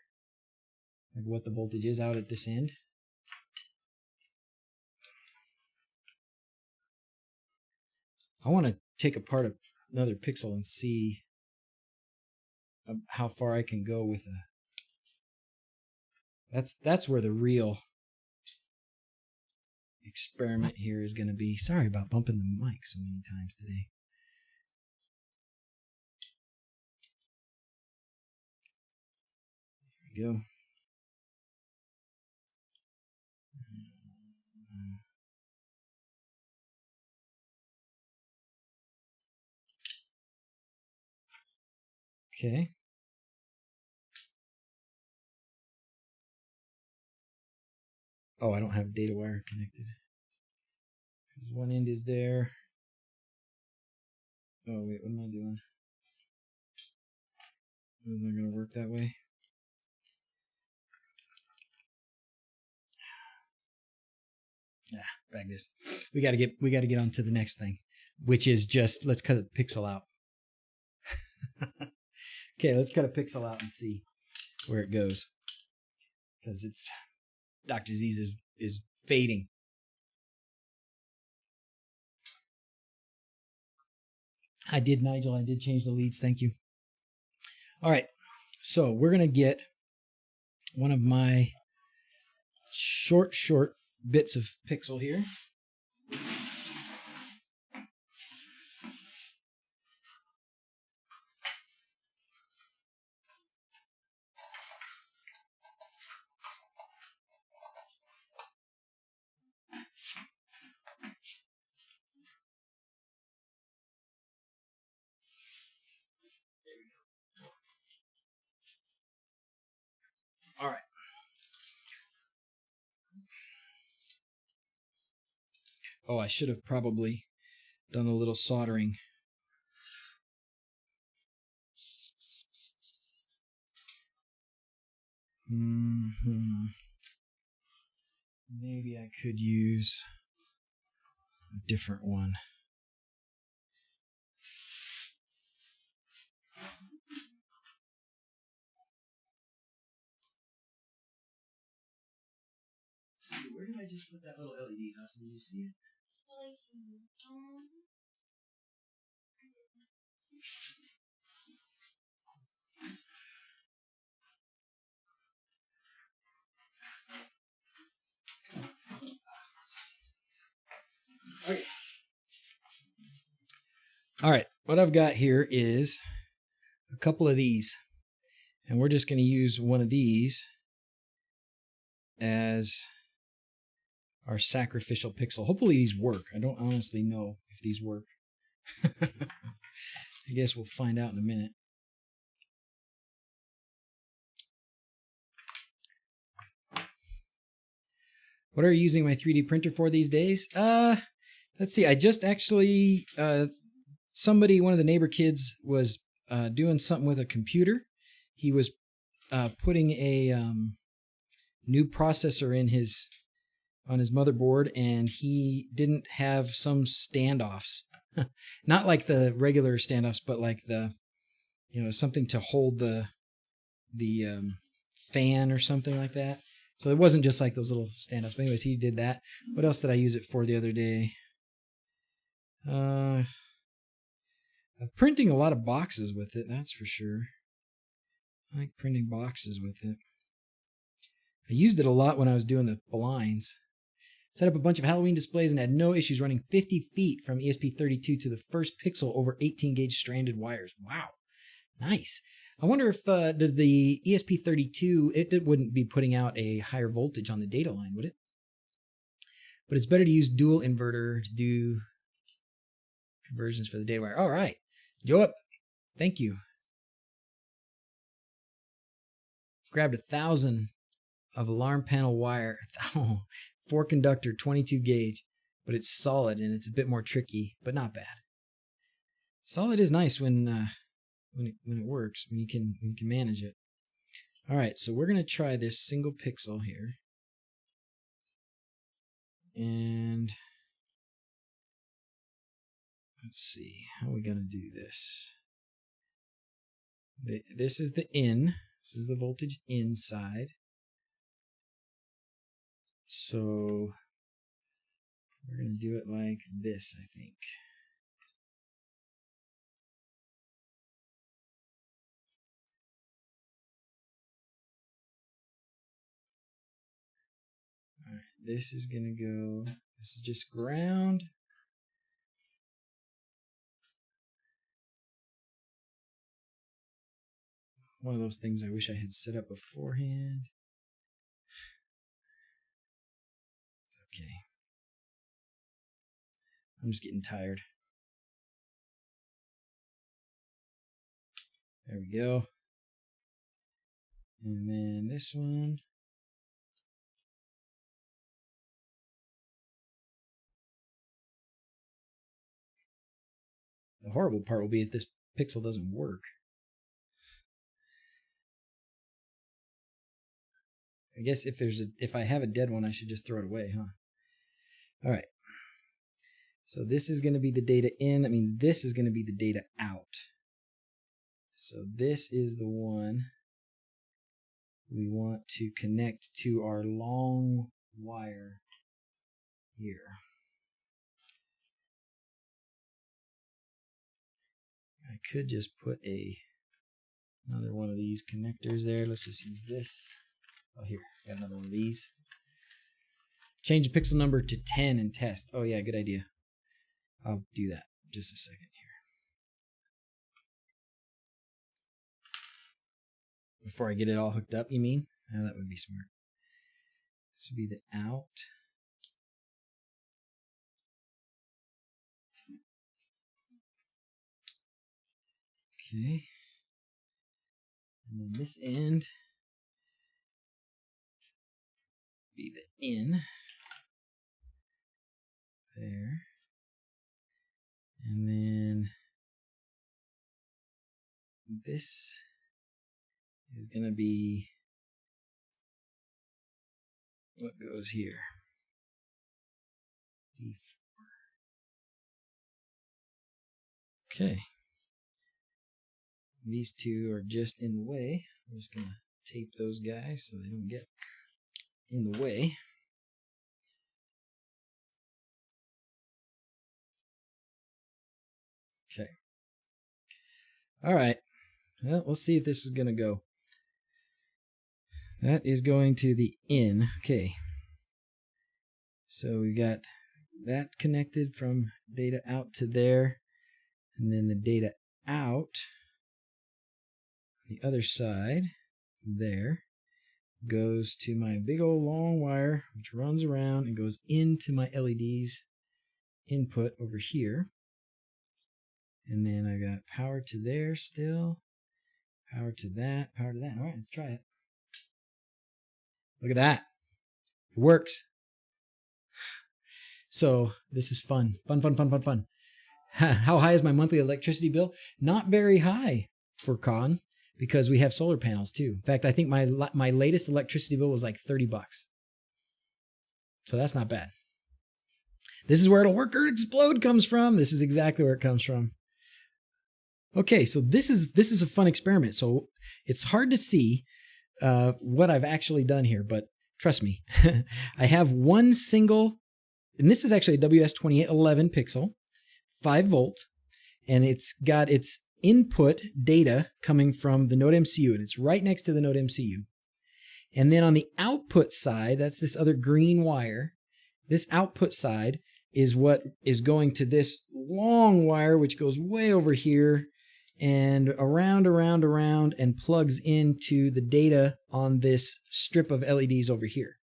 like what the voltage is out at this end. I want to take apart another pixel and see how far I can go with a... That's where the real experiment here is going to be. Sorry about bumping the mic so many times today. There we go. Okay. Oh, I don't have a data wire connected. Because one end is there. Oh, wait, what am I doing? Is it not going to work that way? Bag this. We got to get on to the next thing, which is just, let's cut a pixel out. Okay, let's cut a pixel out and see where it goes. Because it's, DrZzs is fading. I did, Nigel. I did change the leads. Thank you. All right. So we're going to get one of my short bits of pixel here. All right. Oh, I should have probably done a little soldering. Maybe I could use a different one. See, where did I just put that little LED, Dustin? Did you see it? Okay. All right, what I've got here is a couple of these, and we're just going to use one of these as our sacrificial pixel. Hopefully these work. I don't honestly know if these work. I guess we'll find out in a minute. What are you using my 3D printer for these days? Let's see. I just actually, somebody, one of the neighbor kids was doing something with a computer. He was putting a new processor in on his motherboard, and he didn't have some standoffs. Not like the regular standoffs, but like the, something to hold the fan or something like that. So it wasn't just like those little standoffs. But anyways, he did that. What else did I use it for the other day? I'm printing a lot of boxes with it, that's for sure. I like printing boxes with it. I used it a lot when I was doing the blinds. Set up a bunch of Halloween displays and had no issues running 50 feet from ESP32 to the first pixel over 18 gauge stranded wires. Wow, nice. I wonder if, does the ESP32, it wouldn't be putting out a higher voltage on the data line, would it? But it's better to use dual inverter to do Conversions for the data wire. All right. Joe, thank you. Grabbed 1,000 of alarm panel wire. 4 conductor, 22 gauge, but it's solid and it's a bit more tricky, but not bad. Solid is nice when it works, when you can manage it. All right, so we're gonna try this single pixel here, and let's see how we're gonna do this. This is the in. This is the voltage inside. So we're gonna do it like this, I think. All right, this is gonna go, this is just ground. One of those things I wish I had set up beforehand. It's okay. I'm just getting tired. There we go. And then this one. The horrible part will be if this pixel doesn't work. I guess if I have a dead one, I should just throw it away, huh? All right. So this is going to be the data in. That means this is going to be the data out. So this is the one we want to connect to our long wire here. I could just put another one of these connectors there. Let's just use this. Oh, here, got another one of these. Change the pixel number to 10 and test. Oh yeah, good idea. I'll do that in just a second here. Before I get it all hooked up, you mean? Oh, that would be smart. This would be the out. Okay. And then this end be the in. There. And then this is going to be what goes here. D4. Okay. These two are just in the way. I'm just going to tape those guys so they don't get in the way. Okay. All right. Well, we'll see if this is going to go. That is going to the in. Okay. So we got that connected from data out to there. And then the data out the other side there goes to my big old long wire, which runs around and goes into my LED's input over here. And then I got power to there still, power to that, power to that. All right, let's try it. Look at that. It works. So this is fun. Fun. How high is my monthly electricity bill? Not very high for Con, because we have solar panels too. In fact, I think my latest electricity bill was like $30. So that's not bad. This is where it'll work or explode comes from. This is exactly where it comes from. Okay, so this is a fun experiment. So it's hard to see what I've actually done here, but trust me, I have one single, and this is actually a WS2811 pixel, 5 volt, and it's got its input data coming from the Node MCU, and it's right next to the Node MCU. And then on the output side, that's this other green wire. This output side is what is going to this long wire, which goes way over here and around, and plugs into the data on this strip of LEDs over here.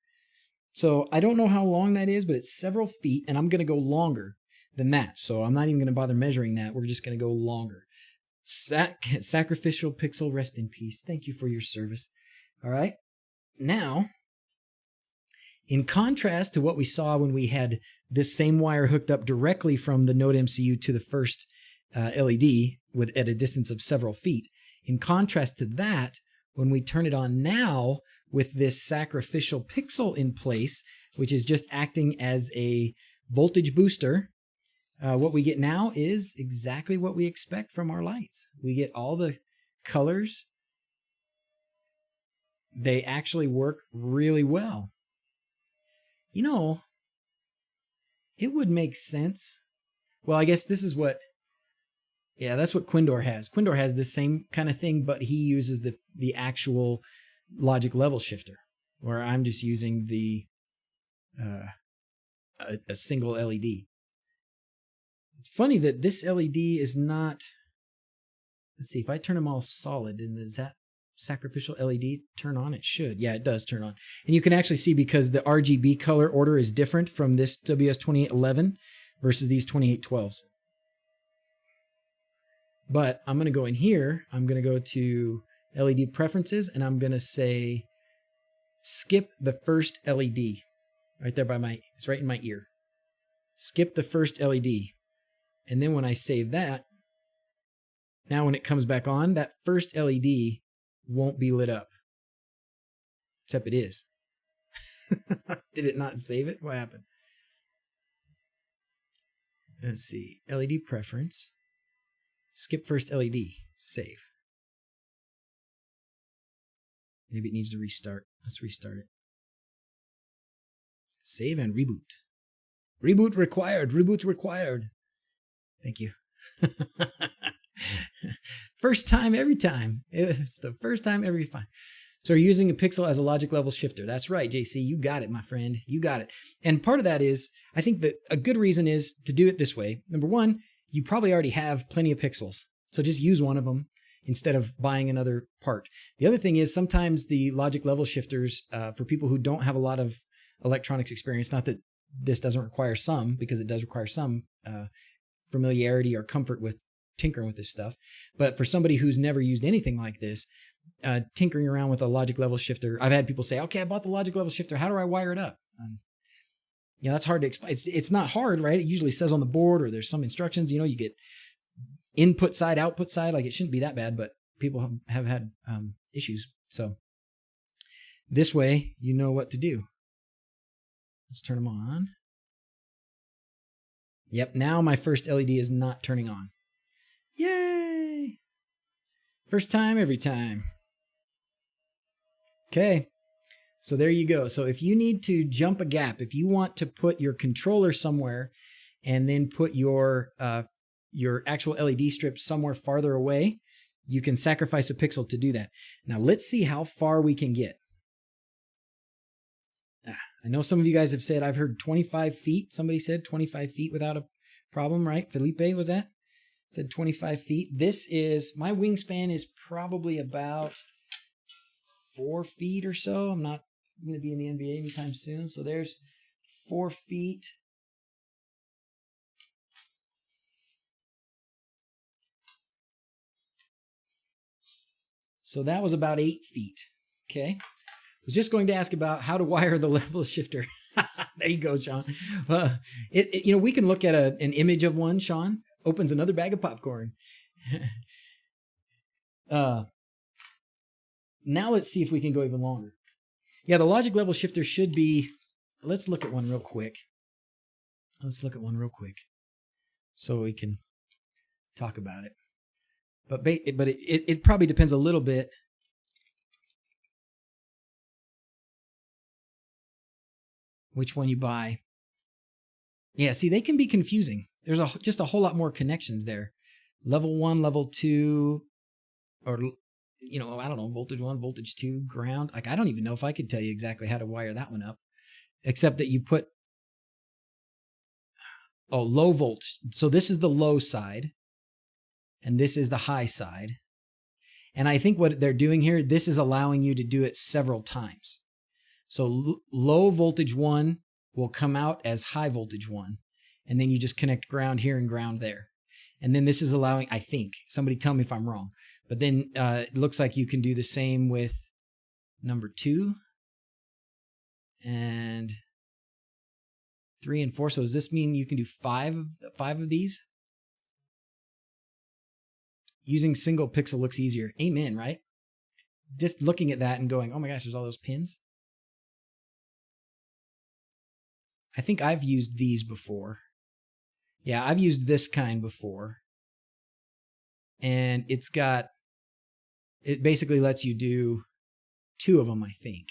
So I don't know how long that is, but it's several feet, and I'm going to go longer. than that. So I'm not even going to bother measuring that. We're just going to go longer. Sacrificial pixel, rest in peace. Thank you for your service. All right. Now, in contrast to what we saw when we had this same wire hooked up directly from the Node MCU to the first LED at a distance of several feet, in contrast to that, when we turn it on now with this sacrificial pixel in place, which is just acting as a voltage booster, what we get now is exactly what we expect from our lights. We get all the colors. They actually work really well. You know, it would make sense. Well, I guess this is what, yeah, that's what Quindor has. Quindor has this same kind of thing, but he uses the actual logic level shifter, where I'm just using the a single LED. It's funny that this LED is not, let's see, if I turn them all solid, and does that sacrificial LED turn on? It should. Yeah, it does turn on. And you can actually see because the RGB color order is different from this WS2811 versus these 2812s. But I'm going to go in here. I'm going to go to LED preferences, and I'm going to say skip the first LED. Right there by it's right in my ear. Skip the first LED. And then when I save that, now when it comes back on, that first LED won't be lit up. Except it is. Did it not save it? What happened? Let's see. LED preference. Skip first LED. Save. Maybe it needs to restart. Let's restart it. Save and reboot. Reboot required. Reboot required. Thank you. First time, every time. It's the first time, every time. So you're using a pixel as a logic level shifter. That's right, JC. You got it, my friend. You got it. And part of that is, I think that a good reason is to do it this way. Number one, you probably already have plenty of pixels. So just use one of them instead of buying another part. The other thing is sometimes the logic level shifters, for people who don't have a lot of electronics experience, not that this doesn't require some, because it does require some familiarity or comfort with tinkering with this stuff. But for somebody who's never used anything like this, tinkering around with a logic level shifter, I've had people say, okay, I bought the logic level shifter. How do I wire it up? Yeah, that's hard to explain. It's not hard, right? It usually says on the board, or there's some instructions, you know, you get input side, output side. Like, it shouldn't be that bad, but people have had issues. So this way, you know what to do. Let's turn them on. Yep, now my first LED is not turning on. Yay! First time, every time. Okay, so there you go. So if you need to jump a gap, if you want to put your controller somewhere and then put your actual LED strip somewhere farther away, you can sacrifice a pixel to do that. Now let's see how far we can get. I know some of you guys have said, I've heard 25 feet. Somebody said 25 feet without a problem, right? Felipe, was that? Said 25 feet. This is, my wingspan is probably about 4 feet or so. I'm not going to be in the NBA anytime soon. So there's 4 feet. So that was about 8 feet. Okay. I was just going to ask about how to wire the level shifter. There you go, Sean. You know, we can look at an image of one. Sean opens another bag of popcorn. Now let's see if we can go even longer. Yeah, the logic level shifter should be, let's look at one real quick. So we can talk about it. But it probably depends a little bit. Which one you buy. Yeah, see, they can be confusing. There's just a whole lot more connections there. Level 1, level 2, or, you know, I don't know, voltage 1, voltage 2, ground. Like, I don't even know if I could tell you exactly how to wire that one up, except that you put, low voltage. So this is the low side, and this is the high side. And I think what they're doing here, this is allowing you to do it several times. So low voltage 1 will come out as high voltage 1. and then you just connect ground here and ground there. And then this is allowing, I think, somebody tell me if I'm wrong, but then it looks like you can do the same with number 2 and 3 and 4. So does this mean you can do five of these? Using single pixel looks easier. Amen, right? Just looking at that and going, oh my gosh, there's all those pins. I think I've used these before. Yeah, I've used this kind before. And it basically lets you do 2 of them, I think.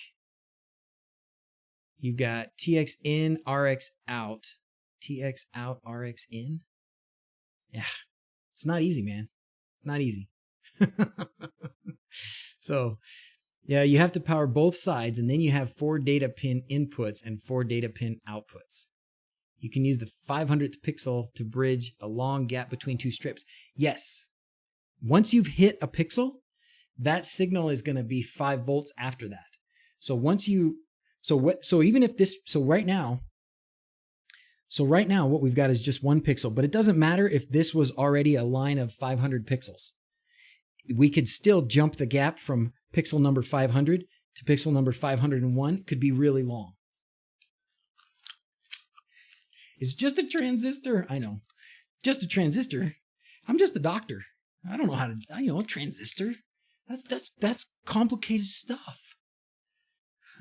You've got TX in, RX out. TX out, RX in. Yeah, it's not easy, man. Not easy. So, yeah, you have to power both sides, and then you have 4 data pin inputs and 4 data pin outputs. You can use the 500th pixel to bridge a long gap between 2 strips. Yes. Once you've hit a pixel, that signal is going to be 5 volts after that. So once you, so even if this, right now what we've got is just 1 pixel, but it doesn't matter if this was already a line of 500 pixels. We could still jump the gap from pixel number 500 to pixel number 501. Could be really long. It's just a transistor. I know. Just a transistor. I'm just a doctor. I don't know how to, transistor. That's complicated stuff.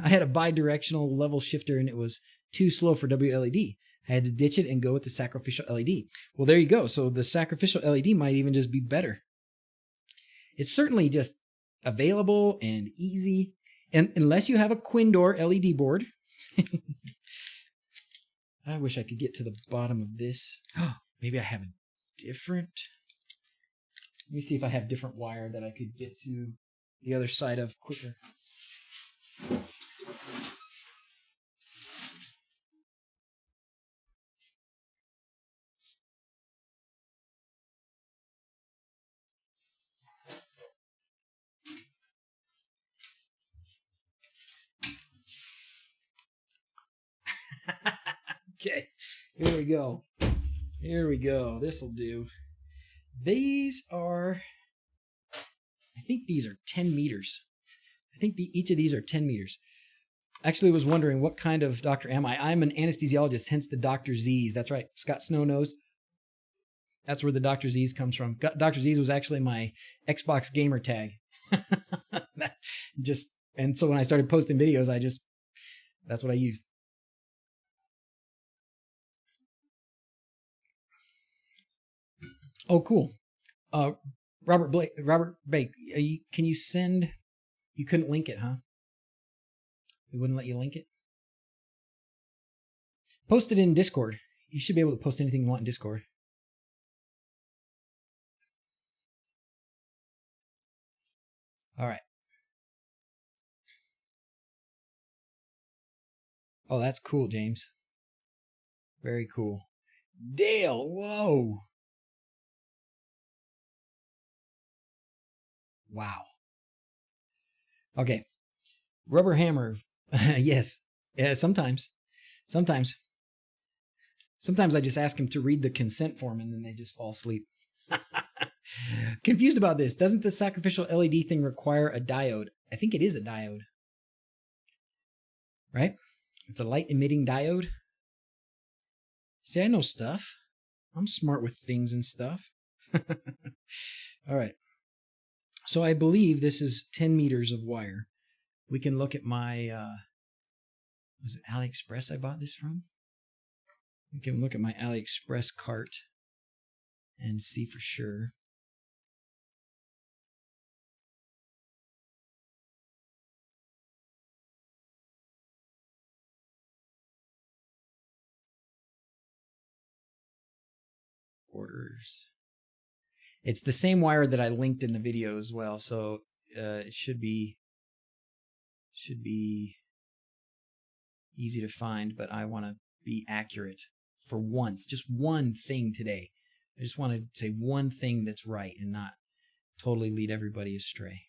I had a bidirectional level shifter and it was too slow for wLED. I had to ditch it and go with the sacrificial LED. Well, there you go. So the sacrificial LED might even just be better. It's certainly just available and easy. And unless you have a Quindor LED board. I wish I could get to the bottom of this. Oh, maybe I have a different. Let me see if I have different wire that I could get to the other side of quicker. Okay, here we go. Here we go. This'll do. These are, I think these are 10 meters. I think each of these are 10 meters. Actually, was wondering what kind of doctor am I? I'm an anesthesiologist, hence the DrZzs. That's right. Scott Snow knows. That's where the DrZzs comes from. DrZzs was actually my Xbox gamer tag. And so when I started posting videos, that's what I used. Oh, cool. Robert Bake, can you send? You couldn't link it, huh? It wouldn't let you link it? Post it in Discord. You should be able to post anything you want in Discord. All right. Oh, that's cool, James. Very cool. Dale, whoa. Wow. Okay. Rubber hammer. Yes. Sometimes I just ask them to read the consent form and then they just fall asleep. Confused about this. Doesn't the sacrificial LED thing require a diode? I think it is a diode. Right? It's a light emitting diode. See, I know stuff. I'm smart with things and stuff. All right. So I believe this is 10 meters of wire. We can look at my, was it AliExpress I bought this from? We can look at my AliExpress cart and see for sure. Orders. It's the same wire that I linked in the video as well, so it should be easy to find, but I want to be accurate for once. Just one thing today. I just want to say one thing that's right and not totally lead everybody astray.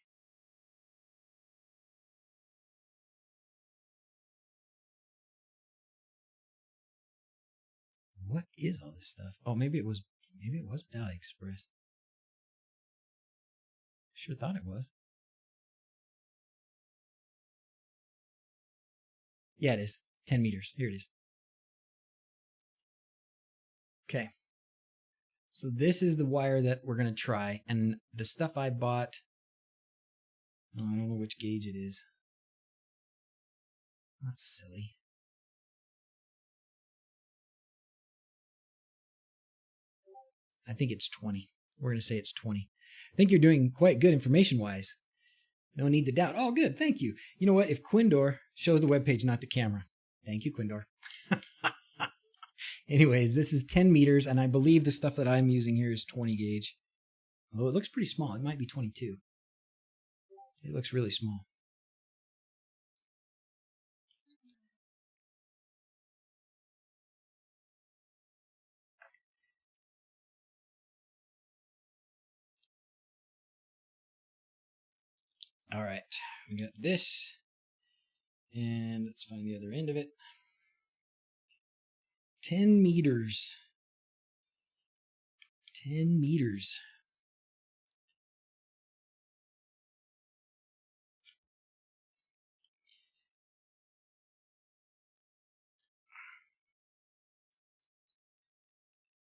what is all this stuff? Oh, maybe it wasn't AliExpress. Sure thought it was. Yeah, it is. 10 meters. Here it is. Okay. So this is the wire that we're going to try. And the stuff I bought, oh, I don't know which gauge it is. That's silly. I think it's 20. We're going to say it's 20. I think you're doing quite good information-wise. No need to doubt. Oh, good. Thank you. You know what? If Quindor shows the webpage, not the camera. Thank you, Quindor. Anyways, this is 10 meters, and I believe the stuff that I'm using here is 20 gauge. Although it looks pretty small. It might be 22. It looks really small. All right. We got this. And let's find the other end of it. 10 meters. 10 meters.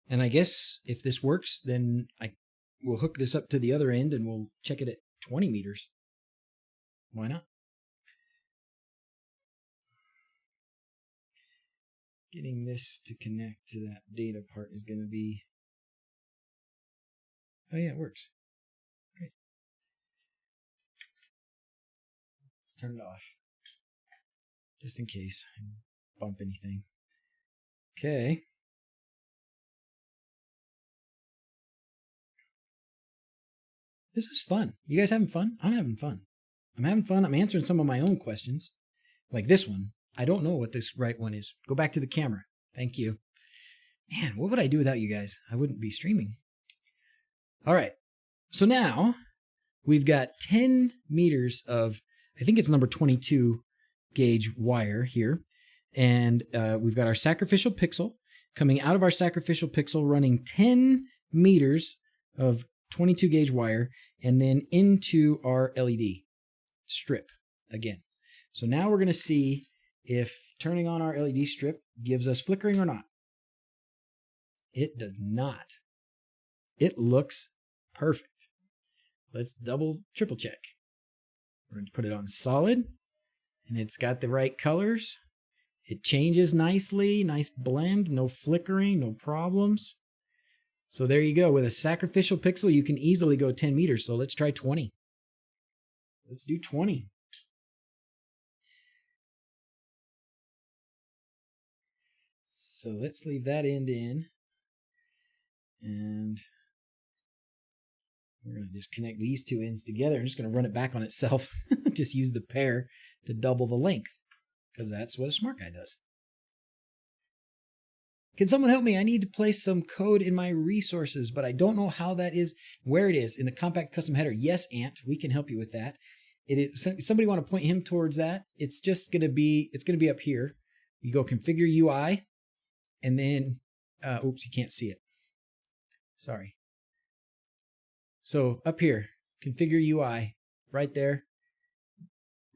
And I guess if this works, then we'll hook this up to the other end and we'll check it at 20 meters. Why not? Getting this to connect to that data part is going to be... Oh yeah, it works. Great. Let's turn it off. Just in case I bump anything. Okay. This is fun. You guys having fun? I'm having fun. I'm having fun. I'm answering some of my own questions. Like this one. I don't know what this right one is. Go back to the camera. Thank you. Man, what would I do without you guys? I wouldn't be streaming. All right. So now we've got 10 meters of, I think it's number 22 gauge wire here. And we've got our sacrificial pixel coming out of our sacrificial pixel running 10 meters of 22 gauge wire and then into our LED strip again. So now we're going to see if turning on our LED strip gives us flickering or not. It does not. It looks perfect. Let's triple check. We're going to put it on solid and it's got the right colors. It changes nicely, nice blend, no flickering, no problems. So there you go. With a sacrificial pixel, you can easily go 10 meters. So let's try 20. Let's do 20. So let's leave that end in. And we're going to just connect these two ends together. I'm just going to run it back on itself. Just use the pair to double the length, because that's what a smart guy does. Can someone help me? I need to place some code in my resources, but I don't know how that is, where it is in the compact custom header. Yes, Ant, we can help you with that. It is. Somebody want to point him towards that? It's just going to be, it's going to be up here. You go configure UI, and then, oops, you can't see it. Sorry. So up here, configure UI, right there,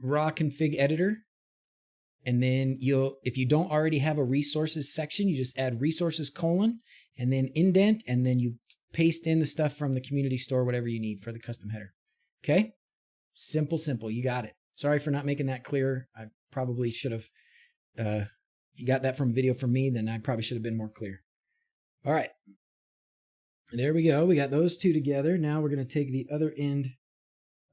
raw config editor. And then if you don't already have a resources section, you just add resources : and then indent, and then you paste in the stuff from the community store, whatever you need for the custom header. Okay? Simple, simple. You got it. Sorry for not making that clear. I probably should have, if you got that from a video from me, then I probably should have been more clear. All right. There we go. We got those two together. Now we're going to take the other end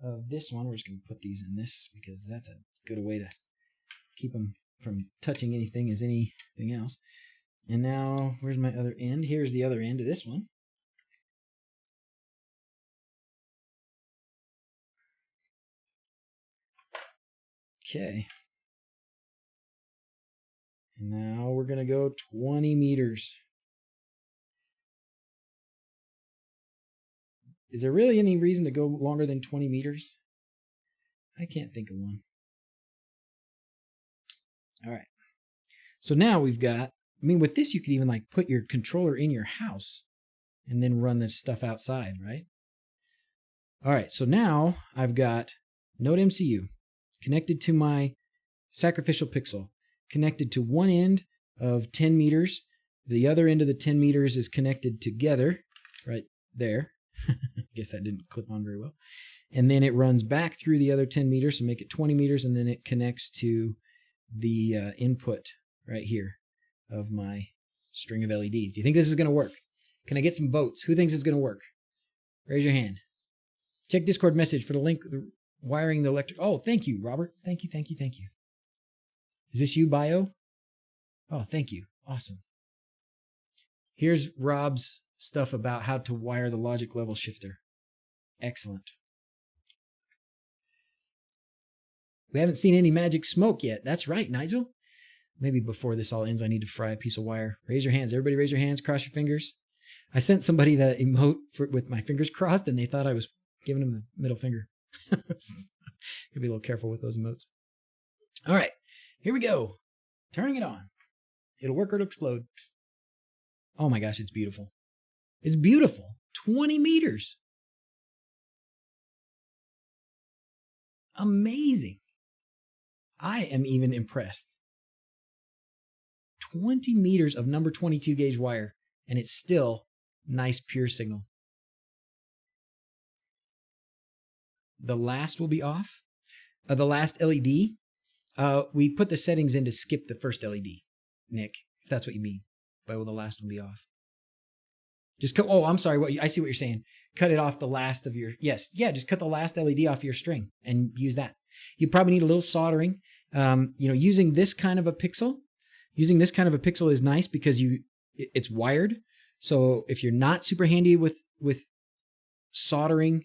of this one. We're just going to put these in this because that's a good way to keep them from touching anything as anything else. And now, where's my other end? Here's the other end of this one. Okay. And now we're going to go 20 meters. Is there really any reason to go longer than 20 meters? I can't think of one. All right. So now we've got I mean, with this, you could even like put your controller in your house and then run this stuff outside, right? All right, so now I've got Node MCU connected to my sacrificial pixel, connected to one end of 10 meters. The other end of the 10 meters is connected together right there. I guess that didn't clip on very well. And then it runs back through the other 10 meters to make it 20 meters, and then it connects to the input right here of my string of LEDs. Do you think this is going to work? Can I get some votes? Who thinks it's going to work? Raise your hand. Check Discord message for the link, the wiring the electric. Oh, thank you, Robert. Thank you. Is this you, Bio? Oh, thank you. Awesome. Here's Rob's stuff about how to wire the logic level shifter. Excellent. We haven't seen any magic smoke yet. That's right, Nigel. Maybe before this all ends, I need to fry a piece of wire. Raise your hands. Everybody raise your hands. Cross your fingers. I sent somebody the emote with my fingers crossed, and they thought I was giving them the middle finger. Gotta be a little careful with those emotes. All right, here we go. Turning it on. It'll work or it'll explode. Oh my gosh, it's beautiful. It's beautiful. 20 meters. Amazing. I am even impressed. 20 meters of number 22 gauge wire, and it's still nice pure signal. The last will be off. The last LED, we put the settings in to skip the first LED, Nick, if that's what you mean by will the last one be off. Just cut, oh, I'm sorry, I see what you're saying. Cut it off the last of your, yes, yeah, just cut the last LED off your string and use that. You probably need a little soldering. Using this kind of a pixel is nice because it's wired. So if you're not super handy with soldering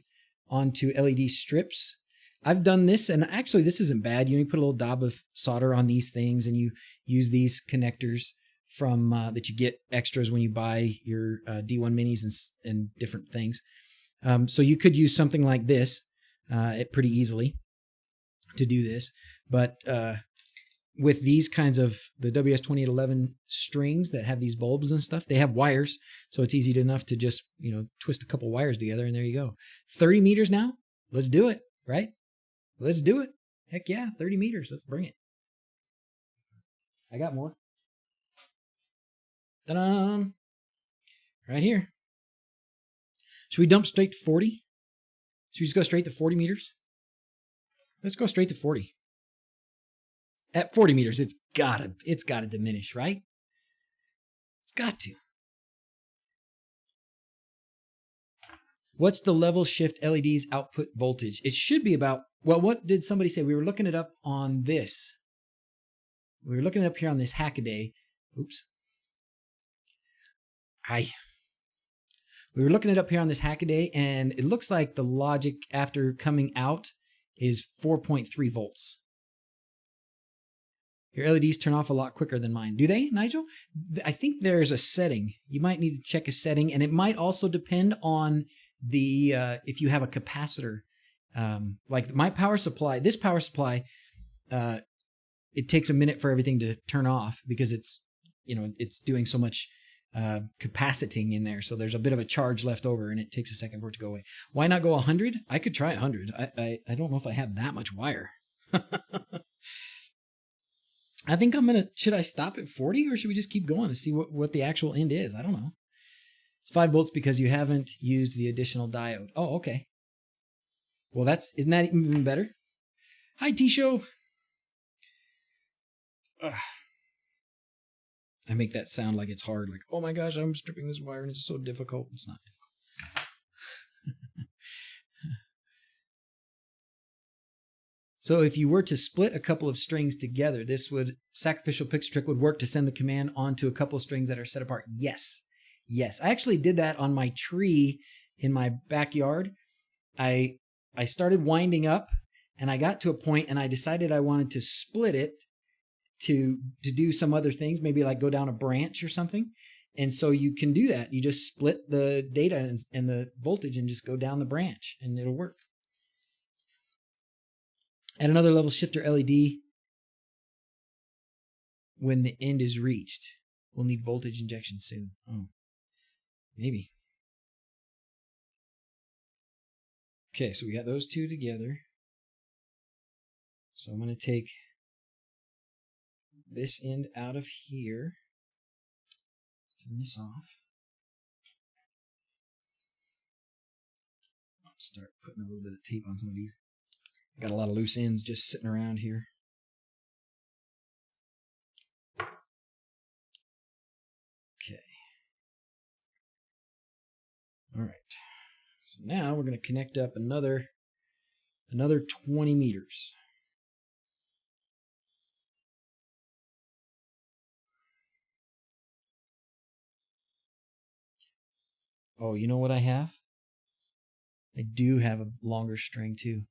onto LED strips, I've done this, and actually this isn't bad. You put a little dab of solder on these things, and you use these connectors from that you get extras when you buy your D1 minis and different things. So you could use something like this pretty easily to do this, but with these kinds of the WS2811 strings that have these bulbs and stuff, they have wires, so it's easy enough to just twist a couple wires together, and there you go. 30 meters now. Let's do it, right? Let's do it. Heck yeah, 30 meters. Let's bring it. I got more. Ta-da! Right here. Should we dump straight to 40? Should we just go straight to 40 meters? Let's go straight to 40. At 40 meters, it's gotta diminish, right? It's got to. What's the level shift LED's output voltage? It should be about, well, what did somebody say? We were looking it up on this. We were looking it up here on this Hackaday. Oops. We were looking it up here on this Hackaday, and it looks like the logic after coming out is 4.3 volts. Your LEDs turn off a lot quicker than mine. Do they, Nigel? I think there's a setting. You might need to check a setting, and it might also depend on the if you have a capacitor. Like my power supply, this power supply, it takes a minute for everything to turn off because it's doing so much capaciting in there. So there's a bit of a charge left over, and it takes a second for it to go away. Why not go 100? I could try 100. I don't know if I have that much wire. I think should I stop at 40 or should we just keep going and see what the actual end is? I don't know. It's 5 volts because you haven't used the additional diode. Oh, okay. Well, isn't that even better? Hi, T-Show. I make that sound like it's hard. Like, oh my gosh, I'm stripping this wire and it's so difficult. It's not difficult. So if you were to split a couple of strings together, sacrificial pixel trick would work to send the command onto a couple of strings that are set apart. Yes. Yes. I actually did that on my tree in my backyard. I started winding up and I got to a point and I decided I wanted to split it to do some other things, maybe like go down a branch or something. And so you can do that. You just split the data and the voltage and just go down the branch and it'll work. Add another level shifter LED when the end is reached. We'll need voltage injection soon. Oh, maybe. Okay, so we got those two together. So I'm going to take this end out of here. Turn this off. Start putting a little bit of tape on some of these. Got a lot of loose ends just sitting around here. Okay. All right. So now we're going to connect up another 20 meters. Oh, you know what I have? I do have a longer string too.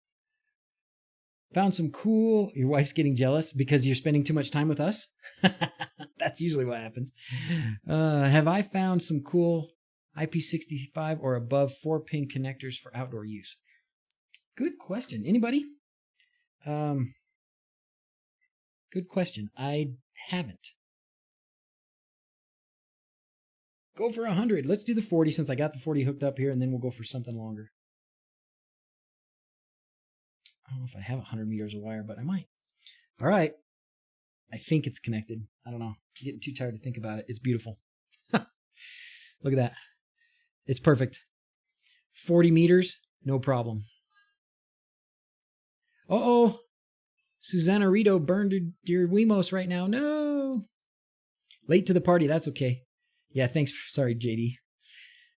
Found some cool... Your wife's getting jealous because you're spending too much time with us? That's usually what happens. Have I found some cool IP65 or above 4-pin connectors for outdoor use? Good question. Anybody? Good question. I haven't. Go for 100. Let's do the 40 since I got the 40 hooked up here, and then we'll go for something longer. I don't know if I have 100 meters of wire, but I might. All right. I think it's connected. I don't know. I'm getting too tired to think about it. It's beautiful. Look at that. It's perfect. 40 meters, no problem. Uh-oh. Susanna Rito burned your Wemos right now. No. Late to the party. That's okay. Yeah, thanks. Sorry, JD.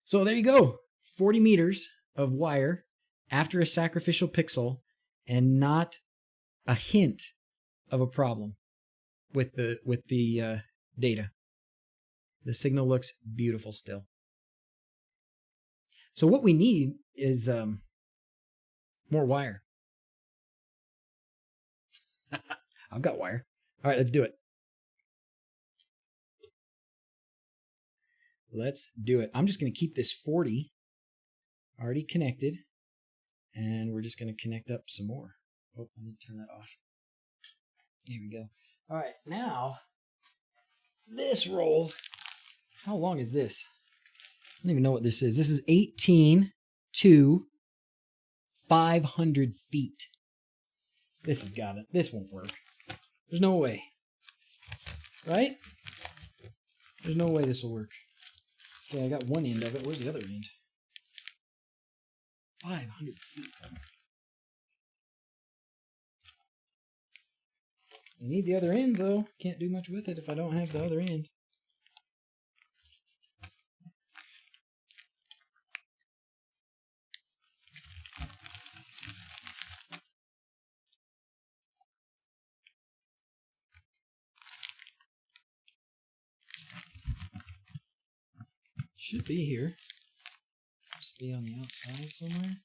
So there you go. 40 meters of wire after a sacrificial pixel and not a hint of a problem with the data. The signal looks beautiful still. So what we need is more wire. I've got wire. All right, let's do it. Let's do it. I'm just going to keep this 40 already connected, and we're just going to connect up some more. Oh, I need to turn that off. Here we go. All right, now this roll. How long is this? I don't even know what this is. This is 18 to 500 feet. This has got it. This won't work. There's no way. Right? There's no way this will work. Okay, I got one end of it. Where's the other end? 500 feet. I need the other end, though. Can't do much with it if I don't have the other end. Should be here. Must be on the outside somewhere.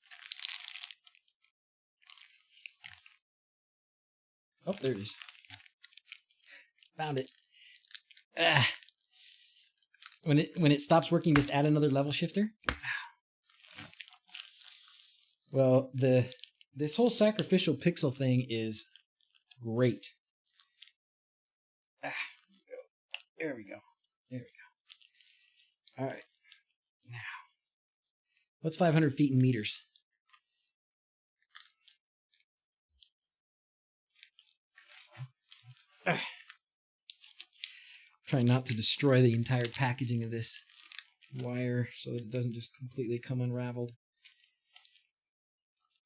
Oh, there it is. Found it. Ah. When it stops working, just add another level shifter. Well, this whole sacrificial pixel thing is great. Ah, there we go. There we go. All right. Now, what's 500 feet in meters? Trying not to destroy the entire packaging of this wire so that it doesn't just completely come unraveled.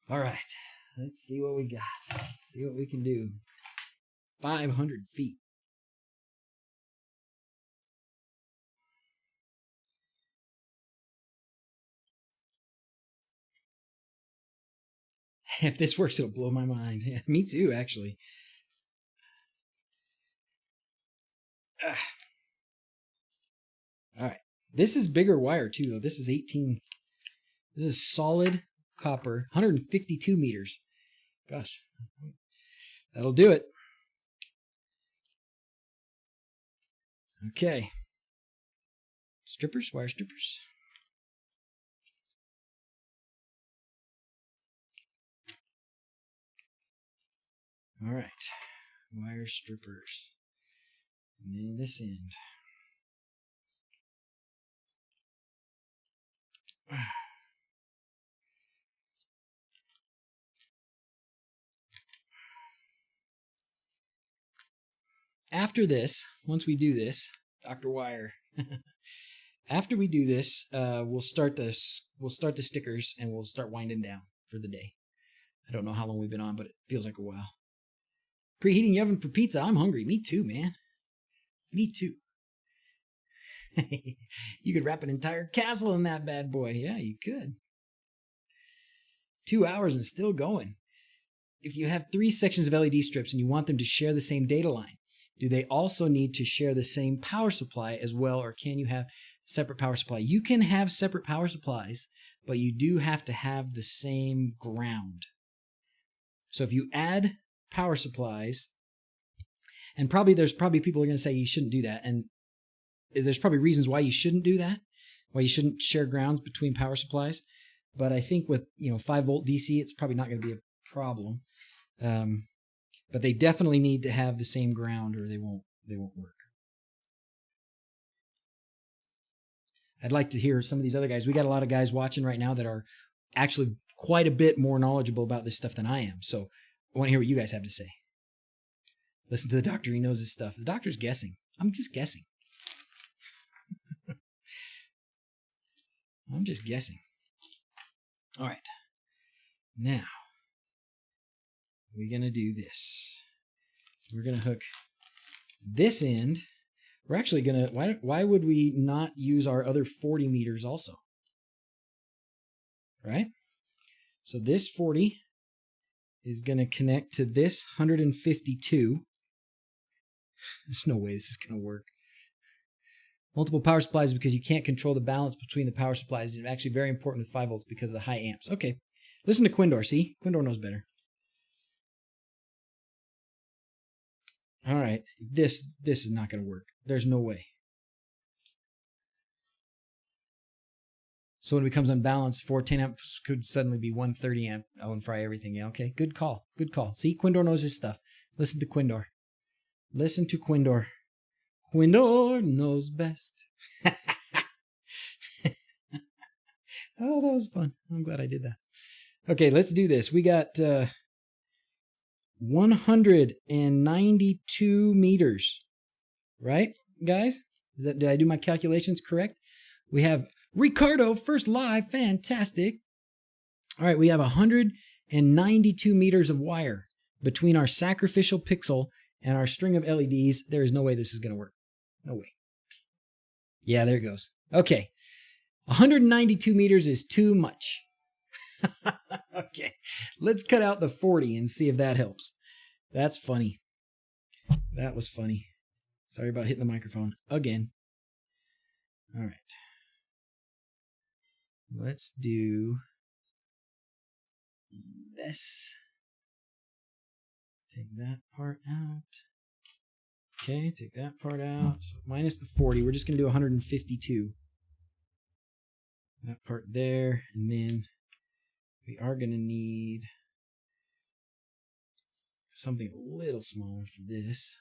All right, let's see what we got. See what we can do. 500 feet. If this works, it'll blow my mind. Yeah, me too, actually. All right. This is bigger wire too, though. This is 18. This is solid copper, 152 meters. Gosh, that'll do it. Okay. Strippers, wire strippers. All right. Wire strippers. And then this end. After this, once we do this, Dr. Wire, after we do this, we'll start the stickers and we'll start winding down for the day. I don't know how long we've been on, but it feels like a while. Preheating the oven for pizza. I'm hungry. Me too, man. Me too. You could wrap an entire castle in that bad boy. Yeah, you could. 2 hours and still going. If you have 3 sections of LED strips and you want them to share the same data line, do they also need to share the same power supply as well, or can you have separate power supply? You can have separate power supplies, but you do have to have the same ground. So if you add power supplies, and there's probably people who are going to say you shouldn't do that, and there's probably reasons why you shouldn't do that, why you shouldn't share grounds between power supplies. But I think with 5-volt DC, it's probably not going to be a problem. But they definitely need to have the same ground, or they won't work. I'd like to hear some of these other guys. We got a lot of guys watching right now that are actually quite a bit more knowledgeable about this stuff than I am. So I want to hear what you guys have to say. Listen to the doctor. He knows his stuff. The doctor's guessing. I'm just guessing. I'm just guessing. All right. Now, we're going to do this. We're going to hook this end. We're actually going to, why would we not use our other 40 meters also? Right? So this 40 is going to connect to this 152. There's no way this is going to work. Multiple power supplies because you can't control the balance between the power supplies. It's actually very important with 5 volts because of the high amps. Okay. Listen to Quindor. See? Quindor knows better. All right. This is not going to work. There's no way. So when it becomes unbalanced, 410 amps could suddenly be 130 amp. Oh, and fry everything. Yeah, okay. Good call. Good call. See? Quindor knows his stuff. Listen to Quindor. Listen to Quindor. Quindor knows best. Oh, that was fun. I'm glad I did that. Okay, let's do this. We got 192 meters, right, guys? Did I do my calculations correct? We have Ricardo, first live, fantastic. All right, we have 192 meters of wire between our sacrificial pixel and our string of LEDs. There is no way this is going to work. No way. Yeah, there it goes. Okay. 192 meters is too much. Okay. Let's cut out the 40 and see if that helps. That's funny. That was funny. Sorry about hitting the microphone again. All right. Let's do this. Take that part out. Okay, take that part out. So minus the 40. We're just going to do 152. That part there. And then we are going to need something a little smaller for this.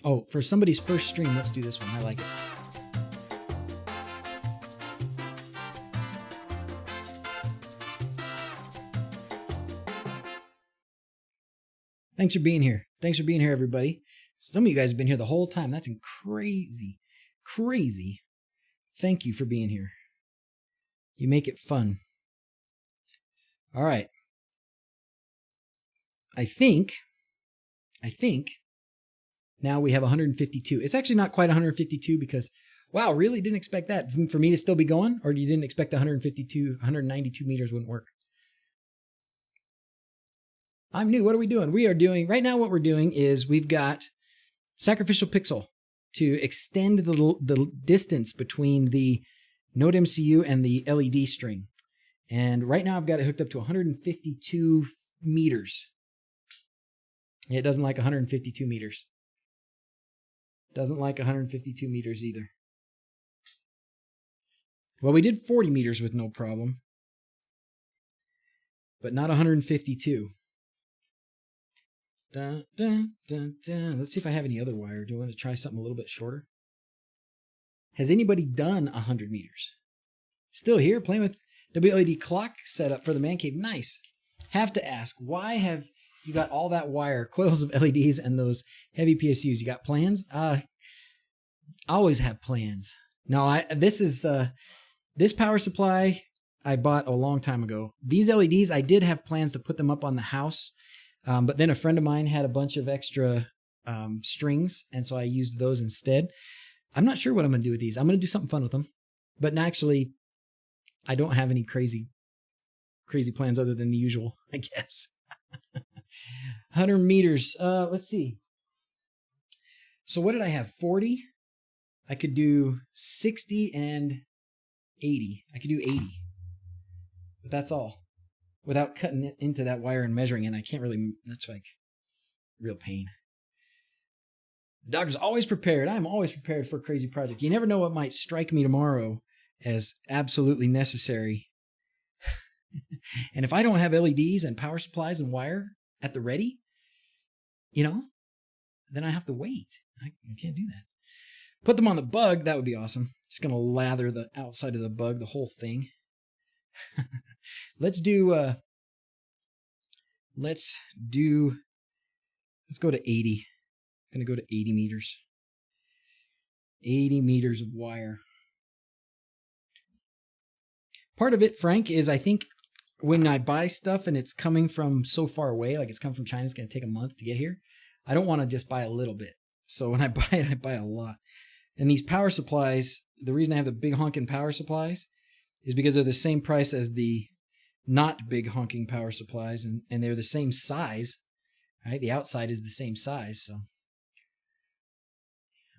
Oh, for somebody's first stream, let's do this one. I like it. Thanks for being here. Thanks for being here, everybody. Some of you guys have been here the whole time. That's crazy. Crazy. Thank you for being here. You make it fun. All right. I think now we have 152. It's actually not quite 152 because, wow, really didn't expect that. For me to still be going, or you didn't expect the 192 meters wouldn't work? I'm new. What are we doing? We are doing, right now what we're doing is we've got sacrificial pixel to extend the distance between the Node MCU and the LED string. And right now I've got it hooked up to 152 meters. It doesn't like 152 meters. Doesn't like 152 meters either. Well, we did 40 meters with no problem, but not 152. Dun, dun, dun, dun. Let's see if I have any other wire. Do you want to try something a little bit shorter? Has anybody done 100 meters? Still here playing with wLED clock setup for the man cave. Nice. Have to ask, why have you got all that wire, coils of LEDs, and those heavy PSUs? You got plans? I always have plans. No, this power supply I bought a long time ago. These LEDs, I did have plans to put them up on the house, but then a friend of mine had a bunch of extra strings, and so I used those instead. I'm not sure what I'm going to do with these. I'm going to do something fun with them, but actually, I don't have any crazy plans other than the usual, I guess. 100 meters. Let's see. So what did I have? 40? I could do 60 and 80. I could do 80. But that's all. Without cutting it into that wire and measuring it. I can't really, that's like real pain. The doctor's always prepared. I'm always prepared for a crazy project. You never know what might strike me tomorrow as absolutely necessary. And if I don't have LEDs and power supplies and wire at the ready, then I have to wait. I can't do that. Put them on the bug. That would be awesome. Just going to lather the outside of the bug, the whole thing. Let's go to 80. I'm going to go to 80 meters. 80 meters of wire. Part of it, Frank, is I think when I buy stuff and it's coming from so far away, like it's coming from China, it's going to take a month to get here. I don't want to just buy a little bit. So when I buy it, I buy a lot. And these power supplies, the reason I have the big honking power supplies is because they're the same price as the not big honking power supplies, and they're the same size, right? The outside is the same size, so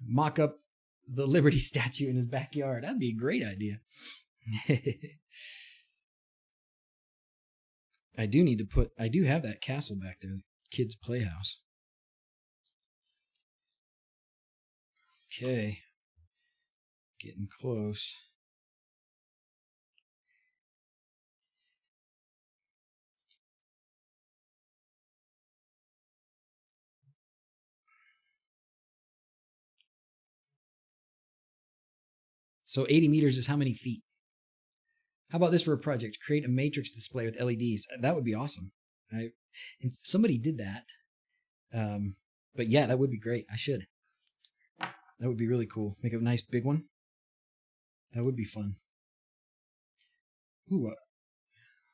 mock up the Liberty statue in his backyard. That'd be a great idea. I do have that castle back there, the kids' playhouse. Okay. Getting close. So 80 meters is how many feet? How about this for a project? Create a matrix display with LEDs. That would be awesome. If somebody did that. But yeah, that would be great. I should. That would be really cool. Make a nice big one. That would be fun. Ooh,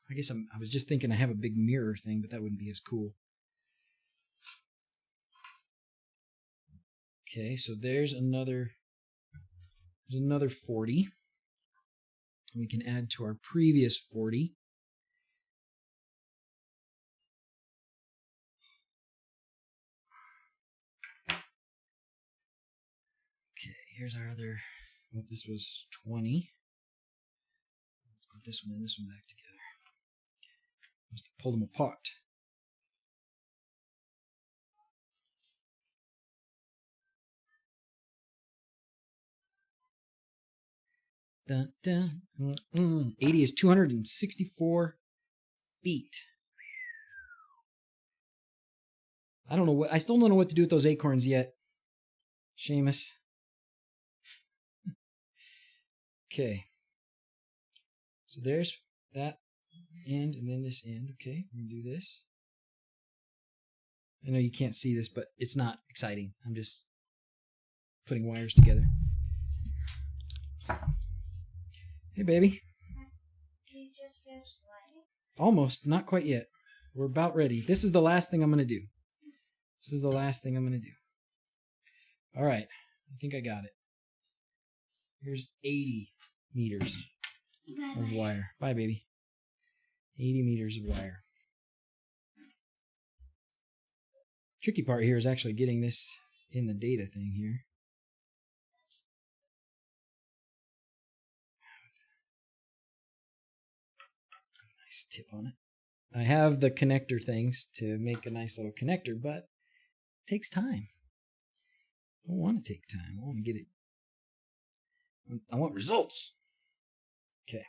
I guess I was just thinking I have a big mirror thing, but that wouldn't be as cool. Okay, so there's another 40. We can add to our previous 40. Okay, here's our other, this was 20. Let's put this one and this one back together. Must have pulled them apart. Dun, dun, 80 is 264 feet. I still don't know what to do with those acorns yet. Seamus. Okay. So there's that end and then this end. Okay, we're going to do this. I know you can't see this, but it's not exciting. I'm just putting wires together. Hey, baby. You just finished lighting? Almost. Not quite yet. We're about ready. This is the last thing I'm going to do. This is the last thing I'm going to do. All right. I think I got it. Here's 80 meters of wire. Bye, baby. 80 meters of wire. Tricky part here is actually getting this in the data thing here. Nice tip on it. I have the connector things to make a nice little connector, but it takes time. I don't want to take time. I want to get it. I want results. Okay.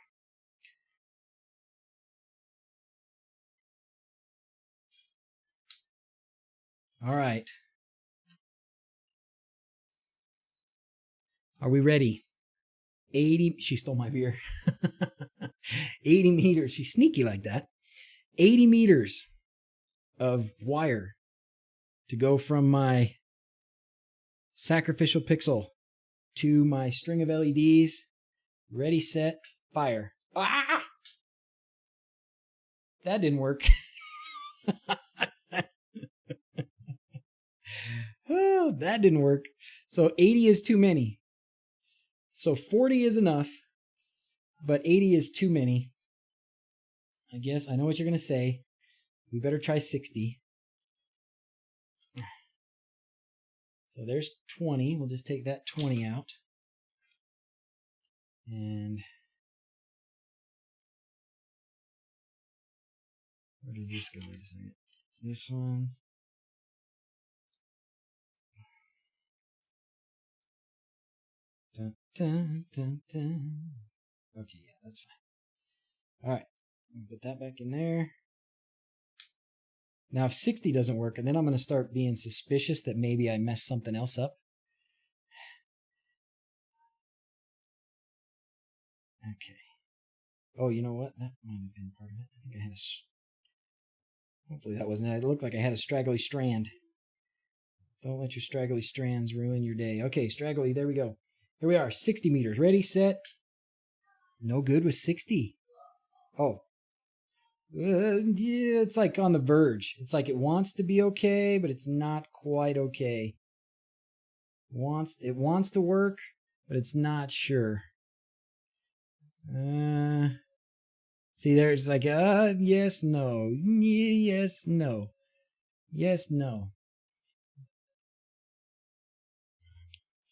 All right. Are we ready? 80. She stole my beer. 80 meters. She's sneaky like that. 80 meters of wire to go from my sacrificial pixel to my string of LEDs. Ready, set, fire. Ah! That didn't work. Oh, that didn't work. So 80 is too many. So 40 is enough, but 80 is too many. I guess I know what you're going to say. We better try 60. So there's 20. We'll just take that 20 out. And where does this go? Wait a second. This one. Dun, dun, dun, dun. Okay, yeah, that's fine. All right, put that back in there. Now, if 60 doesn't work, and then I'm going to start being suspicious that maybe I messed something else up. Okay. Oh, you know what? That might have been part of it. I think I had a... Hopefully that wasn't it. It looked like I had a straggly strand. Don't let your straggly strands ruin your day. Okay, straggly, there we go. Here we are, 60 meters. Ready, set. No good with 60. Oh. Yeah, it's like on the verge. It's like it wants to be okay, but it's not quite okay. It wants to work, but it's not sure. See, there's like, yes, no, yes, no, yes, no.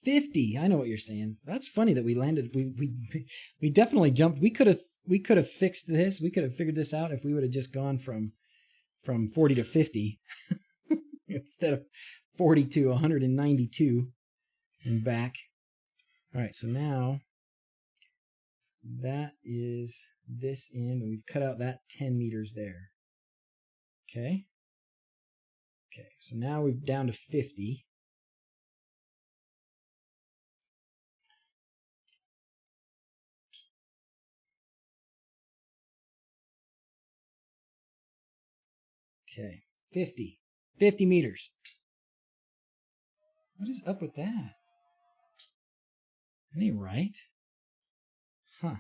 50. I know what you're saying. That's funny that we landed. We definitely jumped. We could have fixed this. We could have figured this out if we would have just gone from 40 to 50 instead of 40 to 192 and back. All right, so now that is this end, and we've cut out that 10 meters there. Okay. Okay, so now we're down to 50. Okay, 50 meters. What is up with that? That ain't right. Huh.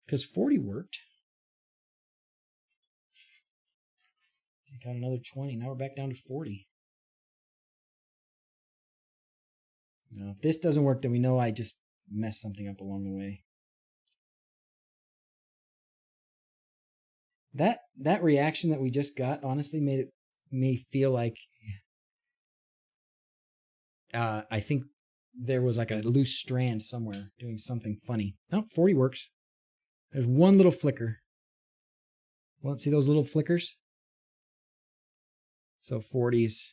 Because 40 worked. Got another 20. Now we're back down to 40. You know, if this doesn't work, then we know I just messed something up along the way. That reaction that we just got honestly made me feel like I think there was like a loose strand somewhere doing something funny. Oh, 40 works. There's one little flicker. Well, see those little flickers? So 40s.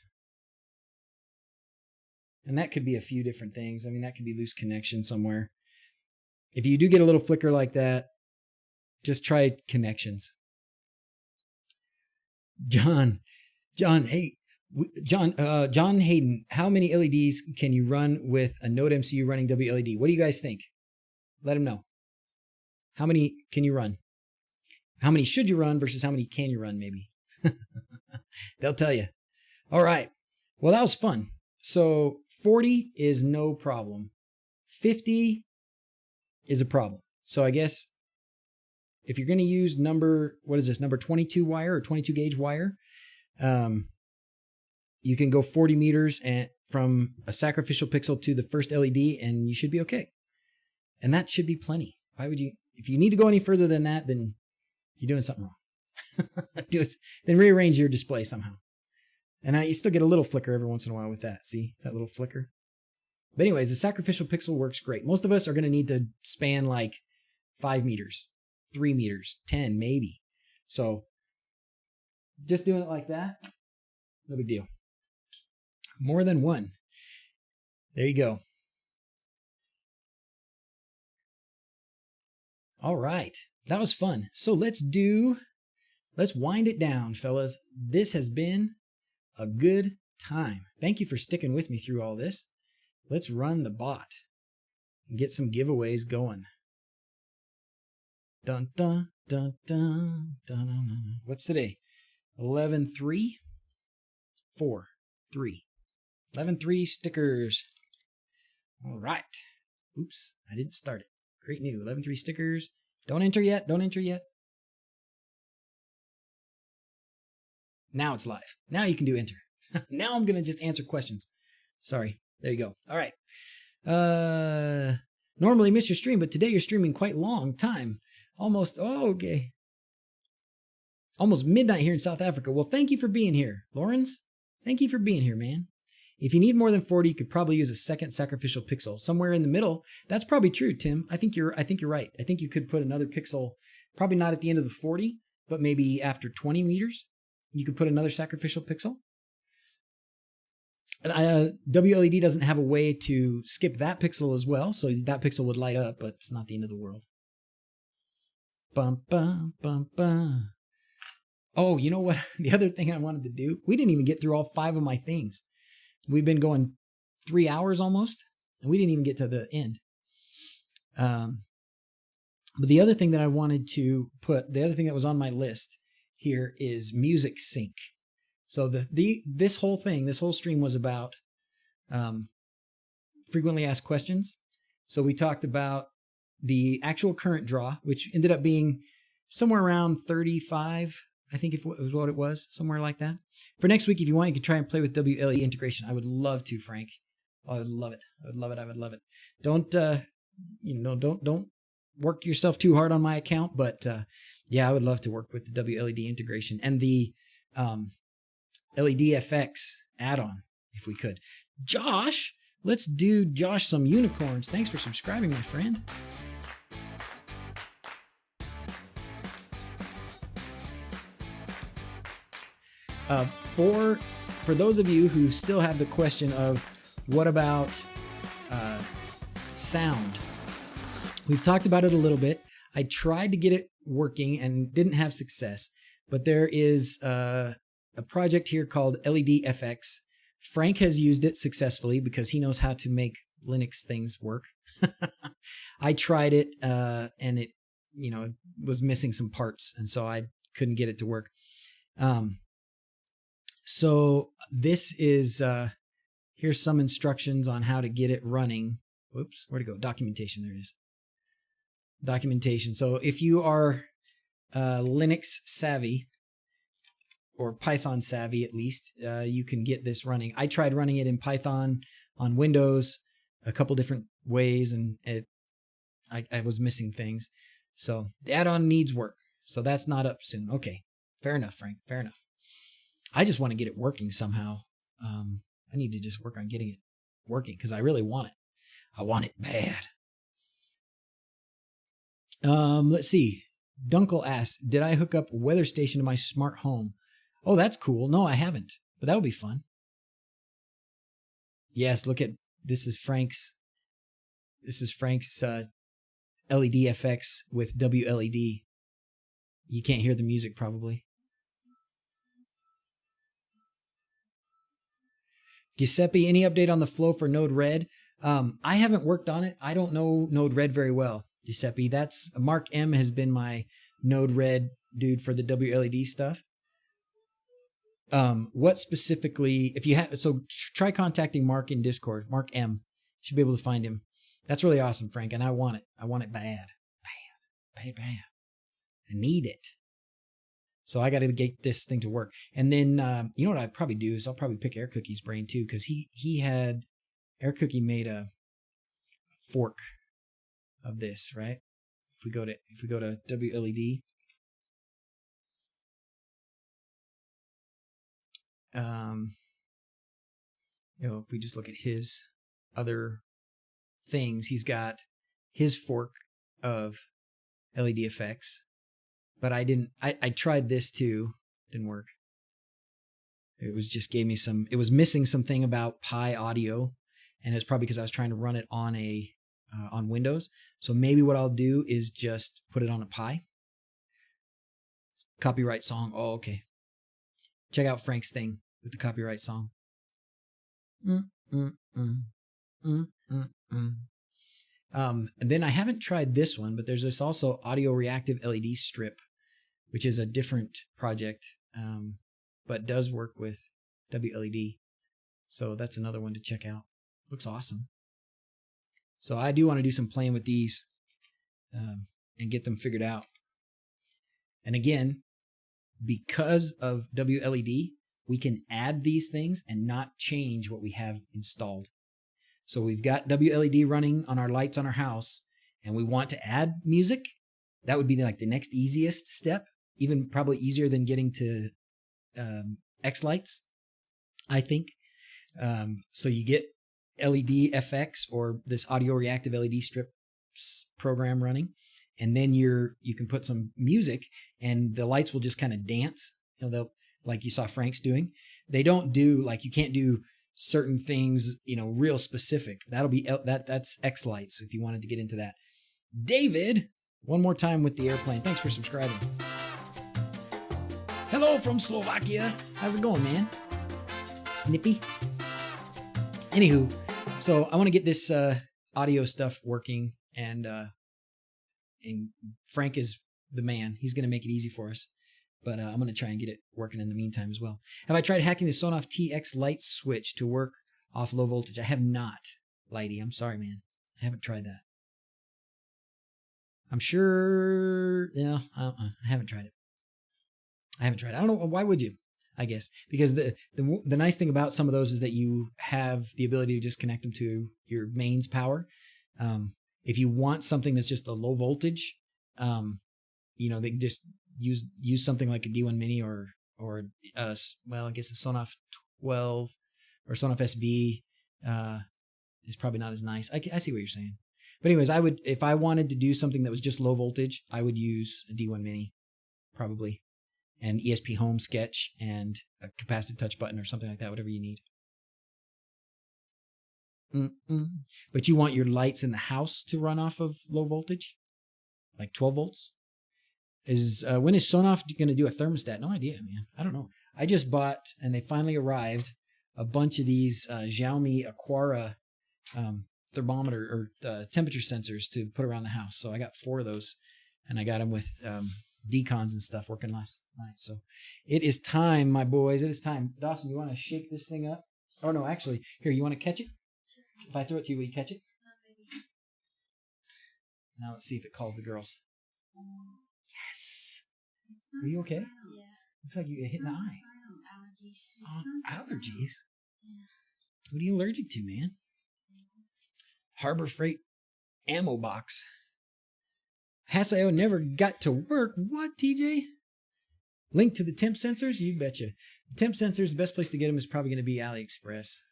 And that could be a few different things. I mean, that could be loose connection somewhere. If you do get a little flicker like that, just try connections. John, hey, John Hayden, how many LEDs can you run with a Node MCU running wLED? What do you guys think? Let him know. How many can you run? How many should you run versus how many can you run, maybe? They'll tell you. All right. Well, that was fun. So 40 is no problem. 50 is a problem. So I guess if you're going to use number 22 wire or 22 gauge wire, you can go 40 meters and from a sacrificial pixel to the first LED, and you should be okay. And that should be plenty. Why would you? If you need to go any further than that, then you're doing something wrong. Then rearrange your display somehow. And you still get a little flicker every once in a while with that. See that little flicker? But anyways, the sacrificial pixel works great. Most of us are going to need to span like 5 meters, 3 meters, 10 maybe. So just doing it like that, no big deal. More than one. There you go. All right. That was fun. So let's wind it down, fellas. This has been a good time. Thank you for sticking with me through all this. Let's run the bot and get some giveaways going. Dun dun dun dun dun dun. What's today? 11/3 4 3. 11/3 stickers. All right. Oops, I didn't start it. Great new 11/3 stickers. Don't enter yet. Don't enter yet. Now it's live. Now you can do enter. Now I'm gonna just answer questions. Sorry. There you go. All right. Normally miss your stream, but today you're streaming quite long time. Almost. Oh, okay. Almost midnight here in South Africa. Well, thank you for being here, Lawrence. Thank you for being here, man. If you need more than 40, you could probably use a second sacrificial pixel somewhere in the middle. That's probably true, Tim. I think you're right. I think you could put another pixel, probably not at the end of the 40, but maybe after 20 meters, you could put another sacrificial pixel. wLED doesn't have a way to skip that pixel as well, so that pixel would light up, but it's not the end of the world. Bum, bum, bum, bum. Oh, you know what? The other thing I wanted to do, we didn't even get through all 5 of my things. We've been going 3 hours almost, and we didn't even get to the end. But the other thing that I wanted to put, the other thing that was on my list here is music sync. So this whole thing, this whole stream was about frequently asked questions. So we talked about the actual current draw, which ended up being somewhere around 35, I think it was what it was, somewhere like that. For next week, if you want, you can try and play with wLED integration. I would love to, Frank. I would love it. I would love it. I would love it. Don't don't work yourself too hard on my account, but yeah, I would love to work with the wLED integration and the LED FX add-on if we could. Josh, let's do Josh some unicorns. Thanks for subscribing, my friend. For those of you who still have the question of what about sound, we've talked about it a little bit. I tried to get it working and didn't have success, but there is a project here called LED FX. Frank has used it successfully because he knows how to make Linux things work. I tried it and it, was missing some parts, and so I couldn't get it to work. So this is, here's some instructions on how to get it running. Whoops, where'd it go? Documentation, there it is. Documentation. So if you are Linux savvy, or Python savvy at least, you can get this running. I tried running it in Python on Windows a couple different ways, and I was missing things. So the add-on needs work. So that's not up soon. Okay, fair enough, Frank, fair enough. I just want to get it working somehow. I need to just work on getting it working because I really want it. I want it bad. Let's see. Dunkel asks, did I hook up a weather station to my smart home? Oh, that's cool. No, I haven't, but that would be fun. Yes, look at, this is Frank's LED FX with wLED. You can't hear the music probably. Giuseppe, any update on the flow for Node-RED? I haven't worked on it. I don't know Node-RED very well, Giuseppe. That's Mark M has been my Node-RED dude for the wLED stuff. What specifically, if you have, so try contacting Mark in Discord. Mark M. You should be able to find him. That's really awesome, Frank, and I want it. I want it bad. Bad. I need it. So I got to get this thing to work. And then, you know what I'd probably do is I'll probably pick Air Cookie's brain too, because he had, Air Cookie made a fork of this, right? If we go to wLED, if we just look at his other things, he's got his fork of LED effects. But I tried this too. Didn't work. It was just gave me some, it was missing something about Pi audio. And it's probably because I was trying to run it on on Windows. So maybe what I'll do is just put it on a Pi. Copyright song. Oh, okay. Check out Frank's thing. with the copyright song. Mm, mm, mm, mm, mm, mm. And then I haven't tried this one, but there's this also audio reactive LED strip, which is a different project, but does work with wLED. So that's another one to check out. Looks awesome. So I do want to do some playing with these and get them figured out. And again, because of wLED, we can add these things and not change what we have installed. So we've got wLED running on our lights on our house, and we want to add music. That would be like the next easiest step, even probably easier than getting to X lights, I think. So you get LED FX or this audio reactive LED strip program running, and then you can put some music, and the lights will just kind of dance. They'll, like you saw Frank's doing. They don't do, like, you can't do certain things, real specific. That'll be that's X lights if you wanted to get into that. David, one more time with the airplane. Thanks for subscribing. Hello from Slovakia. How's it going, man? Snippy. Anywho, so I want to get this audio stuff working, and Frank is the man. He's going to make it easy for us. But I'm going to try and get it working in the meantime as well. Have I tried hacking the Sonoff TX light switch to work off low voltage? I have not, Lighty. I'm sorry, man. I haven't tried that. I'm sure, I haven't tried it. I don't know. Why would you? I guess because the nice thing about some of those is that you have the ability to just connect them to your mains power. If you want something that's just a low voltage, they can just use something like a D1 Mini or I guess a Sonoff 12 or Sonoff SV is probably not as nice. I see what you're saying. But anyways, if I wanted to do something that was just low voltage, I would use a D1 Mini probably, and ESP Home Sketch and a capacitive touch button or something like that, whatever you need. But you want your lights in the house to run off of low voltage, like 12 volts? When is Sonoff going to do a thermostat? No idea, man. I don't know. I just bought, and they finally arrived, a bunch of these Xiaomi Aquara thermometer or temperature sensors to put around the house. So I got 4 of those, and I got them with decons and stuff working last night. So it is time, my boys. It is time. Dawson, you want to shake this thing up? Oh, no, actually, here, you want to catch it? If I throw it to you, will you catch it? Now let's see if it calls the girls. Yes. Are you okay? Yeah. Looks like you got hit in the eye. Allergies. Allergies? Yeah. What are you allergic to, man? Harbor Freight ammo box. Hasio never got to work. What, TJ? Link to the temp sensors? You betcha. The temp sensors, the best place to get them is probably going to be AliExpress.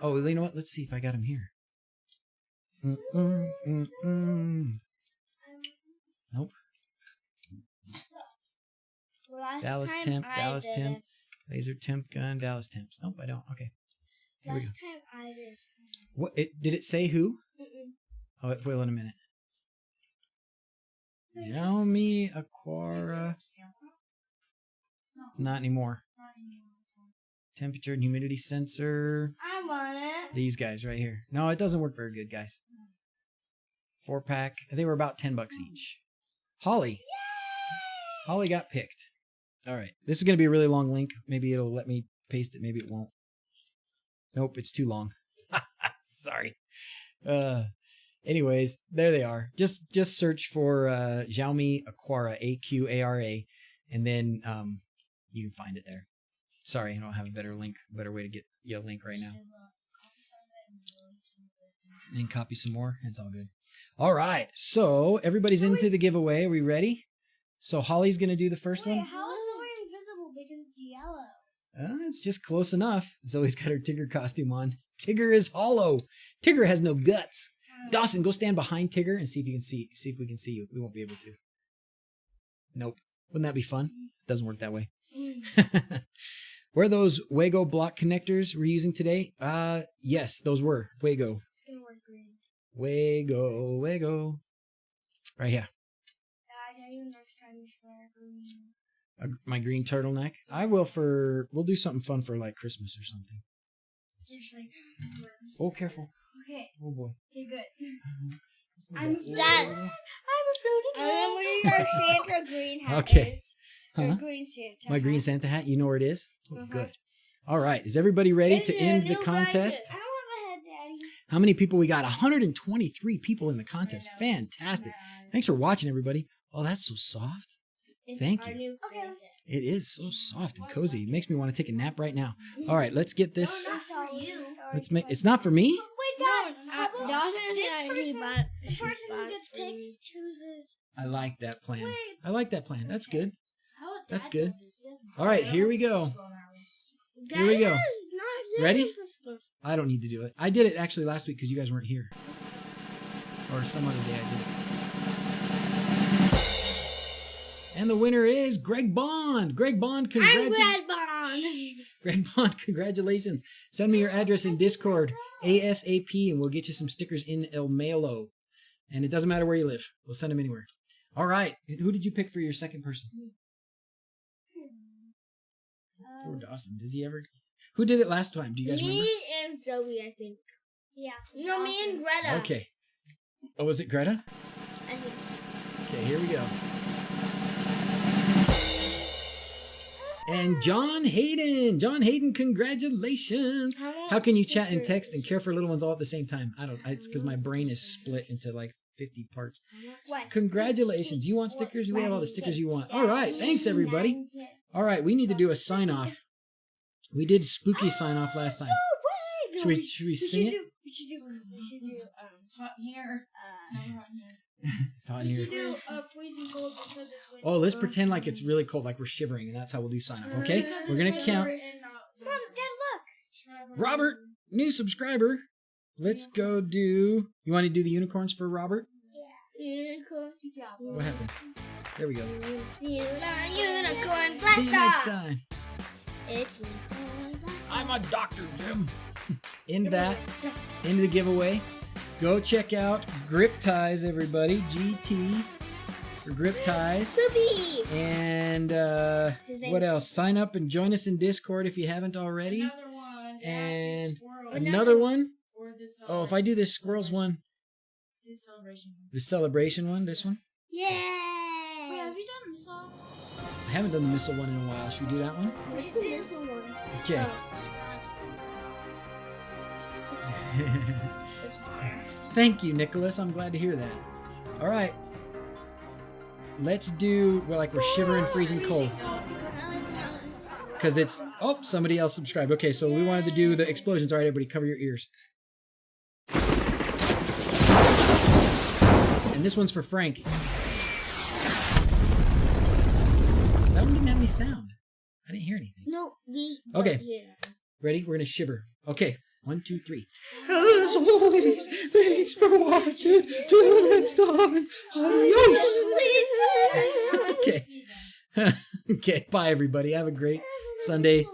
Oh, you know what? Let's see if I got them here. Nope. Dallas temp, laser temp gun, Dallas temps. Nope, I don't. Okay. Here we go. What? Did it say who? Oh, wait in a minute. Xiaomi Aquara. Not anymore. Temperature and humidity sensor. I want it. These guys right here. No, it doesn't work very good, guys. 4-pack. They were about $10 each. Holly. Holly got picked. All right. This is going to be a really long link. Maybe it'll let me paste it. Maybe it won't. Nope, it's too long. Sorry. Anyways, there they are. Just search for Xiaomi Aquara, AQARA, and then you can find it there. Sorry, I don't have a better way to get you a link right now. And then copy some more. It's all good. All right. So everybody's into the giveaway. Are we ready? So Holly's going to do the first one. How is the way invisible because it's yellow? It's just close enough. Zoe's got her Tigger costume on. Tigger is hollow. Tigger has no guts. Dawson, go stand behind Tigger and see if you can see. See if we can see you. We won't be able to. Nope. Wouldn't that be fun? It doesn't work that way. Were those Wago block connectors we're using today? Yes, those were Wago. It's gonna work green. Wago. Right here. I tell you next time you should wear green. My green turtleneck. We'll do something fun for like Christmas or something. Just like. Oh, careful. Okay. Oh boy. Okay, good. I'm Dad. I'm a floating head. What are your Santa green hat Okay. is? Huh? Your green Santa. My green Santa hat. You know where it is? Oh, good. All right. Is everybody ready to end the contest? I don't have a head, Daddy. How many people we got? 123 people in the contest. Fantastic. Thanks for watching, everybody. Oh, that's so soft. Thank you. Okay. It is so soft and cozy. It makes me want to take a nap right now. All right, let's get this. No, not for you. Let's make. It's not for me. Wait, Dad. Dawson this person who gets picked chooses. I like that plan. Wait. I like that plan. That's good. How would That's Dad good. do this? All right, here we go. Here we go. Ready? I don't need to do it. I did it actually last week because you guys weren't here. Or some other day I did it. And the winner is Greg Bond. Greg Bond, I'm Red Bond. Greg Bond, congratulations. Send me your address in Discord ASAP and we'll get you some stickers in El Mailo. And it doesn't matter where you live. We'll send them anywhere. All right. Who did you pick for your second person? Poor Dawson. Does he ever? Who did it last time? Do you guys remember? Me and Zoe, I think. Yeah. No, me and Greta. Okay. Oh, was it Greta? I think so. Okay, here we go. And John Hayden. John Hayden, congratulations. How can you chat and text and care for little ones all at the same time? I don't. It's because my brain is split into like 50 parts. What? Congratulations. You want stickers? We have all the stickers you want. All right. Thanks, everybody. All right. We need to do a sign-off. We did spooky sign-off last time. Should we sing it? We should do Hot here. It's hot in we here. should do freezing cold because it's winter. Oh, let's pretend like it's really cold, like we're shivering, and that's how we'll do sign-off, okay? We're going to count. Come on, Dad, look. Robert, new subscriber. Let's go do... You want to do the unicorns for Robert? Unicorn. What happened? There we go. Unicorn. See you next time. It's unicorn. I'm a doctor, Jim. End the giveaway. Go check out Grip Ties, everybody. GT for Grip Ties. Poopy. And what else? Sign up and join us in Discord if you haven't already. Another one. And Squirrel. another one. Or this, Oh, if I do this squirrels one, this celebration. the celebration one, this one. Wait, Yay. have you done this all? I haven't done the missile one in a while. Should we do that one? What's the missile one? Okay. Subscribe. Thank you, Nicholas. I'm glad to hear that. All right. Let's do, we're shivering, freezing cold. Because it's, oh, somebody else subscribed. Okay, so we wanted to do the explosions. All right, everybody, cover your ears. And this one's for Frank. That one didn't have any sound. I didn't hear anything. No, we. Okay. Yeah. Ready? We're going to shiver. Okay, 1, 2, 3. As always, thanks for watching. Till next time. Adios. Okay. Okay, bye, everybody. Have a great Sunday.